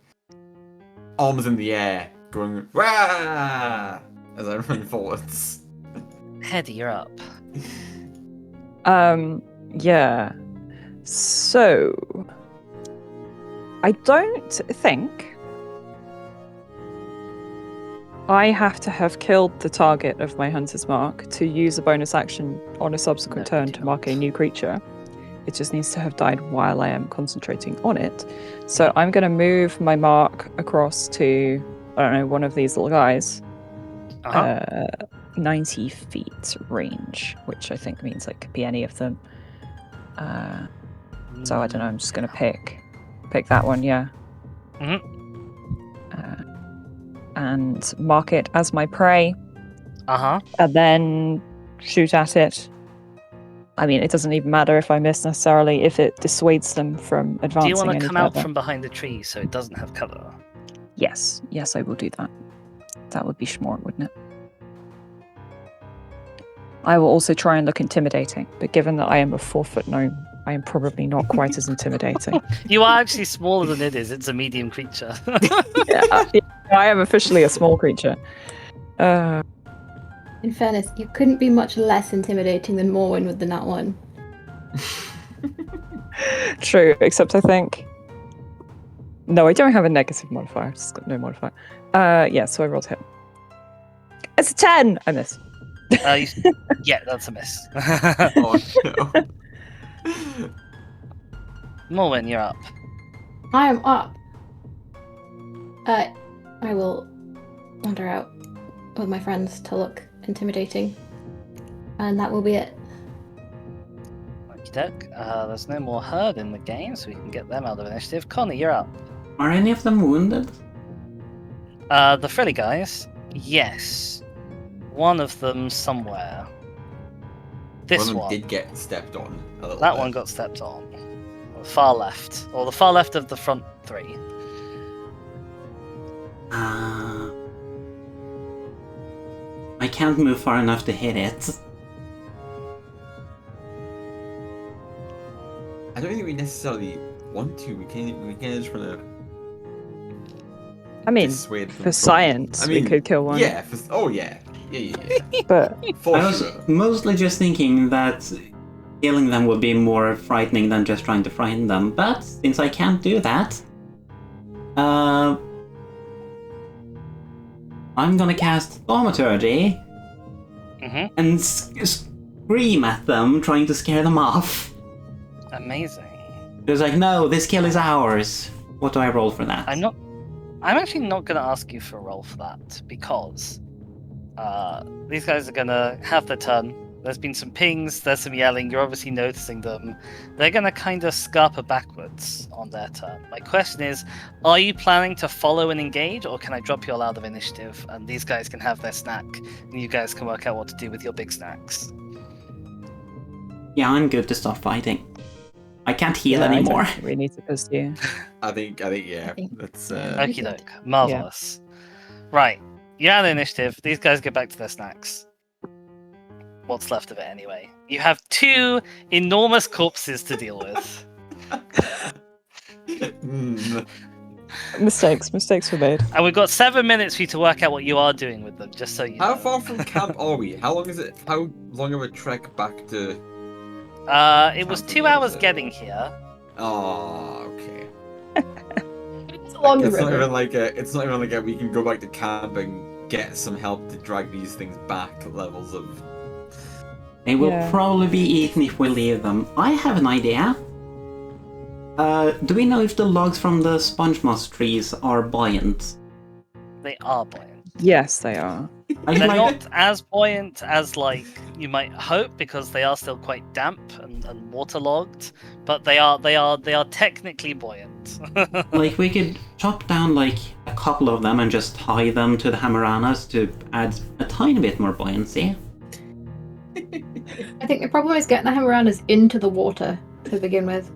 Arms in the air, going Wah! As I run forwards. Hetty, you're up. Yeah. So, I don't think I have to have killed the target of my hunter's mark to use a bonus action on a subsequent No, turn you to do mark a not. new creature. It just needs to have died while I am concentrating on it. So I'm going to move my mark across to, I don't know, one of these little guys. Uh-huh. 90 feet range, which I think means it could be any of them. So I don't know, I'm just going to pick that one, yeah. And mark it as my prey, Uh-huh. and then shoot at it. I mean, it doesn't even matter if I miss necessarily, if it dissuades them from advancing. Do you want to any come out further. from behind the tree so it doesn't have cover? Yes, I will do that. That would be smart, wouldn't it? I will also try and look intimidating, but given that I am a 4-foot gnome, I am probably not quite as intimidating. You are actually smaller than it is. It's a medium creature. Yeah, I am officially a small creature. In fairness, you couldn't be much less intimidating than Morwen with the nat one. True, except I think... No, I don't have a negative modifier. I've just got no modifier. Yeah, so I rolled hit. It's a 10! I miss. Yeah, that's a miss. Oh no. Morwen, you're up. I am up. I will wander out with my friends to look intimidating. And that will be it. Okie doke. There's no more herd in the game, so we can get them out of initiative. Connor, you're up. Are any of them wounded? The frilly guys? Yes. One of them somewhere. This One of them one. did get stepped on a little That bit. one got stepped on. The far left. Or the far left of the front three. I can't move far enough to hit it. I don't think we necessarily want to. We can just want to I mean, dissuade them for from- science, I mean, we could kill one. Yeah. Yeah. But For I was sure. mostly just thinking that killing them would be more frightening than just trying to frighten them, but since I can't do that, I'm gonna cast Thaumaturgy and scream at them, trying to scare them off. Amazing. It was like, no, this kill is ours. What do I roll for that? I'm actually not going to ask you for a roll for that because these guys are going to have their turn. There's been some pings, there's some yelling, you're obviously noticing them. They're going to kind of scarper backwards on their turn. My question is, are you planning to follow and engage, or can I drop you all out of initiative and these guys can have their snack and you guys can work out what to do with your big snacks? Yeah, I'm good to start fighting. I can't heal Yeah, anymore. I don't think we need to pursue. I think yeah. think- That's Okie doke. Marvelous. Right. You're out of initiative. These guys get back to their snacks. What's left of it anyway? You have 2 enormous corpses to deal with. Mistakes were made. And we've got 7 minutes for you to work out what you are doing with them, just so you How know. far from camp are we? How long of a trek back to? It was Camp 2 hours together. getting here. Oh, okay. It's along the It's not river. even like we can go back to camp and get some help to drag these things back levels of. They will Yeah. probably be eaten if we leave them. I have an idea. Do we know if the logs from the sponge moss trees are buoyant? They are buoyant. Yes, they are. I They're like- not as buoyant as like you might hope because they are still quite damp and waterlogged, but they are technically buoyant. Like, we could chop down, like, a couple of them and just tie them to the Hamaranas to add a tiny bit more buoyancy. I think the problem is getting the Hamaranas into the water to begin with.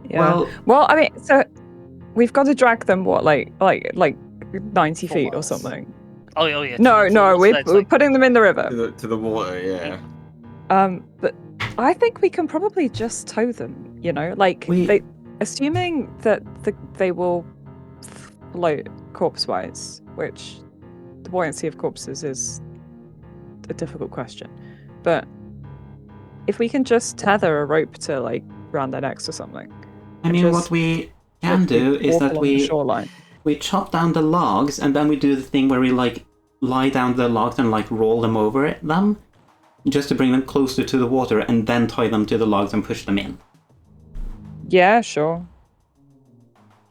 Yeah. Well, I mean, so we've got to drag them what, like 90 4 feet or miles. something. Oh yeah. No, we're It's like- putting them in the river. To the water, yeah. But I think we can probably just tow them. You know, like We- assuming that they will float corpse-wise, which the buoyancy of corpses is a difficult question. But if we can just tether a rope to like around their necks or something, I mean, just what we can do is walk that along the we shoreline. chop down the logs and then we do the thing where we like lie down the logs and like roll them over them, just to bring them closer to the water, and then tie them to the logs and push them in. Yeah, sure.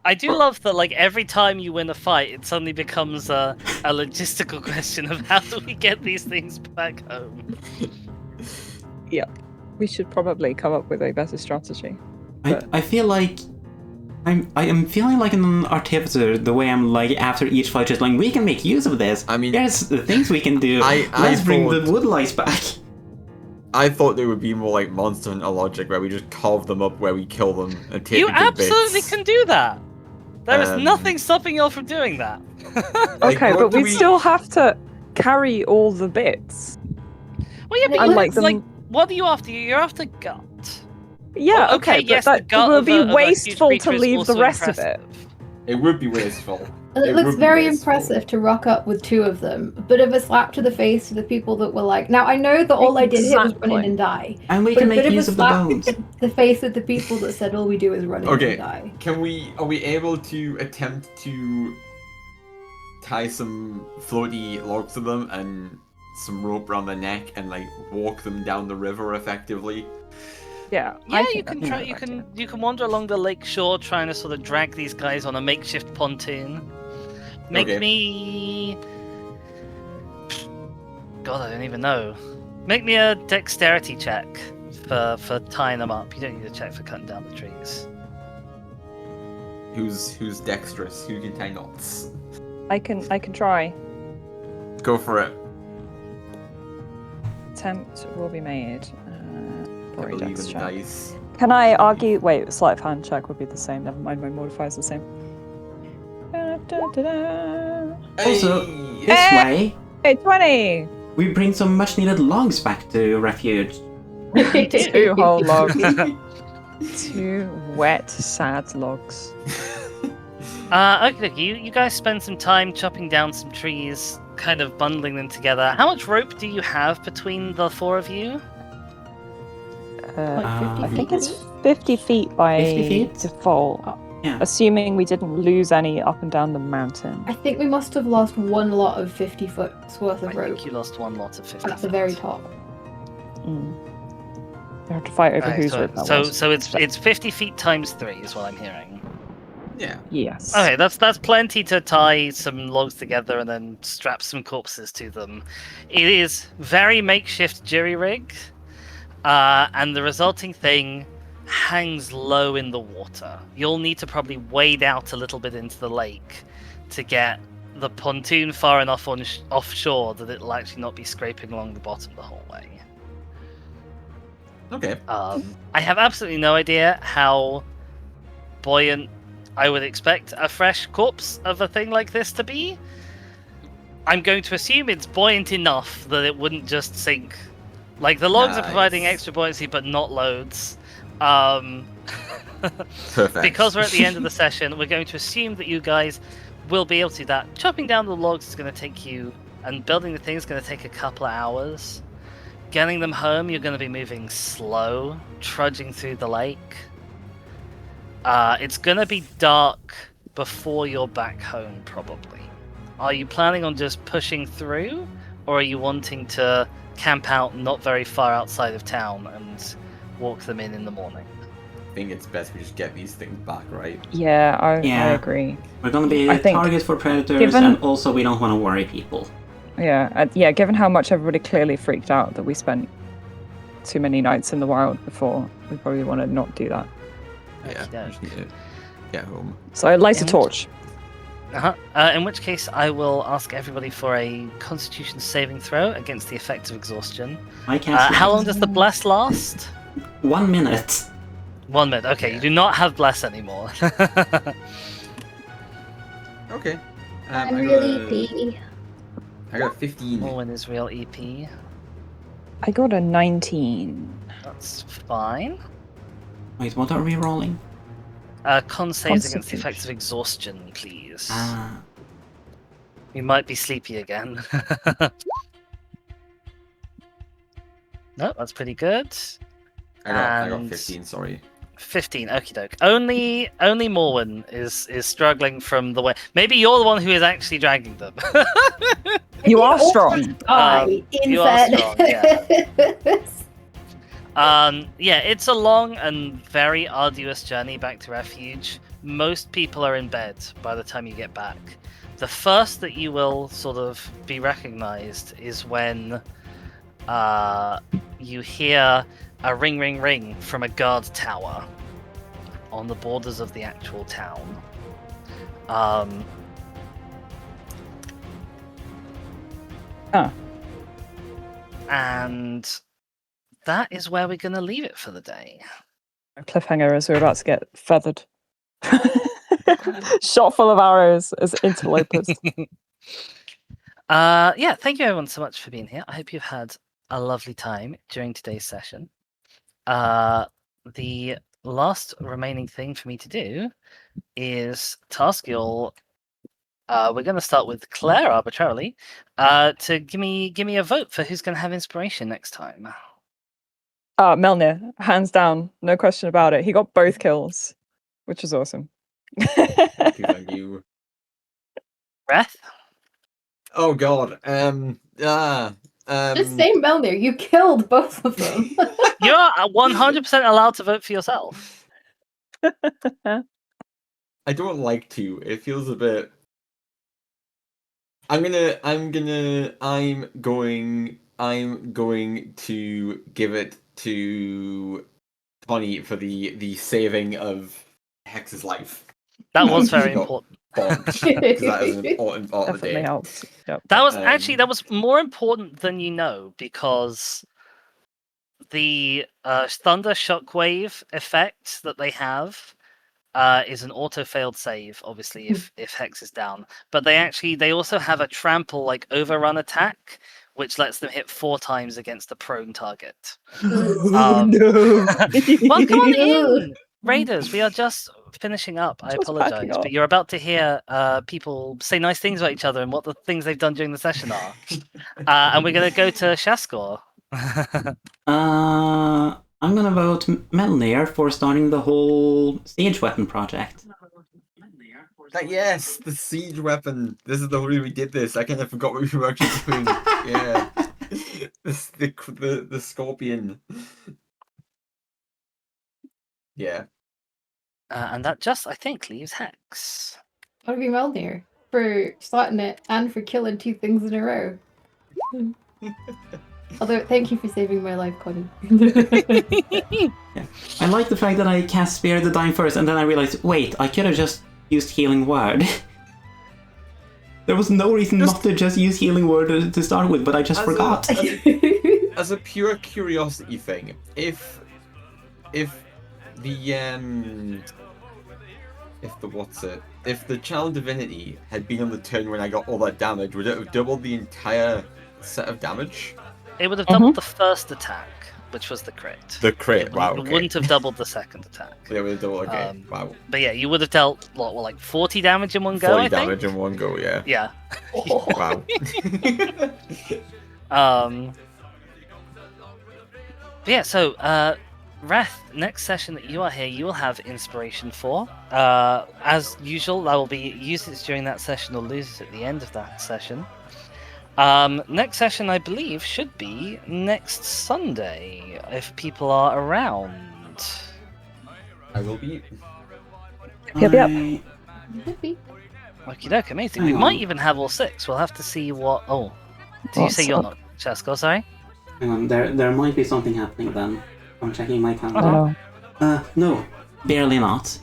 I do love that, like, every time you win a fight, it suddenly becomes a logistical question of how do we get these things back home? We should probably come up with a better strategy. I feel like I am feeling like an artificer the way I'm like after each fight, just like, we can make use of this. I mean, There's the things we can do. I Let's bring the thought- wood lice back. I thought there would be more like Monster Hunter logic where we just carve them up, where we kill them and take You the good absolutely bits. can do that. There is Um, nothing stopping you from doing that. Like, Okay, what but do we we- still have to carry all the bits. Well, yeah, but Unlike like, them- what are you after? You're after gut. Yeah, Well, okay, yes, but the that gut would of be a huge wasteful creature to is leave the also rest of it. impressive. It would be wasteful. And it It looks would be very wasteful. impressive to rock up with 2 of them. A bit of a slap to the face to the people that were like, now I know that all I did here was run Exactly. in and die. And we But can a bit make of a use of the slap bones. to the face of the people that said all we do is run in Okay. and die. Are we able to attempt to tie some floaty logs to them and some rope around their neck and like walk them down the river effectively? Yeah, Yeah, I you think can that's a try. good You idea. can wander along the lake shore, trying to sort of drag these guys on a makeshift pontoon. Make Okay. me. God, I don't even know. Make me a dexterity check for tying them up. You don't need a check for cutting down the trees. Who's dexterous? Who can tie knots? I can try. Go for it. Attempt will be made. I For a believe dex in check. dice. Can I argue? Wait, sleight of hand check would be the same. Never mind, my modifier's the same. Also, Hey! this Eh! way, Hey, 20! we bring some much needed logs back to refuge. 2 whole logs. 2 wet, sad logs. Okay, you guys spend some time chopping down some trees, kind of bundling them together. How much rope do you have between the 4 of you? I 50 think feet? it's 50 feet by 50 feet? default. Yeah. Assuming we didn't lose any up and down the mountain. I think we must have lost one lot of 50 foot's worth I of rope think you lost one lot of 50 at the very feet. top. We have to fight over Okay, whose so, rope that so, was. so it's 50 feet times 3 is what I'm hearing. Yeah. Yes. Okay, that's plenty to tie some logs together and then strap some corpses to them. It is very makeshift jury rig, and the resulting thing hangs low in the water. You'll need to probably wade out a little bit into the lake to get the pontoon far enough offshore that it'll actually not be scraping along the bottom the whole way. Okay. I have absolutely no idea how buoyant I would expect a fresh corpse of a thing like this to be. I'm going to assume it's buoyant enough that it wouldn't just sink. Like, the logs are providing Nice. extra buoyancy, but not loads. Perfect. Because we're at the end of the session, we're going to assume that you guys will be able to do that. Chopping down the logs is going to take you, and building the thing is going to take a couple of hours. Getting them home, you're going to be moving slow, trudging through the lake. It's going to be dark before you're back home, probably. Are you planning on just pushing through, or are you wanting to camp out not very far outside of town and walk them in the morning? I think it's best we just get these things back, right? Yeah, I Yeah. agree. We're gonna be I a think target for predators, given- and also we don't want to worry people. Yeah, given how much everybody clearly freaked out that we spent too many nights in the wild before, we probably want to not do that. Yeah. Okey-doke. We just need to get home. So I'd light a And- torch. In which case, I will ask everybody for a Constitution saving throw against the effects of exhaustion. I can't. How long does the bless last? 1 minute. 1 minute. Okay, you do not have bless anymore. Okay. I'm I really got a- EP. I got 15. Morwen is real EP. I got a 19. That's fine. Wait, what are we rolling? Con saves against the Constitution. effects of exhaustion, please. Ah, You might be sleepy again. No, that's pretty good. I got And- 15, sorry. 15, okie doke. Only Morwen is struggling from the way. Maybe you're the one who is actually dragging them. You are strong. you are strong, yeah, it's a long and very arduous journey back to refuge. Most people are in bed by the time you get back. The first that you will sort of be recognized is when you hear a ring, ring, ring from a guard tower on the borders of the actual town. And that is where we're going to leave it for the day. Cliffhanger as we're about to get feathered. Shot full of arrows as interlopers. Yeah, thank you everyone so much for being here. I hope you've had a lovely time during today's session. The last remaining thing for me to do is task you all. We're going to start with Claire arbitrarily to give me a vote for who's going to have inspiration next time. Melnir, hands down, no question about it. He got both kills, which is awesome. Thank you. Breath? Oh god. Just say Melnir, you killed both of them. You're 100% allowed to vote for yourself. I don't like to. It feels a bit. I'm going to give it to Connie for the saving of Hex's life. That was She very got important. bonked, 'cause that is an important part of the Definitely day. helps. Yep. That was actually Um, that was more important than you know, because the thunder shockwave effect that they have is an auto failed save, obviously if Hex is down. But they also have a trample like overrun attack, which lets them hit 4 times against a prone target. Um, no. Well, come on in, Raiders. We are just finishing up. I Just apologize, packing but up. you're about to hear people say nice things about each other and what the things they've done during the session are. And we're going to go to Shaskor. I'm gonna vote Melnir for starting the whole siege weapon project. Yes, the siege weapon. This is the way we did this. I kind of forgot what we were actually doing. Yeah. The scorpion. Yeah. And that just, I think, leaves Hex. What have you Melnir for starting it and for killing 2 things in a row? Although, thank you for saving my life, Connie. I like the fact that I cast Spare the Dying first, and then I realized, wait, I could have just used Healing Word. There was no reason not to just use Healing Word to start with, but I just forgot. As a pure curiosity thing, if the Child Divinity had been on the turn when I got all that damage, would it have doubled the entire set of damage? It would have doubled the first attack, which was the crit. The crit, It wow. wouldn't- Okay. It wouldn't have doubled the second attack. Yeah, with a double. Okay, wow. But yeah, you would have dealt what, like 40 damage in one go. 40 I think. damage in one go. Yeah. Yeah. Wow. But yeah, so Wrath, next session that you are here, you will have Inspiration 4. As usual, I will be use it during that session or lose it at the end of that session. Next session, I believe, should be next Sunday, if people are around. I will be. Yep, yep. Could be. Okie doke, amazing. We Hang might on. even have all 6. We'll have to see what. Oh, did you say What's you're up? not Chesko? Sorry. Hang on, there might be something happening then. I'm checking my I calendar. don't know. No, barely not.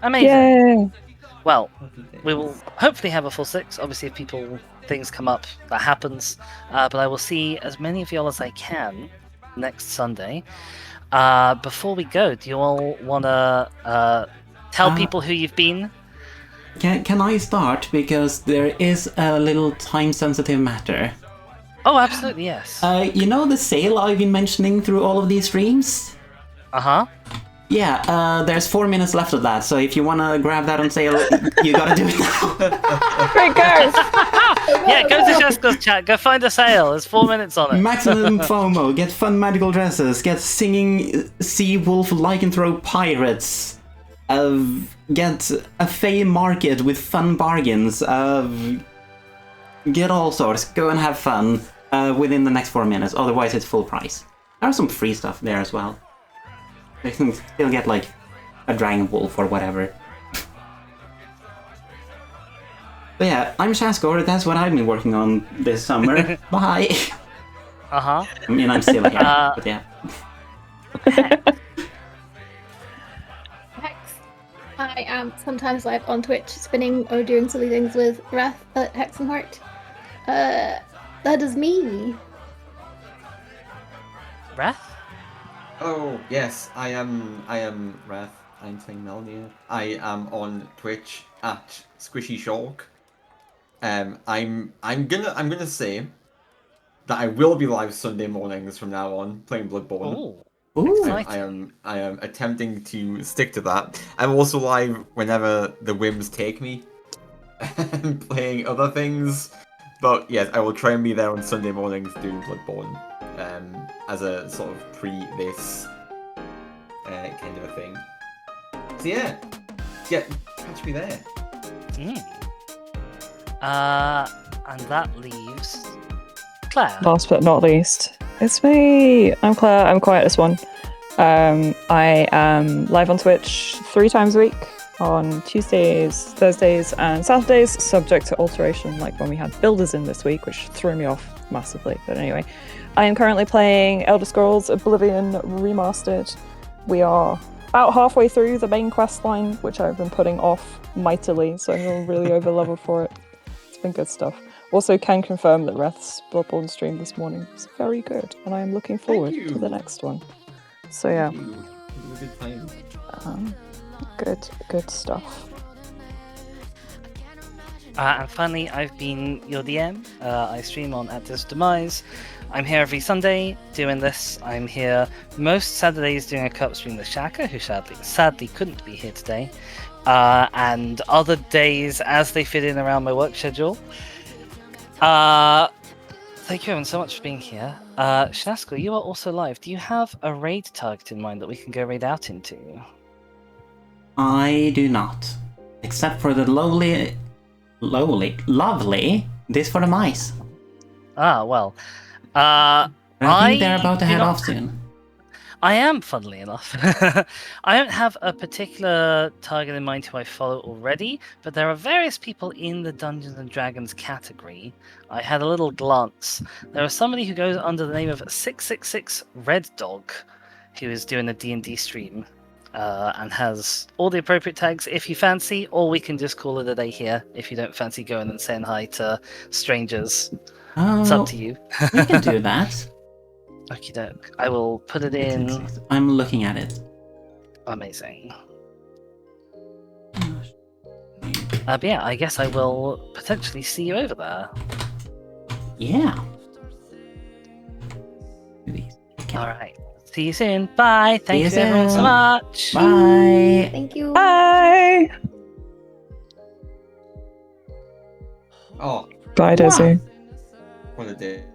Amazing. Yay! Well, we will hopefully have a full 6. Obviously, if things come up, that happens. But I will see as many of y'all as I can next Sunday. Before we go, do you all want to tell people who you've been? Can I start? Because there is a little time-sensitive matter. Oh, absolutely, yes. You know the sale I've been mentioning through all of these streams? Uh-huh. Yeah, there's 4 minutes left of that, so if you wanna grab that on sale, you gotta do it now. Great, go! Yeah, go to Chesko's chat. Go find a sale. There's 4 minutes on it. Maximum FOMO, get fun magical dresses, get singing sea wolf lycanthrope pirates, get a Fey market with fun bargains, get all sorts, go and have fun within the next 4 minutes, otherwise it's full price. There's some free stuff there as well. You can still get like a dragon wolf or whatever. But yeah, I'm Shaskor, that's what I've been working on this summer. Bye! Uh-huh. I mean, I'm still here, but yeah. Hex. I am sometimes live on Twitch, spinning or doing silly things with Wrath at Hexenheart. That is me. Wrath? Oh yes, I am Wrath. I'm playing Melnir. I am on Twitch at Squishy Shark. I'm gonna say that I will be live Sunday mornings from now on playing Bloodborne. Ooh. Ooh, Exciting. I am attempting to stick to that. I'm also live whenever the whims take me. I'm playing other things. But yes, I will try and be there on Sunday mornings doing Bloodborne. As a sort of pre-this kind of a thing. So yeah, catch me there. And that leaves Claire. Last but not least, it's me. I'm Claire. I'm quiet as one. I am live on Twitch 3 times a week on Tuesdays, Thursdays, and Saturdays, subject to alteration, like when we had builders in this week, which threw me off massively. But anyway, I am currently playing Elder Scrolls Oblivion Remastered. We are about halfway through the main quest line, which I've been putting off mightily, so I'm really over leveled for it. It's been good stuff. Also can confirm that Wrath's Bloodborne stream this morning was very good, and I am looking forward you. to the next one. So yeah, Thank you. It was a good time. good stuff. And finally, I've been your DM. I stream on At This Demise. I'm here every Sunday doing this. I'm here most Saturdays doing a co-op stream with Shaka, who sadly couldn't be here today. And other days as they fit in around my work schedule. Thank you everyone so much for being here. Shasko, you are also live. Do you have a raid target in mind that we can go raid out into? I do not. Except for the lovely, this for the mice. Ah, well. But I think they're I about to do head not- off soon. I am, funnily enough. I don't have a particular target in mind who I follow already, but there are various people in the Dungeons and Dragons category. I had a little glance. There is somebody who goes under the name of 666 Red Dog, who is doing a D&D stream, and has all the appropriate tags if you fancy, or we can just call it a day here if you don't fancy going and saying hi to strangers. It's up to you. We can do that. Okie doke. I will put it in. I'm looking at it. Amazing. But yeah, I guess I will potentially see you over there. Yeah. Do these. Okay. Alright. See you soon. Bye. Thank you you everyone so soon. much. Bye. Thank you. Bye. Oh, Bye, Dizzy. what a day.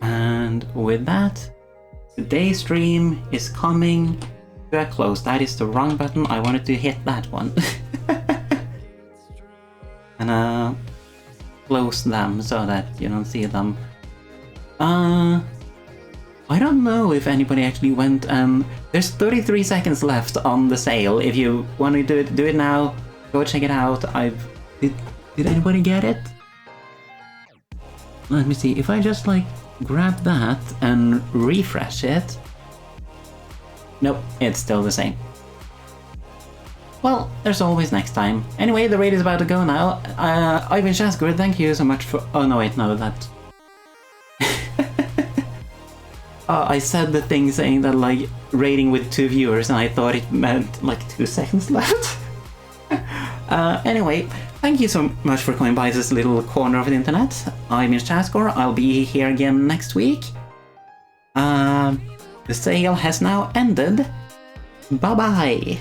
And with that, today's stream is coming to a close. That is the wrong button. I wanted to hit that one. And close them so that you don't see them. I don't know if anybody actually went. There's 33 seconds left on the sale. If you want to do it now. Go check it out. Did anybody get it? Let me see. If I just like grab that and refresh it. Nope, it's still the same. Well, there's always next time. Anyway, the raid is about to go now. Ivan Shaskor, thank you so much for. Oh no, wait, no, that. I said the thing saying that like raiding with 2 viewers, and I thought it meant like 2 seconds left. Anyway, thank you so much for coming by this little corner of the internet. I'm Shaskor. I'll be here again next week. The sale has now ended. Bye bye.